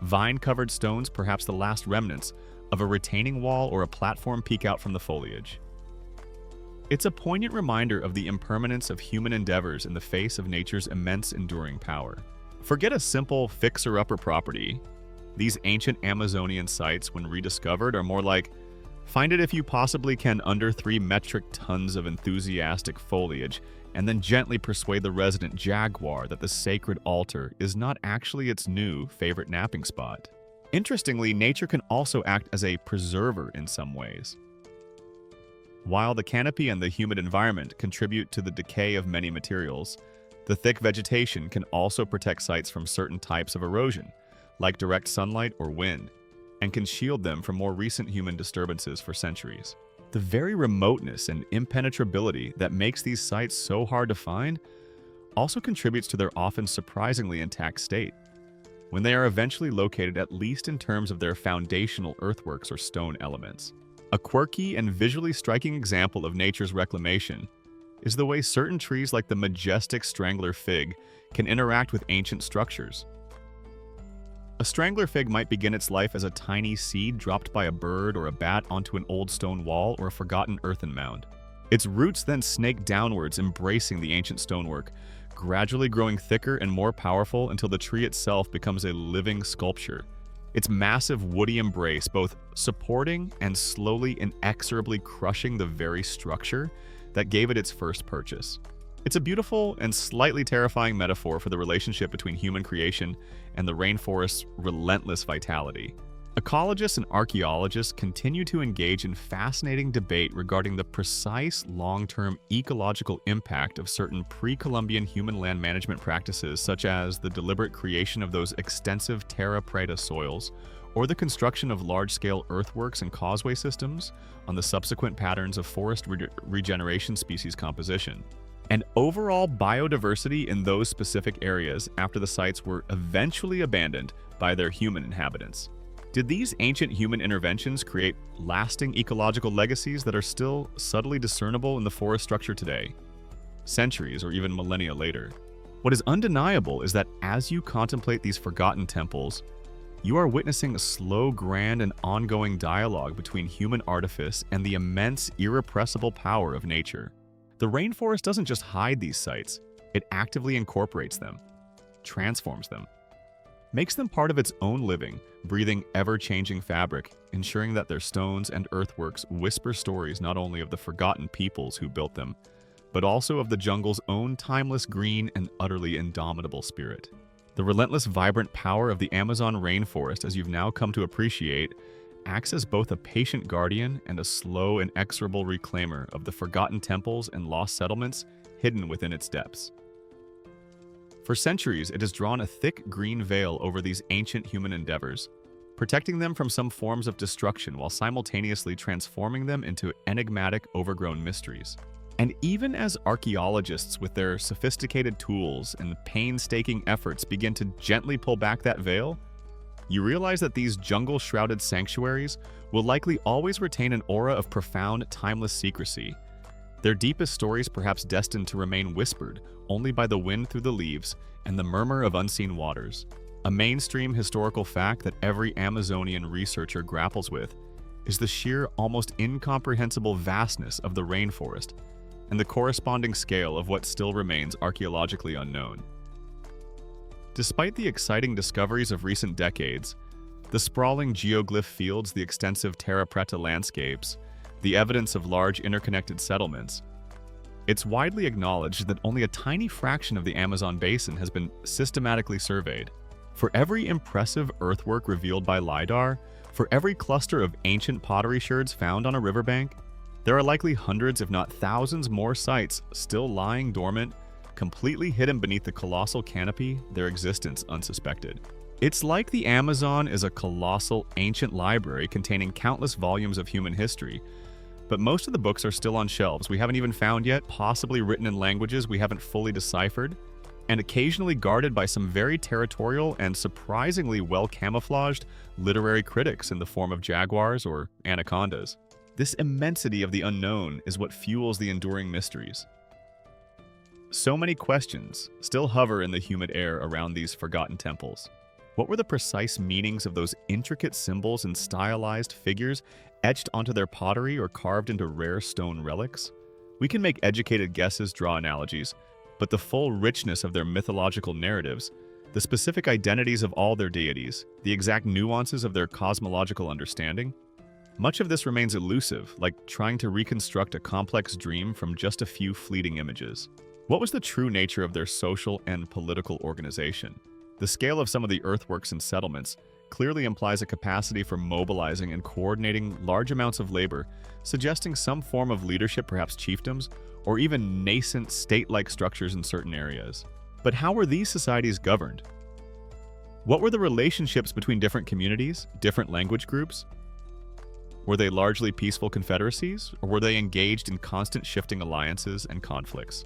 Vine-covered stones, perhaps the last remnants of a retaining wall or a platform, peek out from the foliage. It's a poignant reminder of the impermanence of human endeavors in the face of nature's immense enduring power. Forget a simple fixer-upper property. These ancient Amazonian sites, when rediscovered, are more like, find it if you possibly can under 3 metric tons of enthusiastic foliage, and then gently persuade the resident jaguar that the sacred altar is not actually its new favorite napping spot. Interestingly, nature can also act as a preserver in some ways. While the canopy and the humid environment contribute to the decay of many materials, the thick vegetation can also protect sites from certain types of erosion, like direct sunlight or wind, and can shield them from more recent human disturbances for centuries. The very remoteness and impenetrability that makes these sites so hard to find also contributes to their often surprisingly intact state, when they are eventually located, at least in terms of their foundational earthworks or stone elements. A quirky and visually striking example of nature's reclamation is the way certain trees like the majestic strangler fig can interact with ancient structures. A strangler fig might begin its life as a tiny seed dropped by a bird or a bat onto an old stone wall or a forgotten earthen mound. Its roots then snake downwards, embracing the ancient stonework, gradually growing thicker and more powerful until the tree itself becomes a living sculpture. Its massive woody embrace both supporting and slowly inexorably crushing the very structure that gave it its first purchase. It's a beautiful and slightly terrifying metaphor for the relationship between human creation and the rainforest's relentless vitality. Ecologists and archaeologists continue to engage in fascinating debate regarding the precise long-term ecological impact of certain pre-Columbian human land management practices, such as the deliberate creation of those extensive terra preta soils, or the construction of large-scale earthworks and causeway systems on the subsequent patterns of forest regeneration species composition, and overall biodiversity in those specific areas after the sites were eventually abandoned by their human inhabitants. Did these ancient human interventions create lasting ecological legacies that are still subtly discernible in the forest structure today, centuries or even millennia later? What is undeniable is that as you contemplate these forgotten temples, you are witnessing a slow, grand, and ongoing dialogue between human artifice and the immense, irrepressible power of nature. The rainforest doesn't just hide these sites, it actively incorporates them, transforms them, makes them part of its own living, breathing, ever-changing fabric, ensuring that their stones and earthworks whisper stories not only of the forgotten peoples who built them, but also of the jungle's own timeless green and utterly indomitable spirit. The relentless, vibrant power of the Amazon rainforest, as you've now come to appreciate, acts as both a patient guardian and a slow, inexorable reclaimer of the forgotten temples and lost settlements hidden within its depths. For centuries, it has drawn a thick green veil over these ancient human endeavors, protecting them from some forms of destruction while simultaneously transforming them into enigmatic, overgrown mysteries. And even as archaeologists with their sophisticated tools and painstaking efforts begin to gently pull back that veil, you realize that these jungle-shrouded sanctuaries will likely always retain an aura of profound, timeless secrecy, their deepest stories perhaps destined to remain whispered only by the wind through the leaves and the murmur of unseen waters. A mainstream historical fact that every Amazonian researcher grapples with is the sheer, almost incomprehensible vastness of the rainforest and the corresponding scale of what still remains archaeologically unknown. Despite the exciting discoveries of recent decades, the sprawling geoglyph fields, the extensive terra preta landscapes, the evidence of large interconnected settlements, it's widely acknowledged that only a tiny fraction of the Amazon basin has been systematically surveyed. For every impressive earthwork revealed by LiDAR, for every cluster of ancient pottery sherds found on a riverbank, there are likely hundreds, if not thousands, more sites still lying dormant, completely hidden beneath the colossal canopy, their existence unsuspected. It's like the Amazon is a colossal ancient library containing countless volumes of human history, but most of the books are still on shelves we haven't even found yet, possibly written in languages we haven't fully deciphered, and occasionally guarded by some very territorial and surprisingly well-camouflaged literary critics in the form of jaguars or anacondas. This immensity of the unknown is what fuels the enduring mysteries. So many questions still hover in the humid air around these forgotten temples. What were the precise meanings of those intricate symbols and stylized figures etched onto their pottery or carved into rare stone relics? We can make educated guesses, draw analogies, but the full richness of their mythological narratives, the specific identities of all their deities, the exact nuances of their cosmological understanding, much of this remains elusive, like trying to reconstruct a complex dream from just a few fleeting images. What was the true nature of their social and political organization? The scale of some of the earthworks and settlements clearly implies a capacity for mobilizing and coordinating large amounts of labor, suggesting some form of leadership, perhaps chiefdoms, or even nascent state-like structures in certain areas. But how were these societies governed? What were the relationships between different communities, different language groups? Were they largely peaceful confederacies, or were they engaged in constant shifting alliances and conflicts?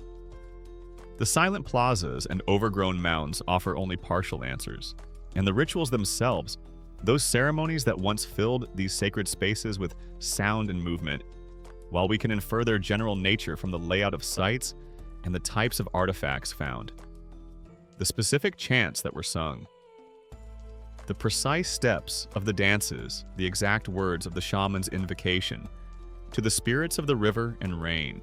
The silent plazas and overgrown mounds offer only partial answers, and the rituals themselves, those ceremonies that once filled these sacred spaces with sound and movement, while we can infer their general nature from the layout of sites and the types of artifacts found. The specific chants that were sung, the precise steps of the dances, the exact words of the shaman's invocation, to the spirits of the river and rain.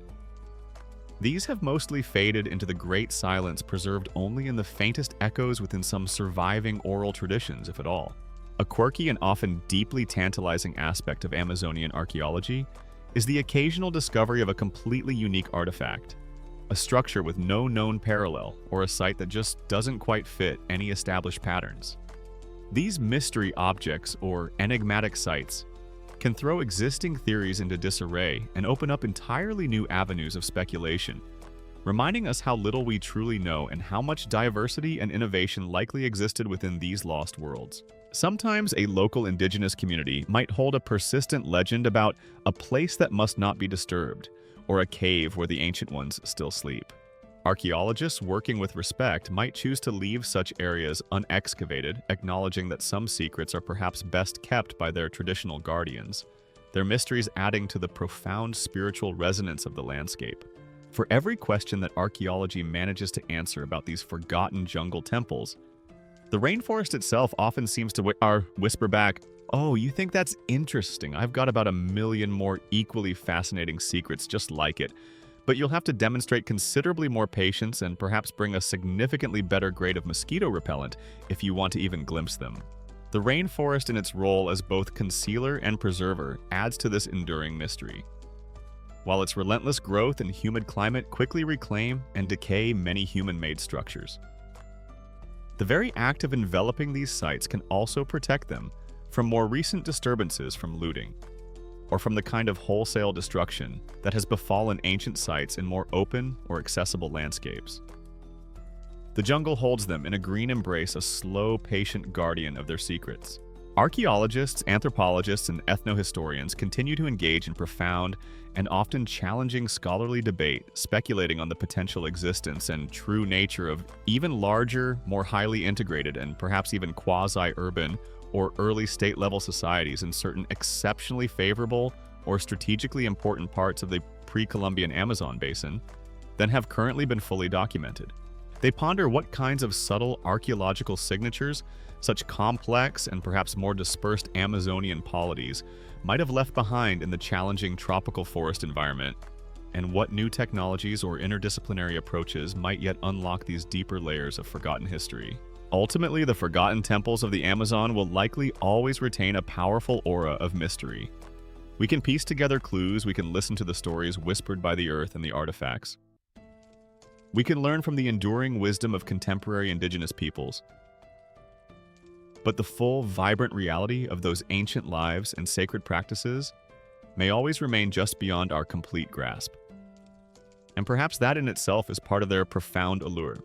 These have mostly faded into the great silence preserved only in the faintest echoes within some surviving oral traditions, if at all. A quirky and often deeply tantalizing aspect of Amazonian archaeology is the occasional discovery of a completely unique artifact, a structure with no known parallel or a site that just doesn't quite fit any established patterns. These mystery objects, or enigmatic sites, can throw existing theories into disarray and open up entirely new avenues of speculation, reminding us how little we truly know and how much diversity and innovation likely existed within these lost worlds. Sometimes a local indigenous community might hold a persistent legend about a place that must not be disturbed, or a cave where the ancient ones still sleep. Archaeologists working with respect might choose to leave such areas unexcavated, acknowledging that some secrets are perhaps best kept by their traditional guardians, their mysteries adding to the profound spiritual resonance of the landscape. For every question that archaeology manages to answer about these forgotten jungle temples, the rainforest itself often seems to whisper back, "Oh, you think that's interesting? I've got about 1,000,000 more equally fascinating secrets just like it." But you'll have to demonstrate considerably more patience and perhaps bring a significantly better grade of mosquito repellent if you want to even glimpse them. The rainforest in its role as both concealer and preserver adds to this enduring mystery, while its relentless growth and humid climate quickly reclaim and decay many human-made structures. The very act of enveloping these sites can also protect them from more recent disturbances from looting, or from the kind of wholesale destruction that has befallen ancient sites in more open or accessible landscapes. The jungle holds them in a green embrace, a slow, patient guardian of their secrets. Archaeologists, anthropologists, and ethnohistorians continue to engage in profound and often challenging scholarly debate, speculating on the potential existence and true nature of even larger, more highly integrated, and perhaps even quasi-urban or early state-level societies in certain exceptionally favorable or strategically important parts of the pre-Columbian Amazon basin than have currently been fully documented. They ponder what kinds of subtle archaeological signatures such complex and perhaps more dispersed Amazonian polities might have left behind in the challenging tropical forest environment, and what new technologies or interdisciplinary approaches might yet unlock these deeper layers of forgotten history. Ultimately, the forgotten temples of the Amazon will likely always retain a powerful aura of mystery. We can piece together clues, we can listen to the stories whispered by the earth and the artifacts. We can learn from the enduring wisdom of contemporary indigenous peoples. But the full, vibrant reality of those ancient lives and sacred practices may always remain just beyond our complete grasp. And perhaps that in itself is part of their profound allure.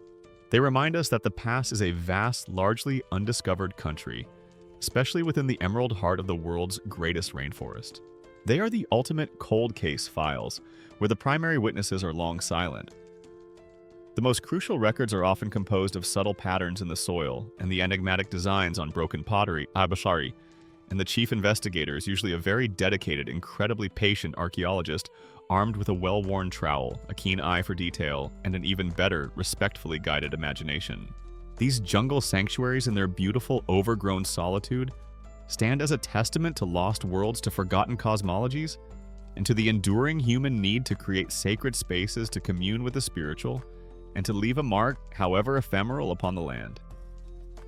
They remind us that the past is a vast, largely undiscovered country, especially within the emerald heart of the world's greatest rainforest. They are the ultimate cold case files, where the primary witnesses are long silent. The most crucial records are often composed of subtle patterns in the soil and the enigmatic designs on broken pottery, abashari, and the chief investigator is usually a very dedicated, incredibly patient archaeologist armed with a well-worn trowel, a keen eye for detail, and an even better, respectfully guided imagination. These jungle sanctuaries in their beautiful, overgrown solitude stand as a testament to lost worlds, to forgotten cosmologies, and to the enduring human need to create sacred spaces to commune with the spiritual and to leave a mark, however ephemeral, upon the land.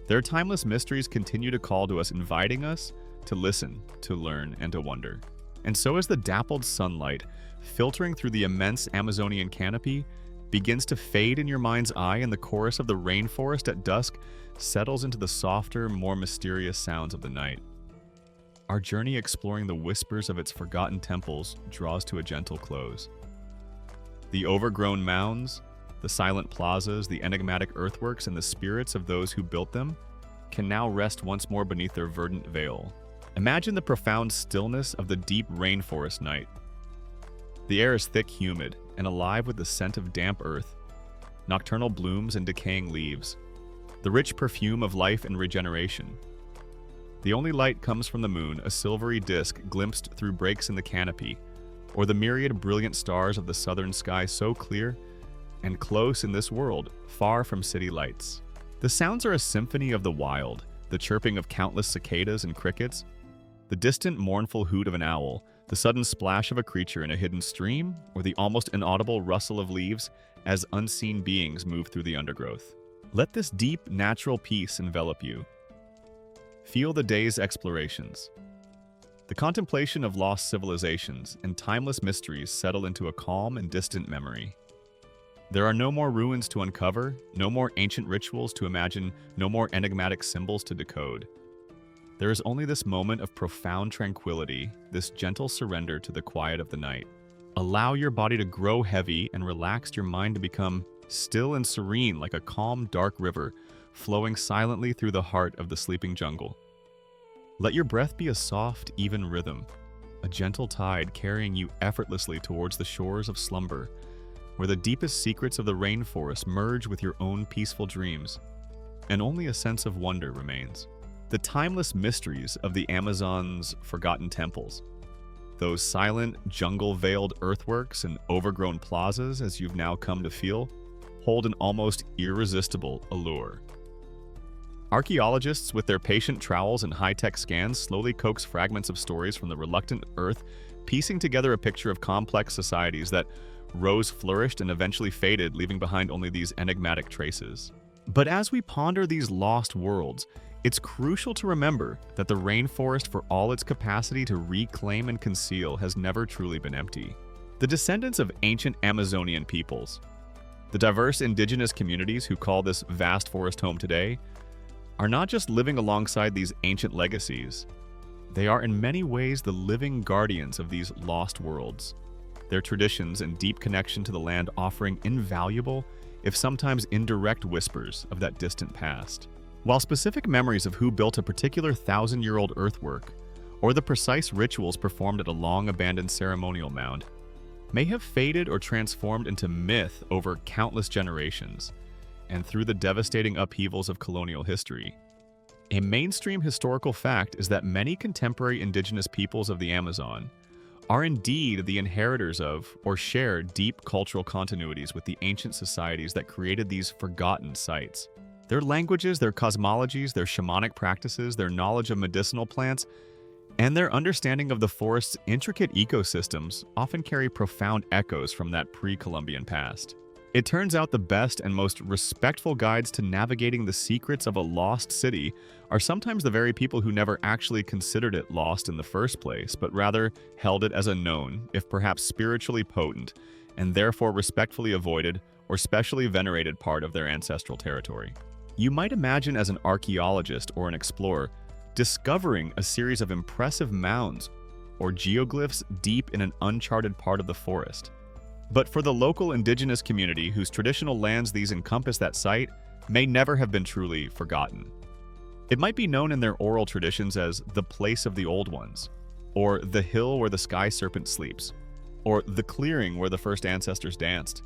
Their timeless mysteries continue to call to us, inviting us to listen, to learn, and to wonder. And so as the dappled sunlight, filtering through the immense Amazonian canopy, begins to fade in your mind's eye and the chorus of the rainforest at dusk settles into the softer, more mysterious sounds of the night, our journey exploring the whispers of its forgotten temples draws to a gentle close. The overgrown mounds, the silent plazas, the enigmatic earthworks, and the spirits of those who built them can now rest once more beneath their verdant veil. Imagine the profound stillness of the deep rainforest night. The air is thick, humid, and alive with the scent of damp earth, nocturnal blooms and decaying leaves, the rich perfume of life and regeneration. The only light comes from the moon, a silvery disk glimpsed through breaks in the canopy, or the myriad brilliant stars of the southern sky so clear and close in this world, far from city lights. The sounds are a symphony of the wild, the chirping of countless cicadas and crickets, the distant mournful hoot of an owl, the sudden splash of a creature in a hidden stream, or the almost inaudible rustle of leaves as unseen beings move through the undergrowth. Let this deep, natural peace envelop you. Feel the day's explorations. The contemplation of lost civilizations and timeless mysteries settle into a calm and distant memory. There are no more ruins to uncover, no more ancient rituals to imagine, no more enigmatic symbols to decode. There is only this moment of profound tranquility, this gentle surrender to the quiet of the night. Allow your body to grow heavy and relax your mind to become still and serene like a calm, dark river flowing silently through the heart of the sleeping jungle. Let your breath be a soft, even rhythm, a gentle tide carrying you effortlessly towards the shores of slumber, where the deepest secrets of the rainforest merge with your own peaceful dreams, and only a sense of wonder remains. The timeless mysteries of the Amazon's forgotten temples, those silent, jungle-veiled earthworks and overgrown plazas, as you've now come to feel, hold an almost irresistible allure. Archaeologists, with their patient trowels and high-tech scans, slowly coax fragments of stories from the reluctant earth, piecing together a picture of complex societies that rose, flourished, and eventually faded, leaving behind only these enigmatic traces. But as we ponder these lost worlds, it's crucial to remember that the rainforest, for all its capacity to reclaim and conceal, has never truly been empty. The descendants of ancient Amazonian peoples, the diverse indigenous communities who call this vast forest home today, are not just living alongside these ancient legacies. They are in many ways the living guardians of these lost worlds, their traditions and deep connection to the land offering invaluable, if sometimes indirect, whispers of that distant past. While specific memories of who built a particular 1,000-year-old earthwork, or the precise rituals performed at a long-abandoned ceremonial mound, may have faded or transformed into myth over countless generations, and through the devastating upheavals of colonial history, a mainstream historical fact is that many contemporary indigenous peoples of the Amazon are indeed the inheritors of or share deep cultural continuities with the ancient societies that created these forgotten sites. Their languages, their cosmologies, their shamanic practices, their knowledge of medicinal plants, And their understanding of the forest's intricate ecosystems often carry profound echoes from that pre-Columbian past. It turns out the best and most respectful guides to navigating the secrets of a lost city are sometimes the very people who never actually considered it lost in the first place, but rather held it as a known, if perhaps spiritually potent, and therefore respectfully avoided or specially venerated part of their ancestral territory. You might imagine as an archaeologist or an explorer discovering a series of impressive mounds or geoglyphs deep in an uncharted part of the forest. But for the local indigenous community whose traditional lands these encompass, that site may never have been truly forgotten. It might be known in their oral traditions as the place of the old ones, or the hill where the sky serpent sleeps, or the clearing where the first ancestors danced.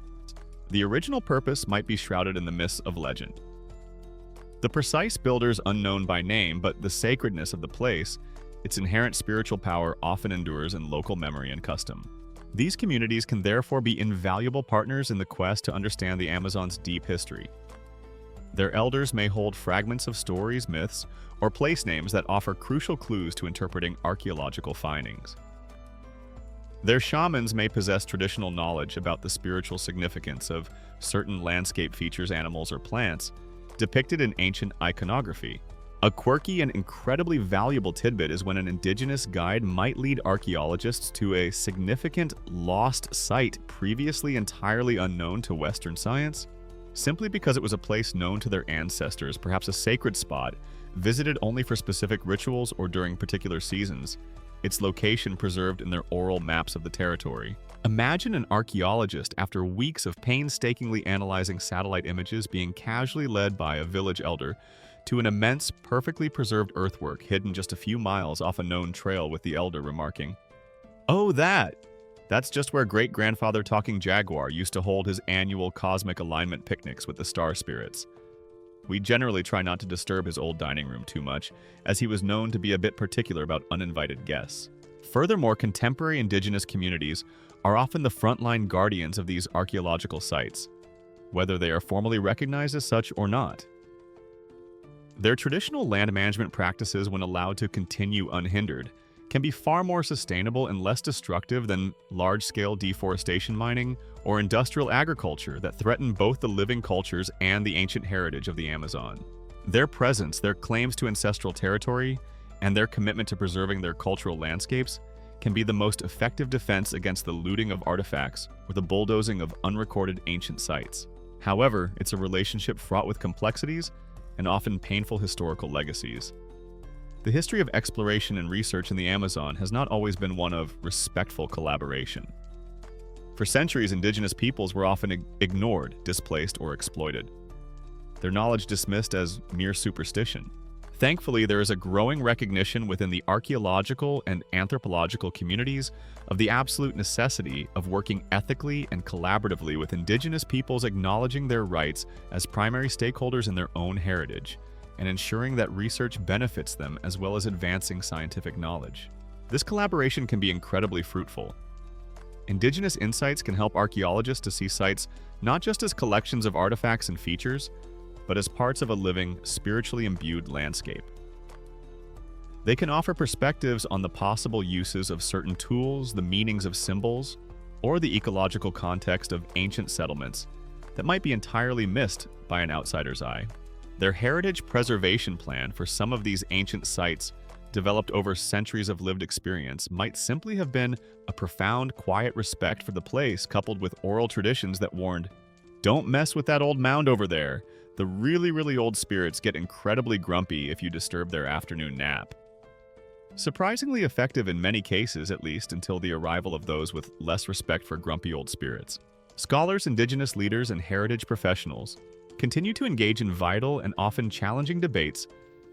The original purpose might be shrouded in the mists of legend. The precise builders unknown by name, but the sacredness of the place, its inherent spiritual power often endures in local memory and custom. These communities can therefore be invaluable partners in the quest to understand the Amazon's deep history. Their elders may hold fragments of stories, myths, or place names that offer crucial clues to interpreting archaeological findings. Their shamans may possess traditional knowledge about the spiritual significance of certain landscape features, animals, or plants depicted in ancient iconography. A quirky and incredibly valuable tidbit is when an indigenous guide might lead archaeologists to a significant lost site previously entirely unknown to Western science, simply because it was a place known to their ancestors, perhaps a sacred spot, visited only for specific rituals or during particular seasons, its location preserved in their oral maps of the territory. Imagine an archaeologist, after weeks of painstakingly analyzing satellite images, being casually led by a village elder to an immense, perfectly preserved earthwork hidden just a few miles off a known trail, with the elder remarking, "Oh, that's just where great-grandfather Talking Jaguar used to hold his annual cosmic alignment picnics with the star spirits." We generally try not to disturb his old dining room too much, as he was known to be a bit particular about uninvited guests. Furthermore, contemporary indigenous communities are often the frontline guardians of these archaeological sites, whether they are formally recognized as such or not. Their traditional land management practices, when allowed to continue unhindered, can be far more sustainable and less destructive than large-scale deforestation, mining, or industrial agriculture that threaten both the living cultures and the ancient heritage of the Amazon. Their presence, their claims to ancestral territory, and their commitment to preserving their cultural landscapes can be the most effective defense against the looting of artifacts or the bulldozing of unrecorded ancient sites. However, it's a relationship fraught with complexities and often painful historical legacies. The history of exploration and research in the Amazon has not always been one of respectful collaboration. For centuries, indigenous peoples were often ignored, displaced, or exploited, their knowledge dismissed as mere superstition. Thankfully, there is a growing recognition within the archaeological and anthropological communities of the absolute necessity of working ethically and collaboratively with indigenous peoples, acknowledging their rights as primary stakeholders in their own heritage, and ensuring that research benefits them as well as advancing scientific knowledge. This collaboration can be incredibly fruitful. Indigenous insights can help archaeologists to see sites not just as collections of artifacts and features, but as parts of a living, spiritually imbued landscape. They can offer perspectives on the possible uses of certain tools, the meanings of symbols, or the ecological context of ancient settlements that might be entirely missed by an outsider's eye. Their heritage preservation plan for some of these ancient sites, developed over centuries of lived experience, might simply have been a profound, quiet respect for the place, coupled with oral traditions that warned, "Don't mess with that old mound over there. The really, really old spirits get incredibly grumpy if you disturb their afternoon nap." Surprisingly effective in many cases, at least until the arrival of those with less respect for grumpy old spirits. Scholars, indigenous leaders, and heritage professionals continue to engage in vital and often challenging debates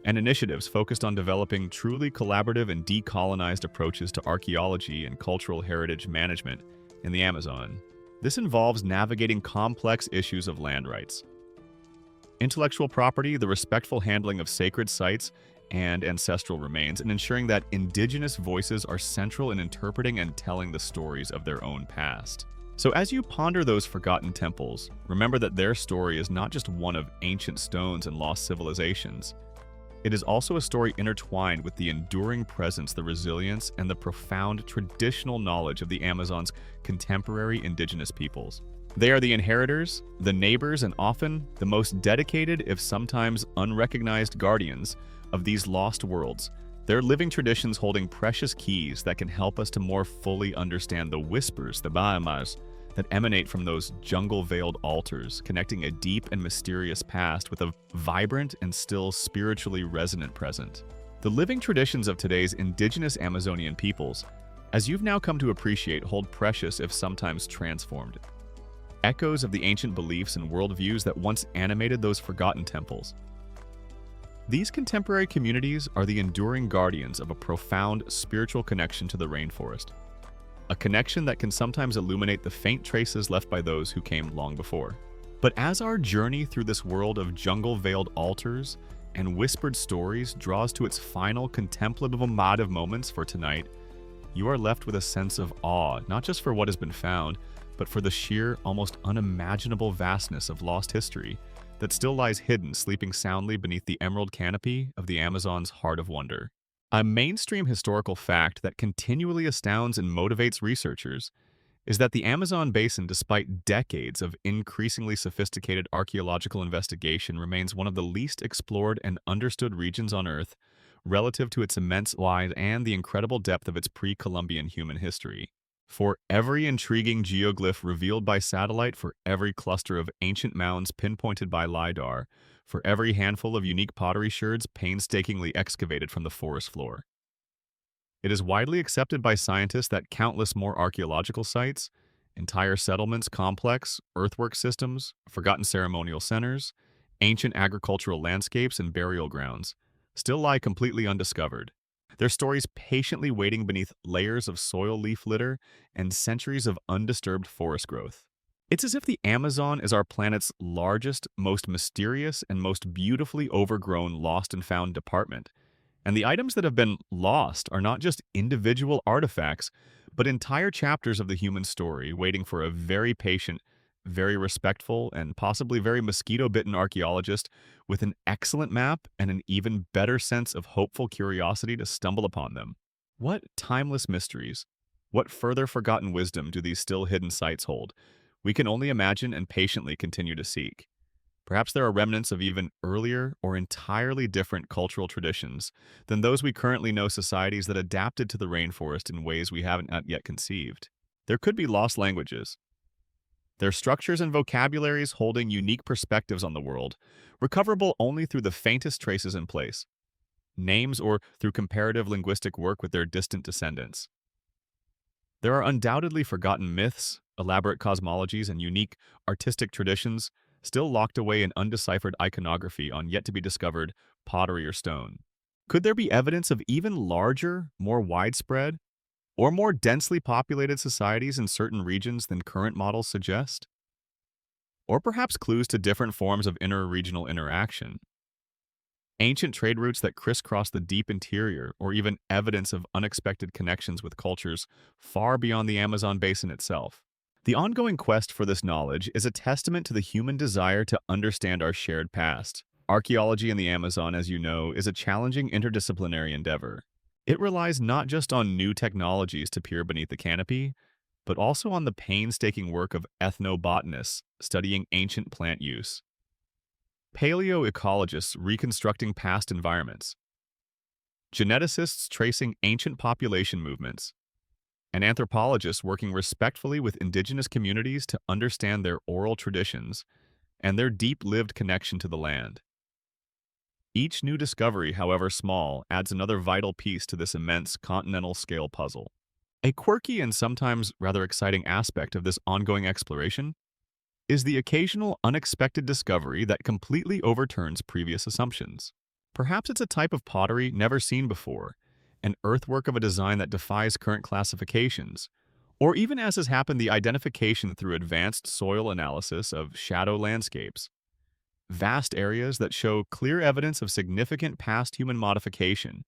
and initiatives focused on developing truly collaborative and decolonized approaches to archaeology and cultural heritage management in the Amazon. This involves navigating complex issues of land rights, intellectual property, the respectful handling of sacred sites and ancestral remains, and ensuring that indigenous voices are central in interpreting and telling the stories of their own past. So as you ponder those forgotten temples, remember that their story is not just one of ancient stones and lost civilizations. It is also a story intertwined with the enduring presence, the resilience, and the profound traditional knowledge of the Amazon's contemporary indigenous peoples. They are the inheritors, the neighbors, and often the most dedicated, if sometimes unrecognized, guardians of these lost worlds. Their living traditions holding precious keys that can help us to more fully understand the whispers, the biomas, that emanate from those jungle-veiled altars, connecting a deep and mysterious past with a vibrant and still spiritually resonant present. The living traditions of today's indigenous Amazonian peoples, as you've now come to appreciate, hold precious if sometimes transformed echoes of the ancient beliefs and worldviews that once animated those forgotten temples. These contemporary communities are the enduring guardians of a profound spiritual connection to the rainforest, a connection that can sometimes illuminate the faint traces left by those who came long before. But as our journey through this world of jungle-veiled altars and whispered stories draws to its final contemplative moments for tonight, you are left with a sense of awe, not just for what has been found, but for the sheer, almost unimaginable vastness of lost history that still lies hidden, sleeping soundly beneath the emerald canopy of the Amazon's heart of wonder. A mainstream historical fact that continually astounds and motivates researchers is that the Amazon basin, despite decades of increasingly sophisticated archaeological investigation, remains one of the least explored and understood regions on Earth relative to its immense size and the incredible depth of its pre-Columbian human history. For every intriguing geoglyph revealed by satellite, for every cluster of ancient mounds pinpointed by LiDAR, for every handful of unique pottery sherds painstakingly excavated from the forest floor. It is widely accepted by scientists that countless more archaeological sites, entire settlements, complex earthwork systems, forgotten ceremonial centers, ancient agricultural landscapes, and burial grounds still lie completely undiscovered, their stories patiently waiting beneath layers of soil leaf litter and centuries of undisturbed forest growth. It's as if the Amazon is our planet's largest, most mysterious, and most beautifully overgrown lost and found department. And the items that have been lost are not just individual artifacts, but entire chapters of the human story waiting for a very patient, very respectful, and possibly very mosquito-bitten archaeologist with an excellent map and an even better sense of hopeful curiosity to stumble upon them. What timeless mysteries, what further forgotten wisdom do these still hidden sites hold? We can only imagine and patiently continue to seek. Perhaps there are remnants of even earlier or entirely different cultural traditions than those we currently know, societies that adapted to the rainforest in ways we haven't yet conceived. There could be lost languages, their structures and vocabularies holding unique perspectives on the world, recoverable only through the faintest traces in place, names, or through comparative linguistic work with their distant descendants. There are undoubtedly forgotten myths, elaborate cosmologies, and unique artistic traditions still locked away in undeciphered iconography on yet-to-be-discovered pottery or stone. Could there be evidence of even larger, more widespread, or more densely populated societies in certain regions than current models suggest? Or perhaps clues to different forms of inter-regional interaction? Ancient trade routes that crisscross the deep interior, or even evidence of unexpected connections with cultures far beyond the Amazon basin itself. The ongoing quest for this knowledge is a testament to the human desire to understand our shared past. Archaeology in the Amazon, as you know, is a challenging interdisciplinary endeavor. It relies not just on new technologies to peer beneath the canopy, but also on the painstaking work of ethnobotanists studying ancient plant use, paleoecologists reconstructing past environments, geneticists tracing ancient population movements, and anthropologists working respectfully with indigenous communities to understand their oral traditions and their deep-lived connection to the land. Each new discovery, however small, adds another vital piece to this immense continental-scale puzzle. A quirky and sometimes rather exciting aspect of this ongoing exploration is the occasional unexpected discovery that completely overturns previous assumptions. Perhaps it's a type of pottery never seen before, an earthwork of a design that defies current classifications, or even, as has happened, the identification through advanced soil analysis of shadow landscapes, vast areas that show clear evidence of significant past human modification,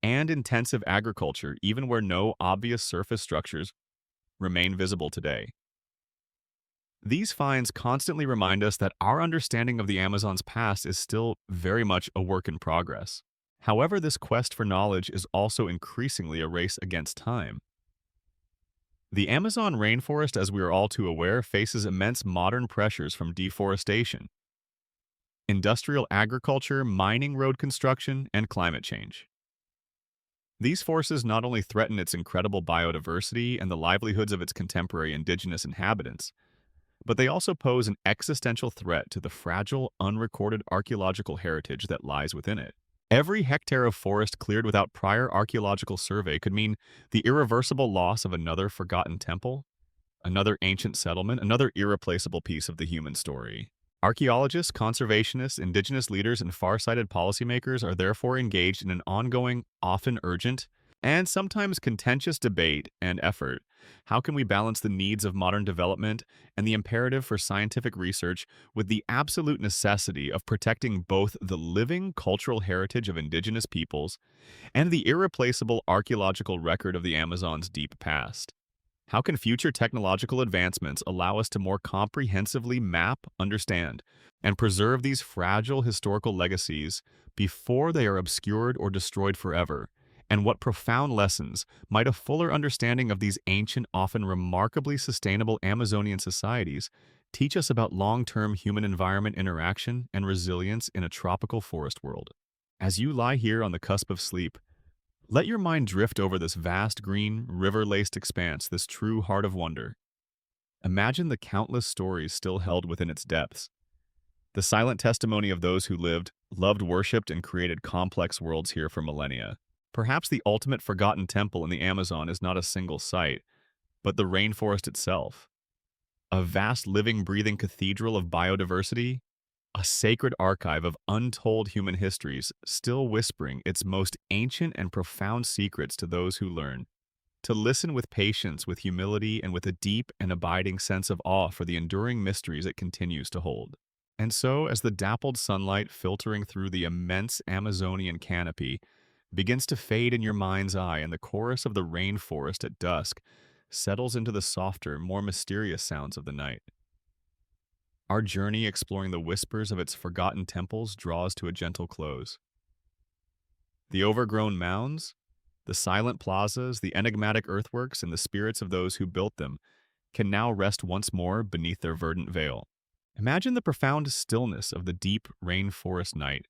and intensive agriculture even where no obvious surface structures remain visible today. These finds constantly remind us that our understanding of the Amazon's past is still very much a work in progress. However, this quest for knowledge is also increasingly a race against time. The Amazon rainforest, as we are all too aware, faces immense modern pressures from deforestation, industrial agriculture, mining, road construction, and climate change. These forces not only threaten its incredible biodiversity and the livelihoods of its contemporary indigenous inhabitants, but they also pose an existential threat to the fragile, unrecorded archaeological heritage that lies within it. Every hectare of forest cleared without prior archaeological survey could mean the irreversible loss of another forgotten temple, another ancient settlement, another irreplaceable piece of the human story. Archaeologists, conservationists, indigenous leaders, and far-sighted policymakers are therefore engaged in an ongoing, often urgent, and sometimes contentious debate and effort. How can we balance the needs of modern development and the imperative for scientific research with the absolute necessity of protecting both the living cultural heritage of indigenous peoples and the irreplaceable archaeological record of the Amazon's deep past? How can future technological advancements allow us to more comprehensively map, understand, and preserve these fragile historical legacies before they are obscured or destroyed forever? And what profound lessons might a fuller understanding of these ancient, often remarkably sustainable Amazonian societies teach us about long-term human-environment interaction and resilience in a tropical forest world? As you lie here on the cusp of sleep, let your mind drift over this vast green, river-laced expanse, this true heart of wonder. Imagine the countless stories still held within its depths, the silent testimony of those who lived, loved, worshipped, and created complex worlds here for millennia. Perhaps the ultimate forgotten temple in the Amazon is not a single site, but the rainforest itself. A vast living, breathing cathedral of biodiversity, a sacred archive of untold human histories, still whispering its most ancient and profound secrets to those who learn. To listen with patience, with humility, and with a deep and abiding sense of awe for the enduring mysteries it continues to hold. And so, as the dappled sunlight filtering through the immense Amazonian canopy begins to fade in your mind's eye and the chorus of the rainforest at dusk settles into the softer, more mysterious sounds of the night, our journey exploring the whispers of its forgotten temples draws to a gentle close. The overgrown mounds, the silent plazas, the enigmatic earthworks, and the spirits of those who built them can now rest once more beneath their verdant veil. Imagine the profound stillness of the deep rainforest night.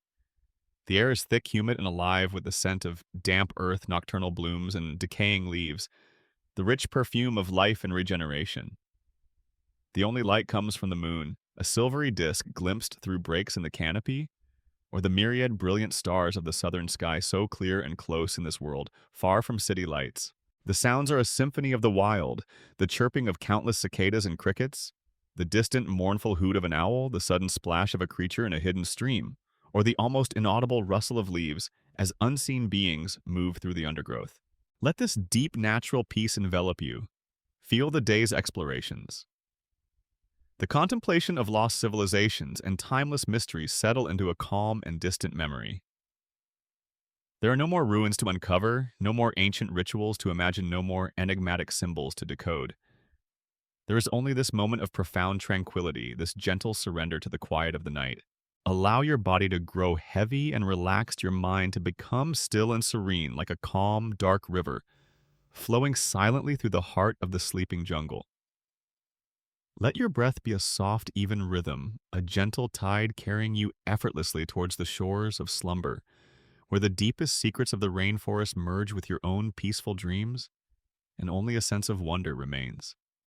The air is thick, humid, and alive with the scent of damp earth, nocturnal blooms, and decaying leaves, the rich perfume of life and regeneration. The only light comes from the moon, a silvery disk glimpsed through breaks in the canopy, or the myriad brilliant stars of the southern sky so clear and close in this world, far from city lights. The sounds are a symphony of the wild, the chirping of countless cicadas and crickets, the distant mournful hoot of an owl, the sudden splash of a creature in a hidden stream, or the almost inaudible rustle of leaves as unseen beings move through the undergrowth. Let this deep natural peace envelop you. Feel the day's explorations. The contemplation of lost civilizations and timeless mysteries settle into a calm and distant memory. There are no more ruins to uncover, no more ancient rituals to imagine, no more enigmatic symbols to decode. There is only this moment of profound tranquility, this gentle surrender to the quiet of the night. Allow your body to grow heavy and relax your mind to become still and serene like a calm, dark river, flowing silently through the heart of the sleeping jungle. Let your breath be a soft, even rhythm, a gentle tide carrying you effortlessly towards the shores of slumber, where the deepest secrets of the rainforest merge with your own peaceful dreams, and only a sense of wonder remains.